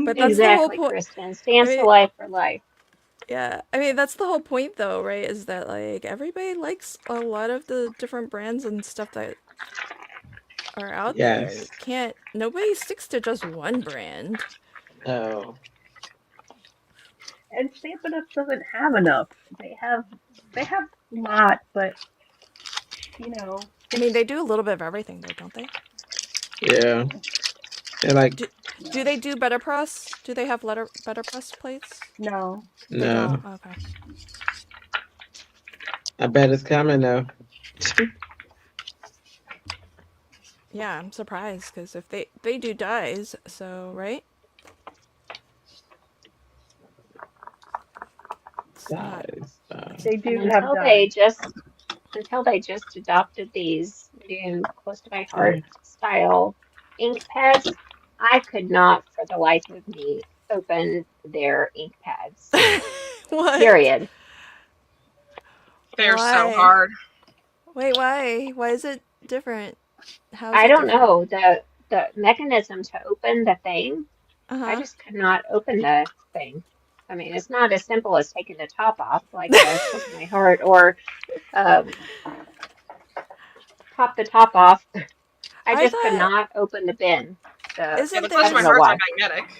But that's the Mm-mm. whole Exactly, point. Kristen. I Stamps of mean, life for life. yeah. I mean, that's the whole point though, right? Is that like everybody likes a lot of the different brands and stuff that are out there. You Yes. can't nobody sticks to just one brand. Oh. And Stampin' Up doesn't have enough. They have a lot, but you know, I mean, they do a little bit of everything though, don't they? Yeah. They're like, Do they do better press? Do they have better press plates? No. They no. don't. Okay. I bet it's coming though. Yeah, I'm surprised because if they do dies, so right? It's not. Guys, They And do have until they just adopted these new close to my heart see. style ink pads, I could not for the life of me open their ink pads. What? Period. They're so Why? hard. Wait, why? Why is it different? How is I it don't different? know the mechanism to open the thing. I Uh just could not open the thing. I mean, it's not as simple as taking the top off like a close to my heart or um, pop the top off. I I just could thought, not open the bin. Yeah, isn't the close I to don't my know there's hearts are why. magnetic.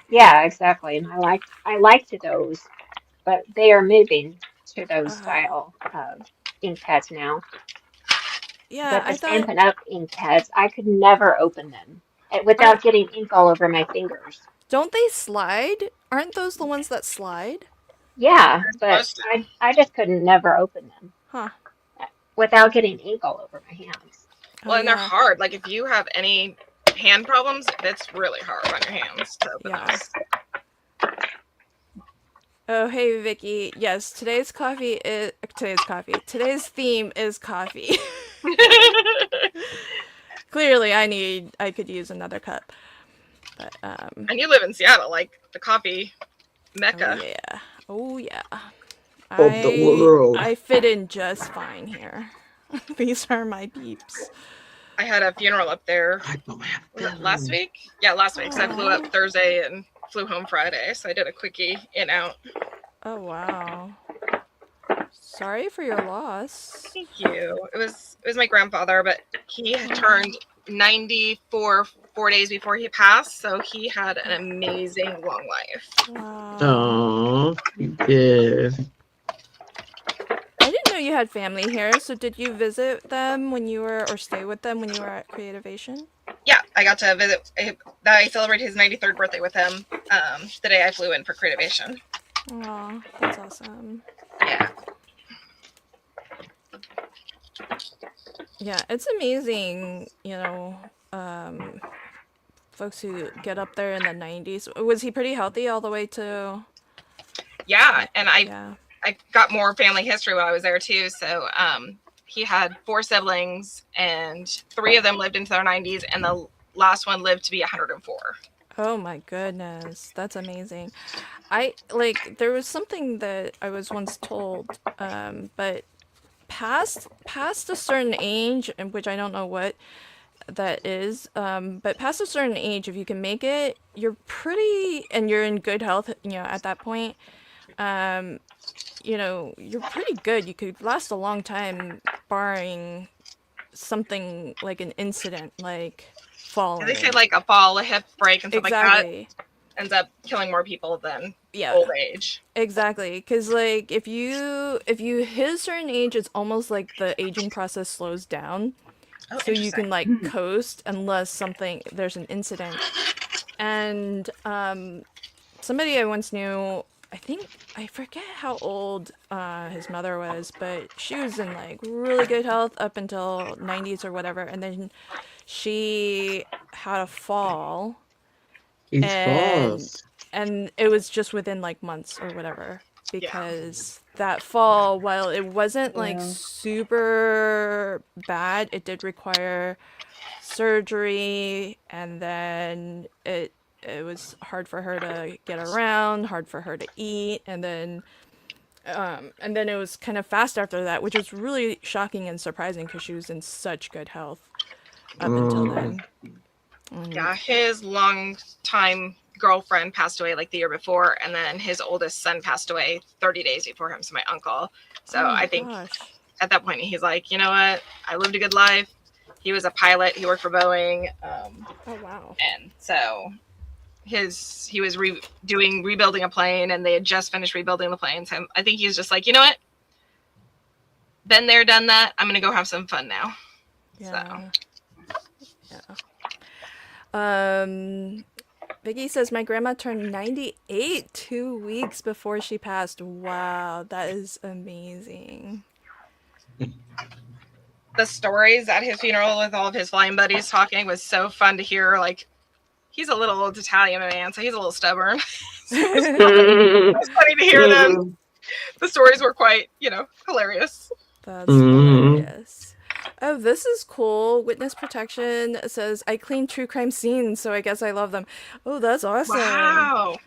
Yeah, exactly. And I liked those, but they are moving to those uh style of ink pads now. yeah, But the I thought, Stampin' Up! Ink pads, I could never open them aren't without getting ink all over my fingers. don't they slide? Aren't those the ones that slide? Yeah, They're but supposed to. I just couldn't never open them Huh. without getting ink all over my hands. Oh Well, and they're yeah. hard. Like if you have any hand problems, it's really hard on your hands to open Yeah. those. Oh, hey Vicky. Yes, today's theme is coffee. Clearly I could use another cup. But And you live in Seattle, like the coffee oh mecca. yeah. Oh yeah. Of the world. I fit in just fine here. These are my peeps. I had a funeral up there. I don't have Was it last time. week? Yeah, last week. So I flew Aw. up Thursday and flew home Friday. So I did a quickie in out. Oh wow. Sorry for your loss. Thank you. It was my grandfather, but he had turned 94 4 days before he passed, so he had an amazing long life. Wow. Oh, you did. I didn't know you had family here, so did you visit them when you were, or stay with them when you were at Creativation? Yeah, I got to visit. I celebrated his 93rd birthday with him the day I flew in for Creativation. Aw, that's awesome. Yeah. Yeah, it's amazing, folks who get up there in the 90s. Was he pretty healthy all the way to, Yeah, and yeah. I got more family history while I was there too. So he had 4 siblings, and 3 of them lived into their 90s, and the last one lived to be 104. Oh my goodness, that's amazing. There was something that I was once told, but past a certain age, and which I don't know what that is, but past a certain age, if you can make it, and you're in good health, at that point, you're pretty good. You could last a long time, barring something like an incident, like And they say falling. like a fall, a hip break, and stuff like that Exactly. ends up killing more people than Yeah. old age. Exactly, because like if you hit a certain age, it's almost like the aging process slows down, Oh, so you can interesting. like coast unless there's an incident. And somebody I once knew, I forget how old his mother was, but she was in like really good health up until 90s or whatever, and then she had a fall, He's and false. it was just within like months or whatever, Yeah. because that fall, while it wasn't like Yeah. super bad, it did require surgery, and then it was hard for her to get around, hard for her to eat, and then it was kind of fast after that, which was really shocking and surprising because she was in such good health up until then. Yeah, his longtime girlfriend passed away like the year before, and then his oldest son passed away 30 days before him, so my uncle. So Oh my I think gosh. at that point he's like, you know what? I lived a good life. He was a pilot. He worked for Boeing, Oh wow. and so he was rebuilding a plane, and they had just finished rebuilding the plane. So I think he's just like, you know what? Been there, done that. I'm gonna go have some fun now. Yeah. Yeah. Um, Vicky says my grandma turned 98 2 weeks before she passed. Wow, that is amazing. The stories at his funeral with all of his flying buddies talking was so fun to hear. Like, he's a little old Italian man, so he's a little stubborn. So it was funny to hear them. The stories were quite, hilarious. That's hilarious. Oh, this is cool. Witness protection says I clean true crime scenes, so I guess I love them. Oh, that's awesome. Wow.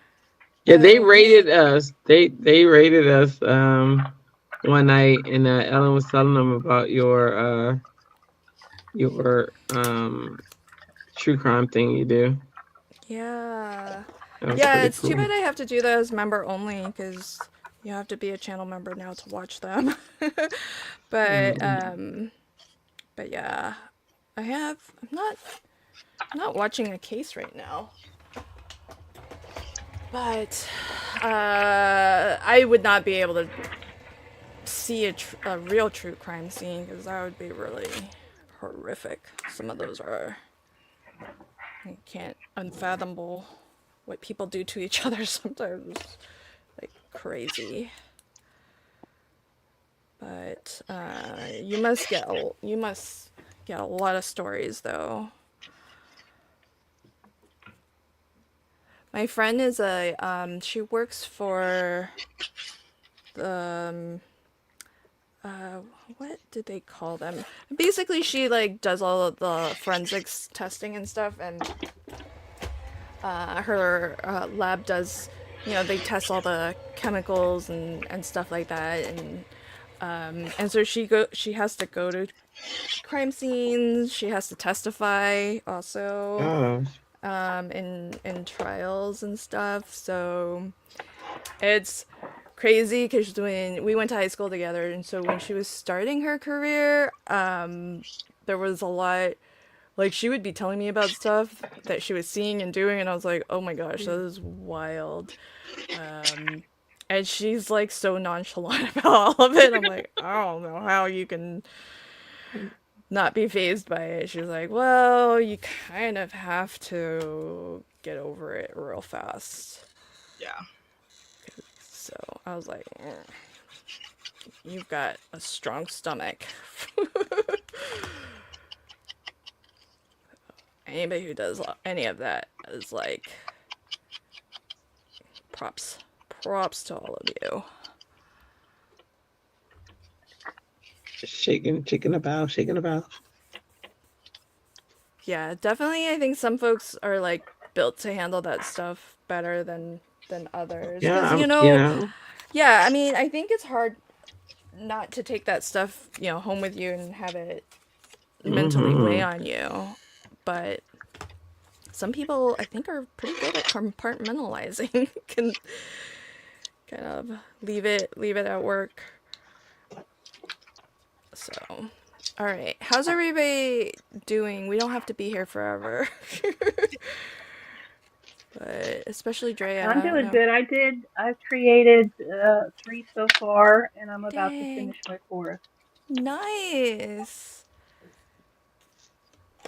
Yeah, they rated us. They rated us one night, and Ellen was telling them about your true crime thing you do. Yeah. That was Yeah, pretty it's cool. too bad I have to do that as member only because you have to be a channel member now to watch them. But yeah, I'm not watching a case right now. But I would not be able to see a real true crime scene because that would be really horrific. Some of those are, I can't, unfathomable what people do to each other sometimes, like crazy. But you must get a lot of stories though. My friend is she works for the what did they call them? Basically, she like does all of the forensics testing and stuff, and her lab does, they test all the chemicals and stuff like that, and so she has to go to crime scenes. She has to testify also. In trials and stuff. So it's crazy because when we went to high school together, and so when she was starting her career, there was a lot, like she would be telling me about stuff that she was seeing and doing, and I was like, oh my gosh, that is wild. And she's like so nonchalant about all of it. I'm like, I don't know how you can not be fazed by it. She's like, well, you kind of have to get over it real fast. Yeah. So I was like, you've got a strong stomach. Anybody who does any of that is like, props to all of you. Shaking about. Yeah, definitely. I think some folks are like built to handle that stuff better than others. Yeah, Yeah, I mean, I think it's hard not to take that stuff, home with you and have it mentally weigh on you. But some people, I think, are pretty good at compartmentalizing. Can kind of leave it at work. So, all right. How's everybody doing? We don't have to be here forever. But especially Drea. I'm doing good. I've created 3 so far, and I'm about to finish my 4th. Nice.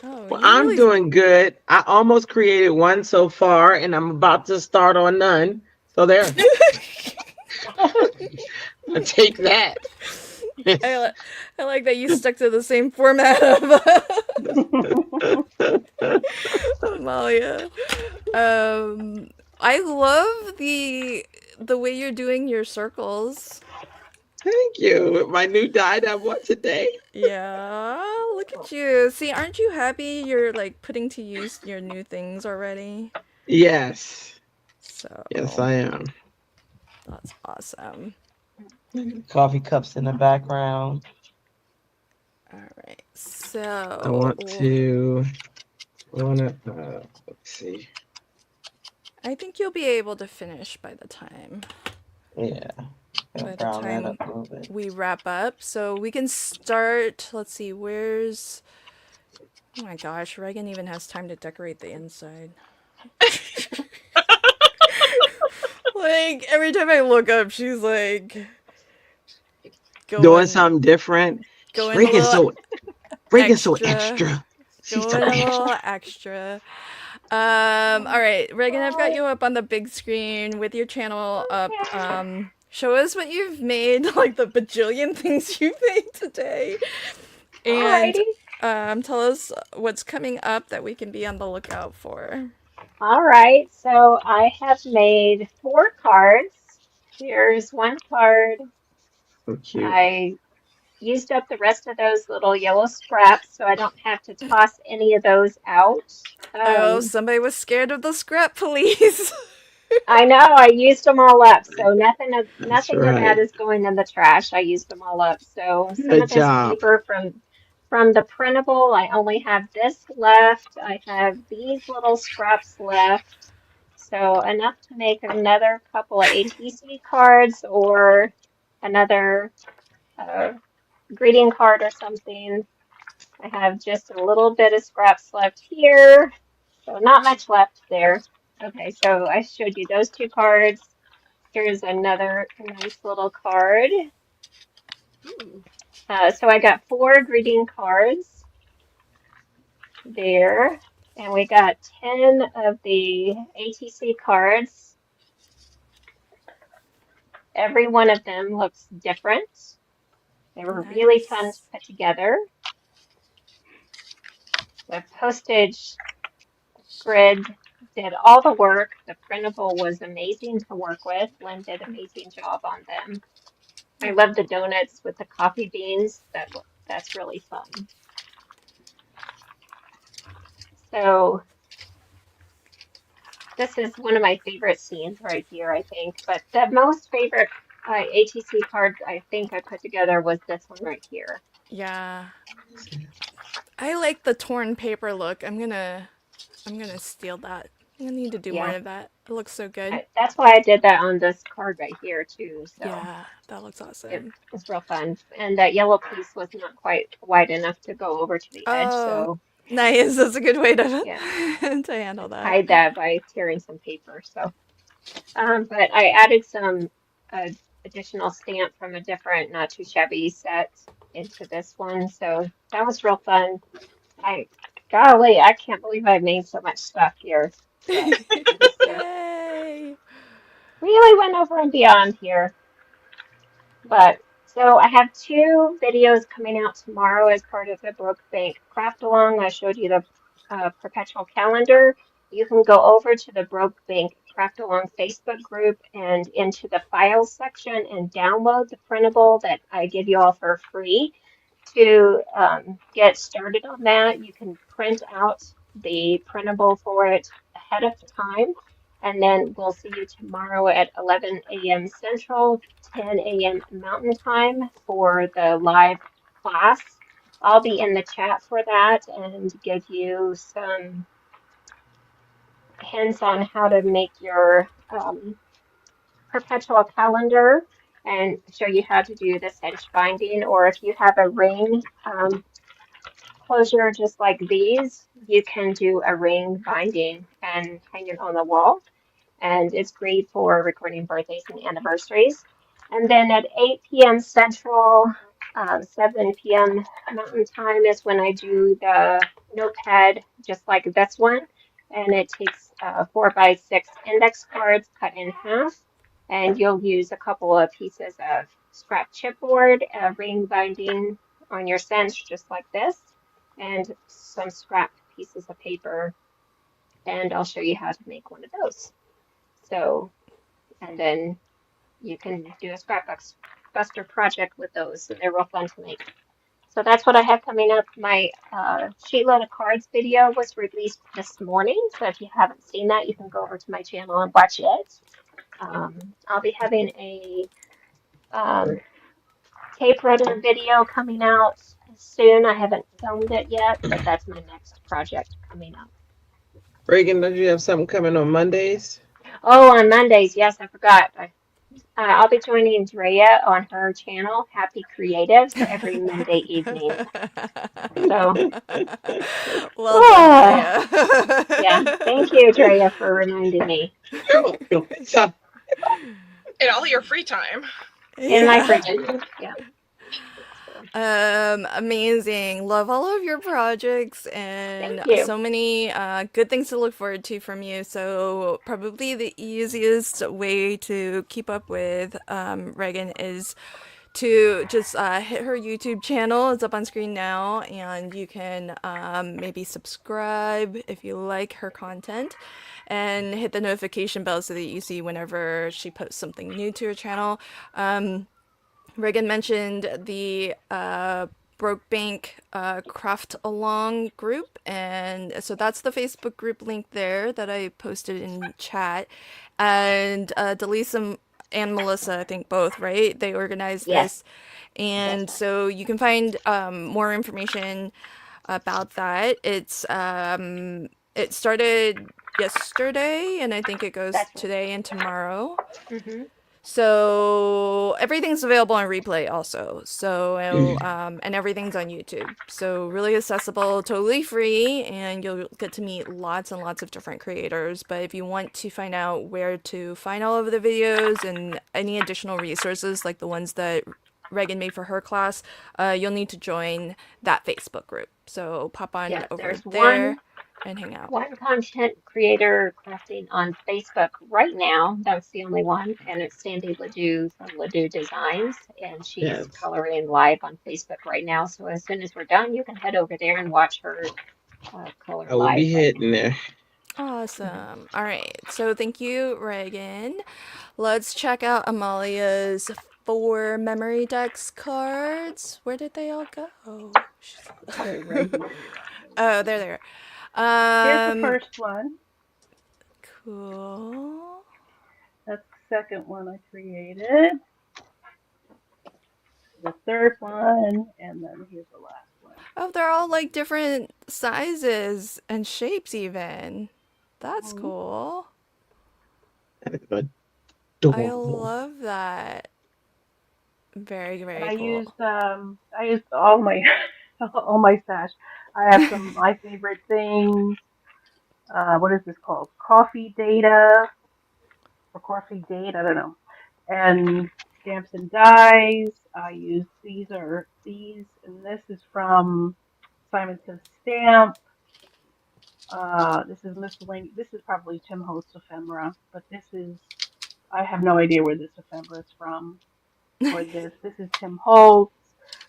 Oh, well, I'm doing good. I almost created 1 so far, and I'm about to start on none. So there. I'll take that. I like that you stuck to the same format of Amalia. I love the way you're doing your circles. Thank you. With my new dye that I bought today. Yeah, look at you. See, aren't you happy you're like putting to use your new things already? Yes. So yes, I am. That's awesome. Coffee cups in the background. All right, so I want to. Let's see. I think you'll be able to finish by the time. Yeah. By the time we wrap up, so we can start. Let's see, where's. Oh my gosh, Reagan even has time to decorate the inside. Like every time I look up, she's like doing something different. Reagan's so extra. She's going a little extra. All right, Reagan, I've got you up on the big screen with your channel up. Show us what you've made, like the bajillion things you've made today, and Alrighty. tell us what's coming up that we can be on the lookout for. All right. So I have made 4 cards. Here's one card. So cute. I used up the rest of those little yellow scraps, so I don't have to toss any of those out. Oh, somebody was scared of the scrap police. I know I used them all up, so That's nothing of that right. is going in the trash. I used them all up. So some Good of this job. paper from the printable, I only have this left. I have these little scraps left. So enough to make another couple of ATC cards or another uh, greeting card or something. I have just a little bit of scraps left here, so not much left there. Okay, so I showed you those 2 cards. Here's another nice little card. So I got 4 greeting cards there, and we got 10 of the ATC cards. Every one of them looks different. They were really fun to Nice. put together. The postage grid did all the work. The printable was amazing to work with. Lynn did an amazing job on them. I love the donuts with the coffee beans. That's really fun. So this is one of my favorite scenes right here, I think. But the most favorite ATC card I think I put together was this one right here. Yeah, I like the torn paper look. I'm gonna steal that. I'm gonna need to do more Yeah, of that. It looks so good. that's why I did that on this card right here too. So Yeah, that looks it awesome. was real fun. And that yellow piece was not quite wide enough to go over to the edge. Oh, So nice. That's a good way to yeah, to handle that. hide that by tearing some paper. So, but I added some uh, additional stamp from a different not too shabby set into this one. So that was real fun. I, golly, I can't believe I made so much stuff here. But I just Yay! really went over and beyond here. But so I have 2 videos coming out tomorrow as part of the Brookbank Craft Along. I showed you the perpetual calendar. You can go over to the Brookbank Craft Along Facebook group and into the files section and download the printable that I give you all for free. To get started on that, you can print out the printable for it ahead of time. And then we'll see you tomorrow at 11 a.m. Central, 10 a.m. Mountain Time for the live class. I'll be in the chat for that and give you some hints on how to make your perpetual calendar and show you how to do the cinch binding. Or if you have a ring closure just like these, you can do a ring binding and hang it on the wall. And it's great for recording birthdays and anniversaries. And then at 8 p.m. Central, 7 p.m. Mountain Time is when I do the notepad, just like this one. And it takes 4x6 index cards cut in half. And you'll use a couple of pieces of scrap chipboard, a ring binding on your cinch, just like this, and some scrap pieces of paper. And I'll show you how to make one of those. So, and then you can do a scrapbuster project with those, and they're real fun to make. So that's what I have coming up. My sheetload of cards video was released this morning, so if you haven't seen that, you can go over to my channel and watch it. I'll be having a tape runner video coming out soon. I haven't filmed it yet, but that's my next project coming up. Reagan, don't you have something coming on Mondays? Oh, on Mondays, yes, I forgot. I'll be joining Drea on her channel, Happy Creative, so every Monday evening. So, Well done, yeah, thank Drea. you, Drea, for reminding me You're welcome. So, In all your free time. in my Yeah. free time. Yeah. Amazing. Love all of your projects and Thank you. so many good things to look forward to from you. So, probably the easiest way to keep up with Reagan is to just hit her YouTube channel. It's up on screen now, and you can maybe subscribe if you like her content and hit the notification bell so that you see whenever she posts something new to her channel. Reagan mentioned the Brokebank Craft Along group, and so that's the Facebook group link there that I posted in chat. And Delisa and Melissa, I think both, right? They organized Yes, this, that's and right. so you can find more information about that. It started yesterday, and I think it goes That's right. today and tomorrow. Hmm. So everything's available on replay also. So and everything's on YouTube. So really accessible, totally free, and you'll get to meet lots and lots of different creators. But if you want to find out where to find all of the videos and any additional resources like the ones that Reagan made for her class, you'll need to join that Facebook group. So pop on Yeah, over there's one there and hang out. one content creator crafting on Facebook right now. That's the only one, and it's Sandy Ledoux from Ledoux Designs, and she's Yes. coloring live on Facebook right now. So as soon as we're done, you can head over there and watch her color I will live be right hitting there. now. Hmm. Awesome. All right. So thank you, Reagan. Let's check out Amalia's four memory dex cards. Where did they all go? They're right here. Oh, there they Here's are. the first one. Cool. That's the second one I created. The third one, and then here's the last one. Oh, they're all like different sizes and shapes, even. That's Mhm. cool. That is I adorable. love that. Very, And very cool. I used all my all my stash. I have some of my favorite things. What is this called? Coffee data or coffee date? I don't know. And stamps and dies. I used these, and this is from Simon Says Stamp. This is miscellaneous. This is probably Tim Holtz ephemera, but this is I have no idea where this ephemera is from or this. This is Tim Holtz.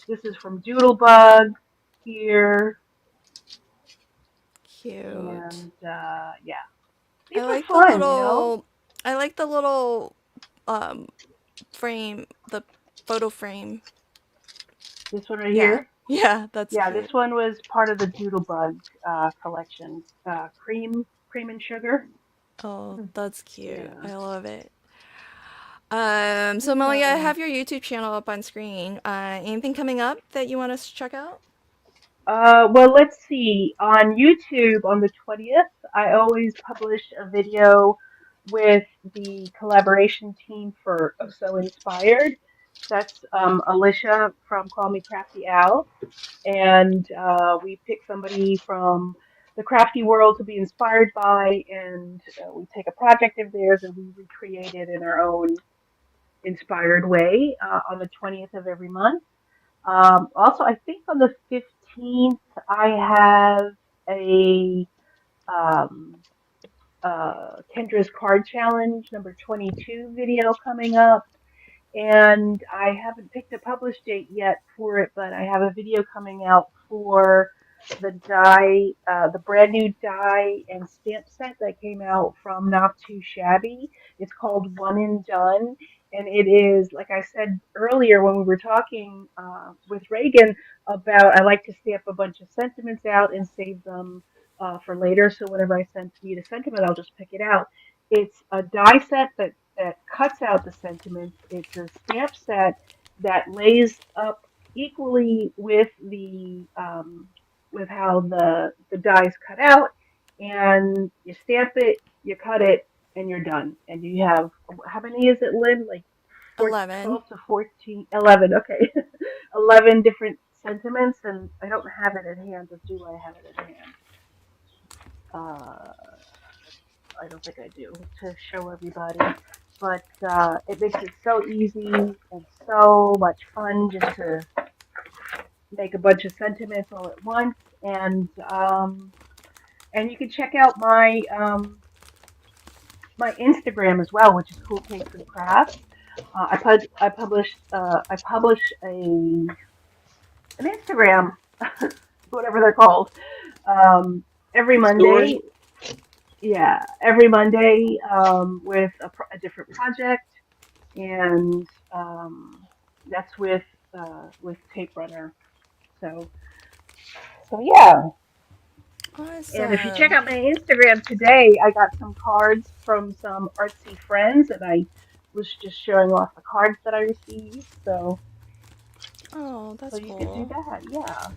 This is from Doodlebug here, Cute. and yeah, I these were like the fun, you know. little I like the little um frame, the photo frame. This one right Yeah. here. Yeah, that's Yeah, cute. this one was part of the Doodlebug collection. Cream and sugar. Oh, that's cute. Yeah. I love it. So Malia, I Yeah. have your YouTube channel up on screen. Anything coming up that you want us to check out? Well, let's see. On YouTube on the 20th, I always publish a video with the collaboration team for Oh So Inspired. That's Alicia from Call Me Crafty Al. And we pick somebody from the crafty world to be inspired by, and we take a project of theirs and we recreate it in our own inspired way on the 20th of every month. Also, I think on the 15th, I have a um, Kendra's Card Challenge number 22 video coming up. And I haven't picked a publish date yet for it, but I have a video coming out for the brand new die and stamp set that came out from Not Too Shabby. It's called One and Done, and it is, like I said earlier when we were talking with Reagan about, I like to stamp a bunch of sentiments out and save them for later. So whenever I need a sentiment, I'll just pick it out. It's a die set that cuts out the sentiments. It's a stamp set that lays up equally with how the dies cut out, and you stamp it, you cut it, and you're done. And you have how many is it, Lynn? Like 11. 12 to 14, 11. Okay, 11 different sentiments, and I don't have it at hand. Or do I have it at hand? Uh, I don't think I do to show everybody. But it makes it so easy and so much fun just to make a bunch of sentiments all at once, and you can check out my Instagram as well, which is Cool Cakes and Crafts. I publish an Instagram, whatever they're called, um, every Story. Monday. Yeah, every Monday with a different project, and that's with Tape Runner. So so yeah. And if you check Awesome. out my Instagram today, I got some cards from some artsy friends, and I was just showing off the cards that I received. Oh, So that's you could do cool. that. Yeah.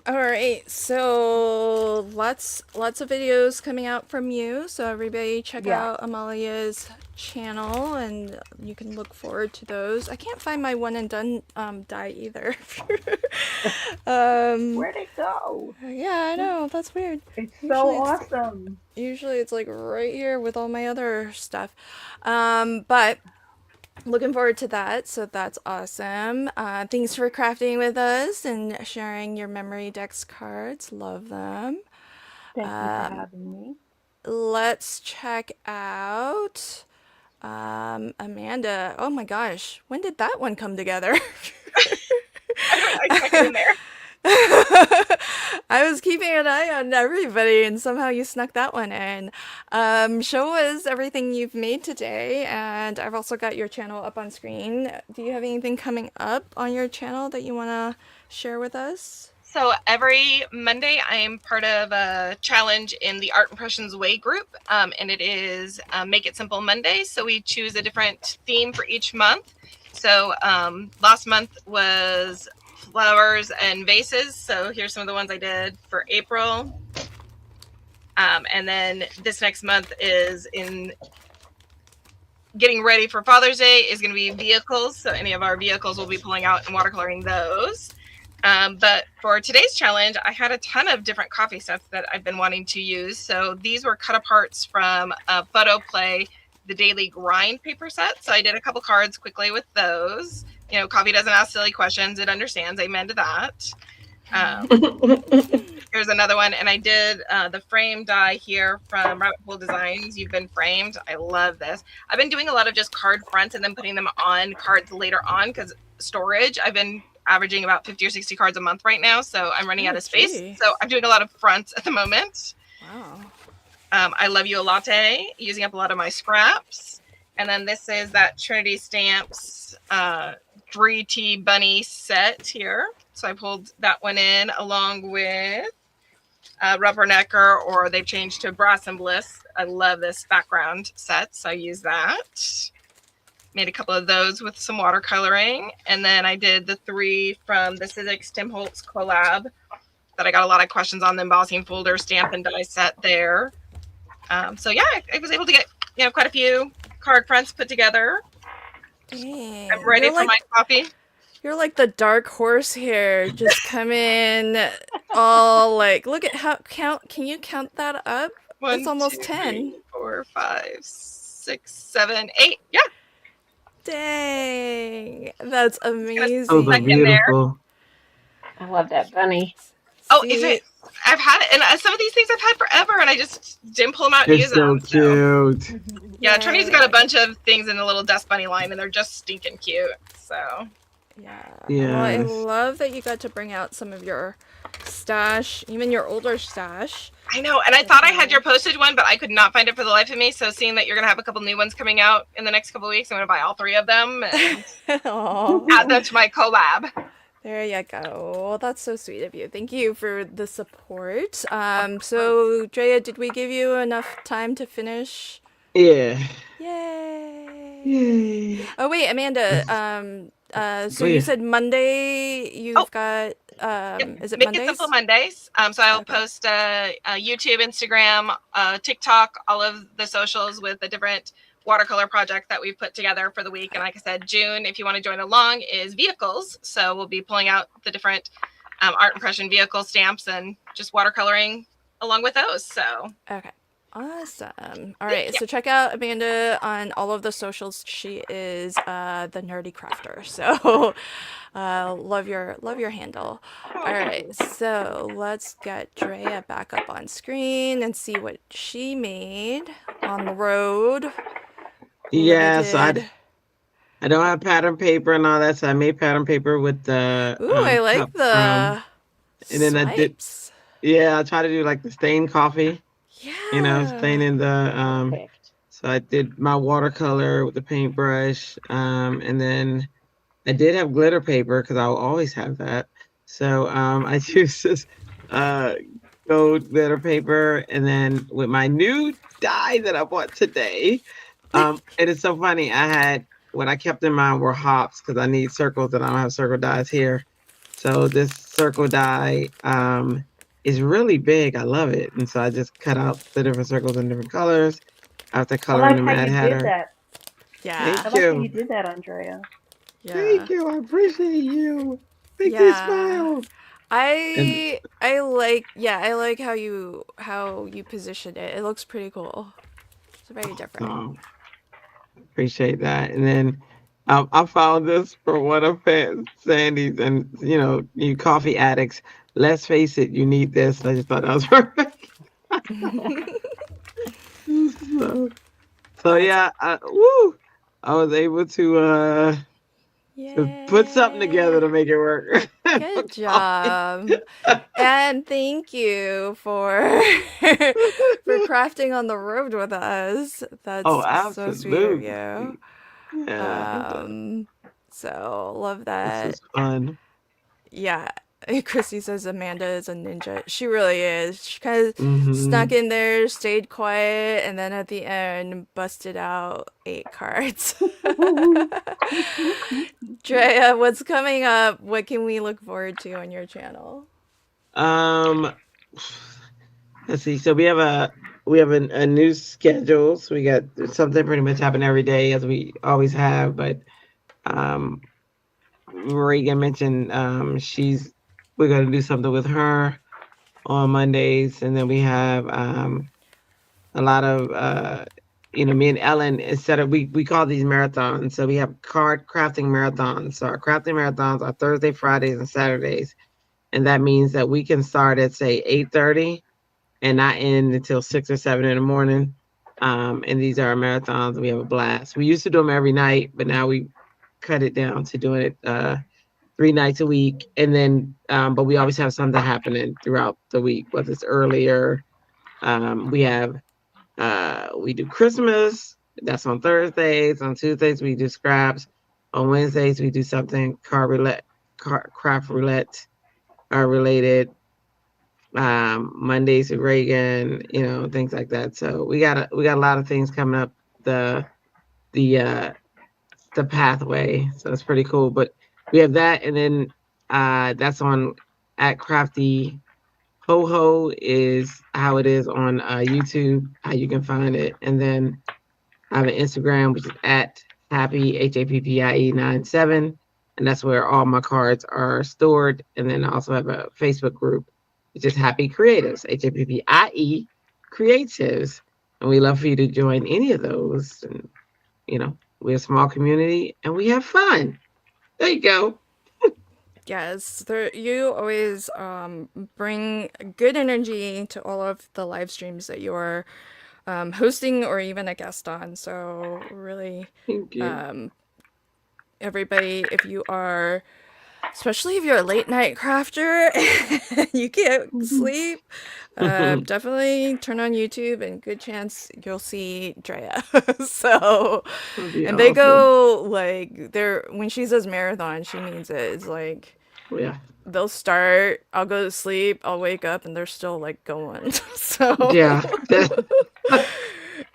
All right, so lots of videos coming out from you. So everybody check Yeah. out Amalia's channel, and you can look forward to those. I can't find my one and done die either. um, Where'd it go? yeah, I know that's weird. It's so Usually it's awesome. usually it's like right here with all my other stuff. But looking forward to that. So that's awesome. Thanks for crafting with us and sharing your memory decks cards. Love them. Thank you for Um, having me. let's check out Amanda. Oh my gosh, when did that one come together? I snuck it in there. I was keeping an eye on everybody, and somehow you snuck that one in. Show us everything you've made today, and I've also got your channel up on screen. Do you have anything coming up on your channel that you want to share with us? So every Monday, I am part of a challenge in the Art Impressions Way group, and it is Make It Simple Monday. So we choose a different theme for each month. So last month was flowers and vases. So here's some of the ones I did for April. And then this next month is in getting ready for Father's Day is going to be vehicles. So any of our vehicles will be pulling out and watercoloring those. But for today's challenge, I had a ton of different coffee sets that I've been wanting to use. So these were cut aparts from Photo Play, the Daily Grind paper set. So I did a couple cards quickly with those. You know, coffee doesn't ask silly questions. It understands. Amen to that. Here's another one. And I did the frame die here from Rabbit Hole Designs. You've Been Framed. I love this. I've been doing a lot of just card fronts and then putting them on cards later on because storage. I've been averaging about 50 or 60 cards a month right now, so I'm running out of space. Gee. So I'm doing a lot of fronts at the moment. Wow. I Love You a Latte, using up a lot of my scraps. And then this is that Trinity Stamps 3T Bunny set here. So I pulled that one in along with Rubbernecker, or they've changed to Brass and Bliss. I love this background set, so I use that. Made a couple of those with some watercoloring. And then I did the 3 from the Sizzix Tim Holtz collab that I got a lot of questions on, the embossing folder, stamp and die set there. So yeah, I was able to get quite a few card fronts put together. Dang. I'm ready for my coffee. You're like the dark horse here. Just come in all like, look at how can you count that up? It's almost 10. 3, 4, 5, 6, 7, 8. Yeah. Dang. That's amazing. Those are beautiful. I love that bunny. Oh, is it? I've had it, and some of these things I've had forever, and I just didn't pull them out and They're use so them. So. cute. Yeah, Trinity's got a bunch of things in the little Dust Bunny line, and they're just stinking cute. So. Yeah. Yes. Well, I love that you got to bring out some of your stash, even your older stash. I know, and I thought I had your postage one, but I could not find it for the life of me. So seeing that you're going to have a couple new ones coming out in the next couple of weeks, I'm going to buy all 3 of them and add them to my collab. There you go. Well, that's so sweet of you. Thank you for the support. So, Drea, did we give you enough time to finish? Yeah. Yay. Yay. Oh, wait, Amanda. So you said Monday you've got, is it Make Mondays? It Simple Mondays. So I'll post YouTube, Instagram, TikTok, all of the socials with the different watercolor project that we've put together for the week. And like I said, June, if you want to join along, is vehicles. So we'll be pulling out the different art impression vehicle stamps and just watercoloring along with those. So Okay. Awesome. All right, so check out Amanda on all of the socials. She is the nerdy crafter. So love your handle. All right, so let's get Drea back up on screen and see what she made on the road. Yeah, so Limited. I don't have pattern paper and all that, so I made pattern paper with the Ooh, I like cup from, the and then I did, swipes. yeah, I try to do like the stained coffee, Yeah. staining the Perfect. so I did my watercolor with the paintbrush, and then I did have glitter paper because I'll always have that. So I used this uh, gold glitter paper, and then with my new dye that I bought today. It is so funny. I had what I kept in mind were hops because I need circles, and I don't have circle dyes here. So this circle die is really big. I love it, and so I just cut out the different circles in different colors after I coloring like the how Mad you did Hatter. that. Yeah. I Thank like how you you. did that, Andrea. Yeah. Thank you. I appreciate you. Makes me Yeah. smile. And I like how you positioned it. It looks pretty cool. It's very different. so appreciate that. And then I found this for one of Sandy's, and you coffee addicts. Let's face it, you need this. I just thought that was perfect. so, so That's yeah, I was able to put something yeah. together to make it work. For Good coffee. job. And thank you for for crafting on the road with us. Oh, That's so sweet of you. absolutely. Yeah, Um, so love this that. was fun. Yeah. Christy says Amanda is a ninja. She really is. She kind of Hmm. snuck in there, stayed quiet, and then at the end busted out 8 cards. Drea, what's coming up? What can we look forward to on your channel? Um, let's see. So we have a new schedule. So we got something pretty much happen every day as we always have. But um, Reagan mentioned we're gonna do something with her on Mondays, and then we have a lot of me and Ellen, instead of we call these marathons. So we have card crafting marathons. So our crafting marathons are Thursday, Fridays, and Saturdays, and that means that we can start at say 8:30 and not end until 6 or 7 in the morning. And these are our marathons. We have a blast. We used to do them every night, but now we cut it down to doing it 3 nights a week. And then, but we always have something happening throughout the week, whether it's earlier. We do Christmas. That's on Thursdays. On Tuesdays we do scraps. On Wednesdays we do something craft roulette related. Mondays with Reagan, things like that. So we got a lot of things coming up the the uh the pathway. So it's pretty cool. But we have that, and then that's on at Crafty Ho Ho is how it is on YouTube, how you can find it. And then I have an Instagram which is at Happy HAPPIE 97, and that's where all my cards are stored. And then I also have a Facebook group which is Happy Creatives, HAPPIE Creatives. And we love for you to join any of those. And we're a small community and we have fun. There you go. Yes, you always bring good energy to all of the live streams that you're hosting or even a guest on. So really, Thank you. um, everybody, especially if you're a late night crafter and you can't sleep, definitely turn on YouTube and good chance you'll see Drea. So, That'd be and they awesome. go like when she says marathon, she means it. It's like Yeah. they'll start, I'll go to sleep, I'll wake up and they're still like going. So Yeah.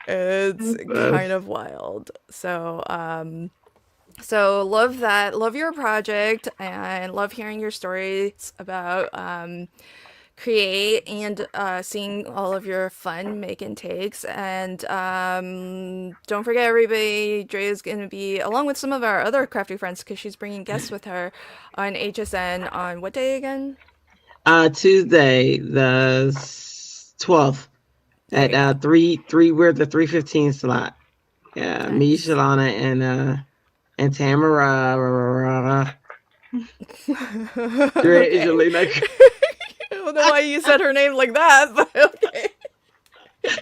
it's kind of wild. So love that. Love your project and love hearing your stories about create and seeing all of your fun make and takes. And don't forget, everybody, Dre is going to be, along with some of our other crafty friends, because she's bringing guests with her on HSN on what day again? Tuesday, the 12th. at Right. 3 we're the 3:15 slot. Yeah, me, Nice. Shalana, and Tamara. Drea is your Okay. late night. I don't know why you said her name like that, but okay.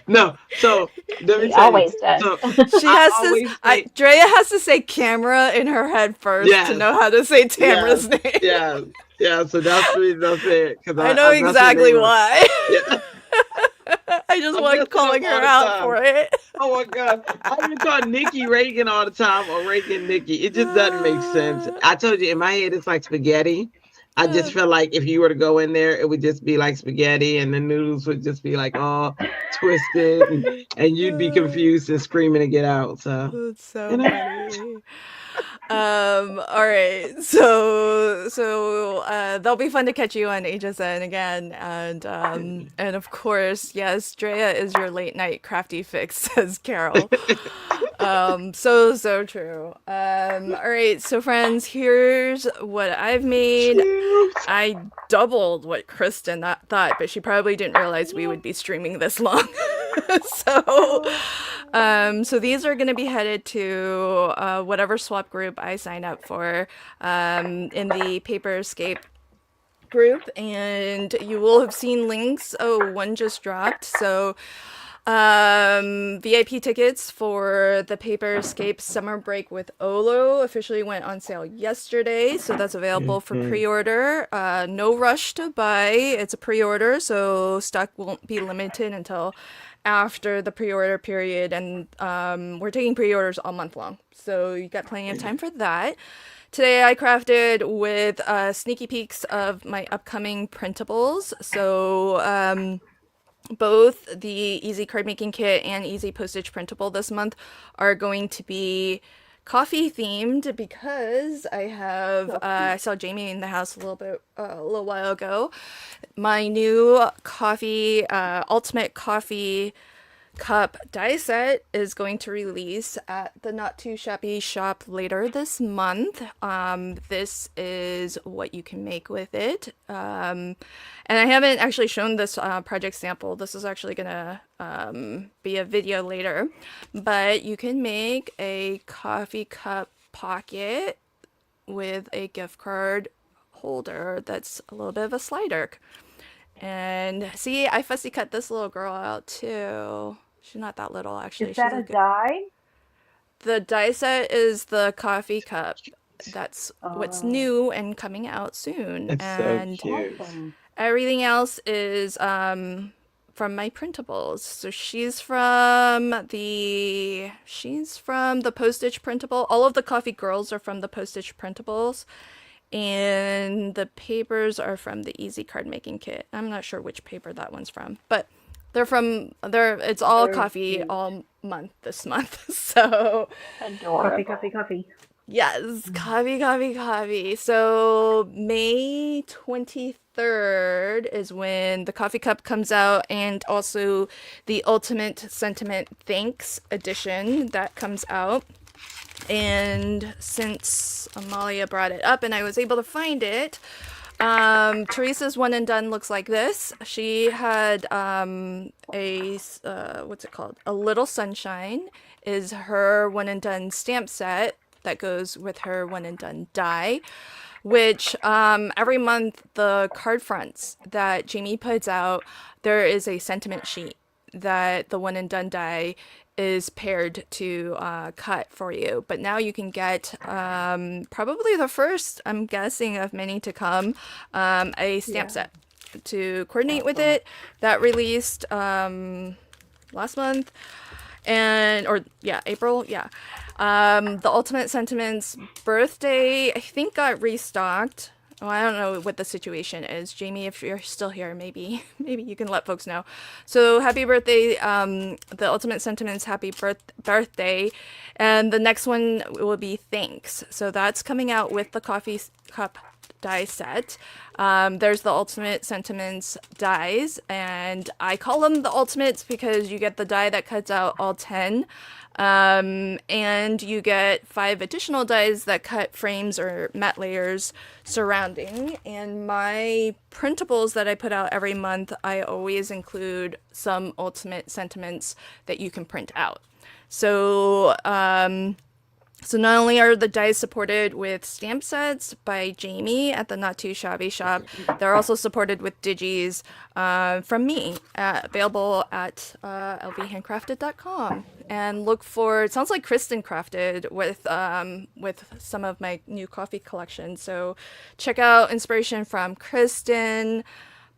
No, so let me He tell you. always does. So She I has to. always say Drea has to say camera in her head first to yes, know how to say yes, Tamara's name. yes, yeah. So that's the reason I said because I know I mess her exactly name up. why. Yeah, I just I like mess it up calling all her the out for time. it. Oh my god, I even call Nikki Reagan all the time or Reagan Nikki. It just doesn't make sense. I told you in my head it's like spaghetti. I just feel like if you were to go in there, it would just be like spaghetti, and the noodles would just be like all twisted, and you'd be confused and screaming to get out. So That's you so know. funny. All right. That'll be fun to catch you on HSN again. And of course, yes, Drea is your late night crafty fix, says Carol. So true. All right, so friends, here's what I've made. Cute. I doubled what Kristen thought, but she probably didn't realize we would be streaming this long. so, so these are going to be headed to whatever swap group I sign up for in the Paper Escape group, and you will have seen links. Oh, one just dropped. So VIP tickets for the Paper Escape Summer Break with Olo officially went on sale yesterday, so that's available for Mhm. pre-order. No rush to buy. It's a pre-order, so stock won't be limited until after the pre-order period, and we're taking pre-orders all month long, so you got plenty of time for that. Today I crafted with sneaky peeks of my upcoming printables. So both the Easy Card Making Kit and Easy Postage Printable this month are going to be coffee themed because I saw Jamie in the house a little while ago. My new coffee ultimate coffee cup die set is going to release at the Not Too Shabby shop later this month. This is what you can make with it. And I haven't actually shown this project sample. This is actually gonna be a video later. But you can make a coffee cup pocket with a gift card holder that's a little bit of a slider. And see, I fussy cut this little girl out too. She's not that little actually. Is that She's a a good. die? The die set is the coffee cup. That's what's Oh, new and coming out soon. It's so And cute. awesome. everything else is from my printables. So she's from the postage printable. All of the coffee girls are from the postage printables. And the papers are from the Easy Card Making Kit. I'm not sure which paper that one's from, but it's all Very coffee cute. all month this month. So Coffee, Adorable. coffee, coffee. yes, coffee, coffee, coffee. So May 23rd is when the coffee cup comes out, and also the Ultimate Sentiment Thanks edition that comes out. And since Amalia brought it up and I was able to find it, Teresa's one and done looks like this. She had what's it called? A Little Sunshine is her one and done stamp set that goes with her one and done die, which every month the card fronts that Jamie puts out, there is a sentiment sheet that the one and done die is paired to cut for you. But now you can get probably the first, I'm guessing, of many to come, a stamp Yeah. set to coordinate with Awesome. it. That released last month, April, yeah. The Ultimate Sentiments birthday, I think, got restocked. Well, I don't know what the situation is. Jamie, if you're still here, maybe you can let folks know. So happy birthday, the Ultimate Sentiments happy birthday. And the next one will be thanks. So that's coming out with the coffee cup die set. There's the Ultimate Sentiments dies, and I call them the Ultimates because you get the die that cuts out all 10. And you get 5 additional dies that cut frames or matte layers surrounding. And my printables that I put out every month, I always include some Ultimate Sentiments that you can print out. So, so not only are the dies supported with stamp sets by Jamie at the Not Too Shabby Shop, they're also supported with digis from me, available at lvhandcrafted.com. And look for, it sounds like Kristen crafted with some of my new coffee collection. So check out inspiration from Kristen.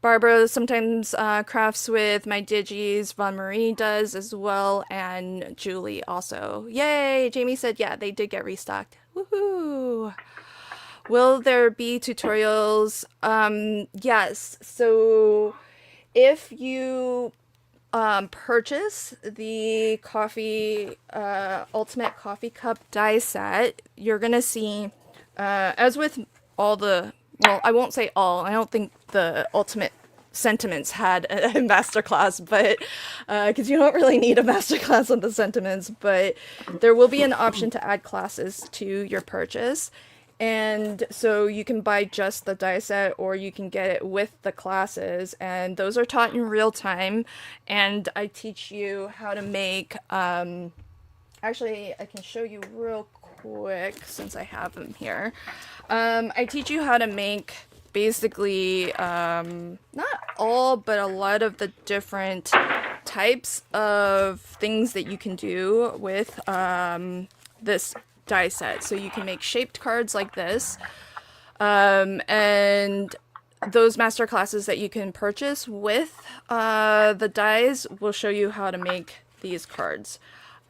Barbara sometimes crafts with my digis. Von Marie does as well, and Julie also. Yay! Jamie said, yeah, they did get restocked. Woohoo! Will there be tutorials? Yes. So if you purchase the coffee Ultimate Coffee Cup die set, you're gonna see, as with all the, well, I won't say all. I don't think the Ultimate Sentiments had a masterclass, but because you don't really need a masterclass on the sentiments, but there will be an option to add classes to your purchase. And so you can buy just the die set, or you can get it with the classes, and those are taught in real time. And I teach you how to make, actually, I can show you real quick since I have them here. I teach you how to make basically, not all, but a lot of the different types of things that you can do with this die set. So you can make shaped cards like this, and those master classes that you can purchase with the dies will show you how to make these cards.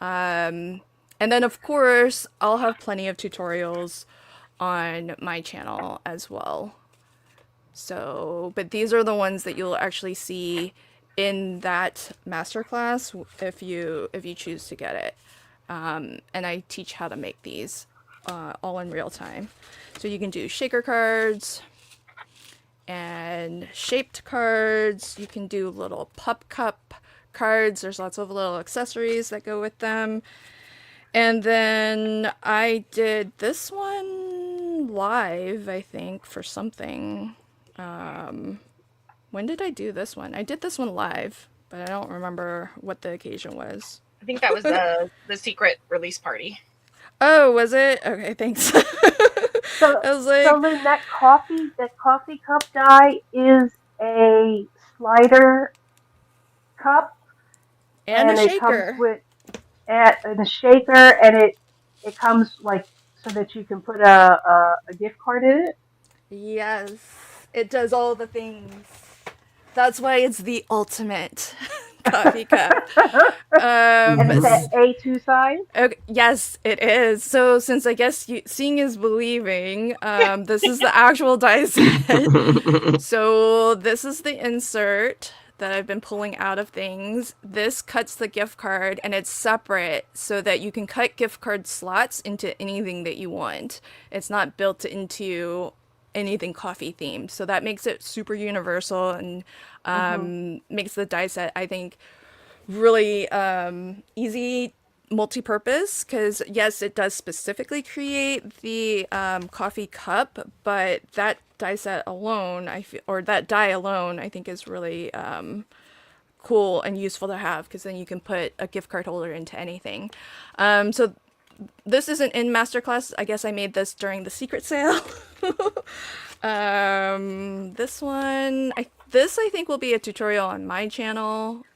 And then of course I'll have plenty of tutorials on my channel as well. So, but these are the ones that you'll actually see in that masterclass if you choose to get it. And I teach how to make these all in real time. So you can do shaker cards and shaped cards. You can do little pup cup cards. There's lots of little accessories that go with them. And then I did this one live, I think, for something. When did I do this one? I did this one live, but I don't remember what the occasion was. I think that was the secret release party. Oh, was it? Okay, thanks. So, I was like, so Lynn, that coffee cup die is a slider cup, and a it shaker. comes with and a shaker, and it comes like so that you can put a gift card in it. Yes, it does all the things. That's why it's the ultimate coffee cup. And it's that A2 size. Okay, yes, it is. So since I guess seeing is believing, this is the actual die set. So this is the insert that I've been pulling out of things. This cuts the gift card, and it's separate so that you can cut gift card slots into anything that you want. It's not built into anything coffee themed, so that makes it super universal and makes the die set, I think, really easy multi-purpose, because yes, it does specifically create the coffee cup, but that die set alone, that die alone, I think is really cool and useful to have, because then you can put a gift card holder into anything. So this isn't in masterclass. I guess I made this during the secret sale. This one, I think will be a tutorial on my channel.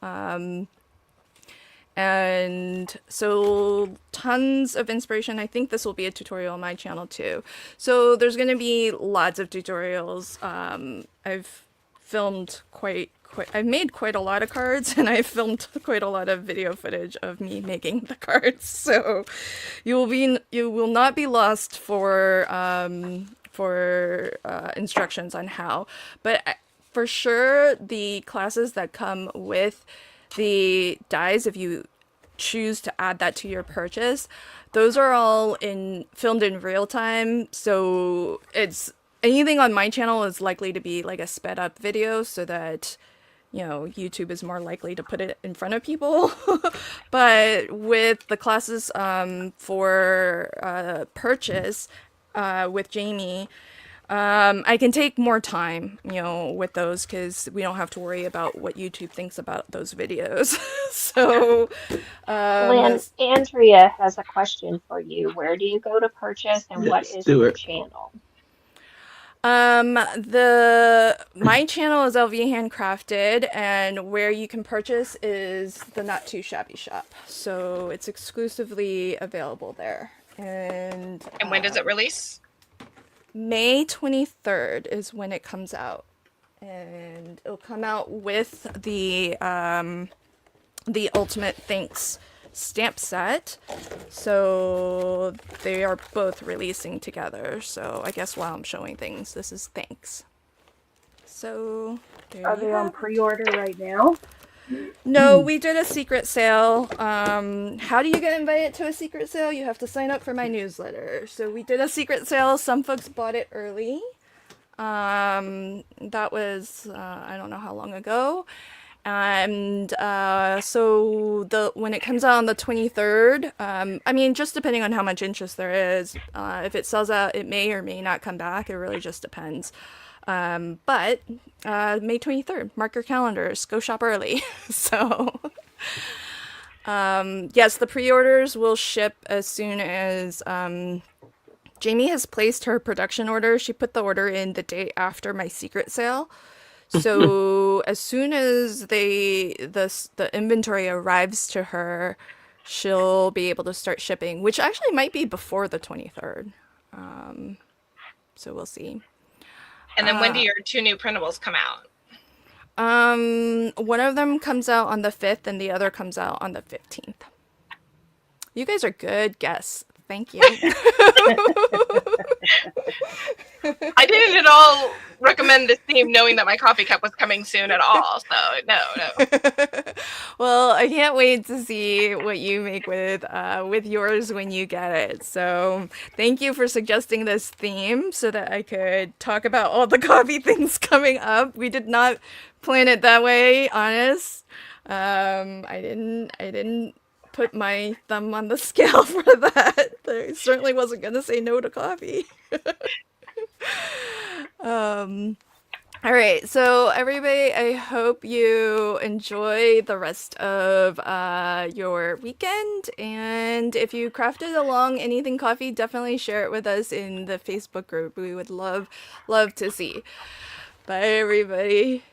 And so tons of inspiration. I think this will be a tutorial on my channel too. So there's going to be lots of tutorials. I've filmed I've made quite a lot of cards, and I've filmed quite a lot of video footage of me making the cards. So you will not be lost for instructions on how. But for sure, the classes that come with the dies, if you choose to add that to your purchase, those are all filmed in real time, so it's anything on my channel is likely to be like a sped up video so that, YouTube is more likely to put it in front of people. But with the classes for purchase with Jamie, I can take more time, with those because we don't have to worry about what YouTube thinks about those videos. So, Lynn, Andrea has a question for you. Where do you go to purchase and what Let's is do your it. channel? My channel is LV Handcrafted, and where you can purchase is the Not Too Shabby shop. So it's exclusively available there. And when does it release? May 23rd is when it comes out, and it'll come out with the Ultimate Thanks stamp set. So they are both releasing together. So I guess while I'm showing things, this is Thanks. So there Are you they have on it. pre-order right now? No, we did a secret sale. How do you get invited to a secret sale? You have to sign up for my newsletter. So we did a secret sale. Some folks bought it early. That was I don't know how long ago. And so when it comes out on the 23rd, I mean, just depending on how much interest there is, if it sells out, it may or may not come back. It really just depends. But May 23rd, mark your calendars, go shop early. So yes, the pre-orders will ship as soon as Jamie has placed her production order. She put the order in the day after my secret sale. So as soon as the inventory arrives to her, she'll be able to start shipping, which actually might be before the 23rd. So we'll see. And then when do your 2 new printables come out? One of them comes out on the 5th and the other comes out on the 15th. You guys are good guests. Thank you. I didn't at all recommend this theme knowing that my coffee cup was coming soon at all. So no. Well, I can't wait to see what you make with yours when you get it. So thank you for suggesting this theme so that I could talk about all the coffee things coming up. We did not plan it that way, honest. I didn't put my thumb on the scale for that. I certainly wasn't gonna say no to coffee. All right, so everybody, I hope you enjoy the rest of your weekend. And if you crafted along anything coffee, definitely share it with us in the Facebook group. We would love to see. Bye, everybody.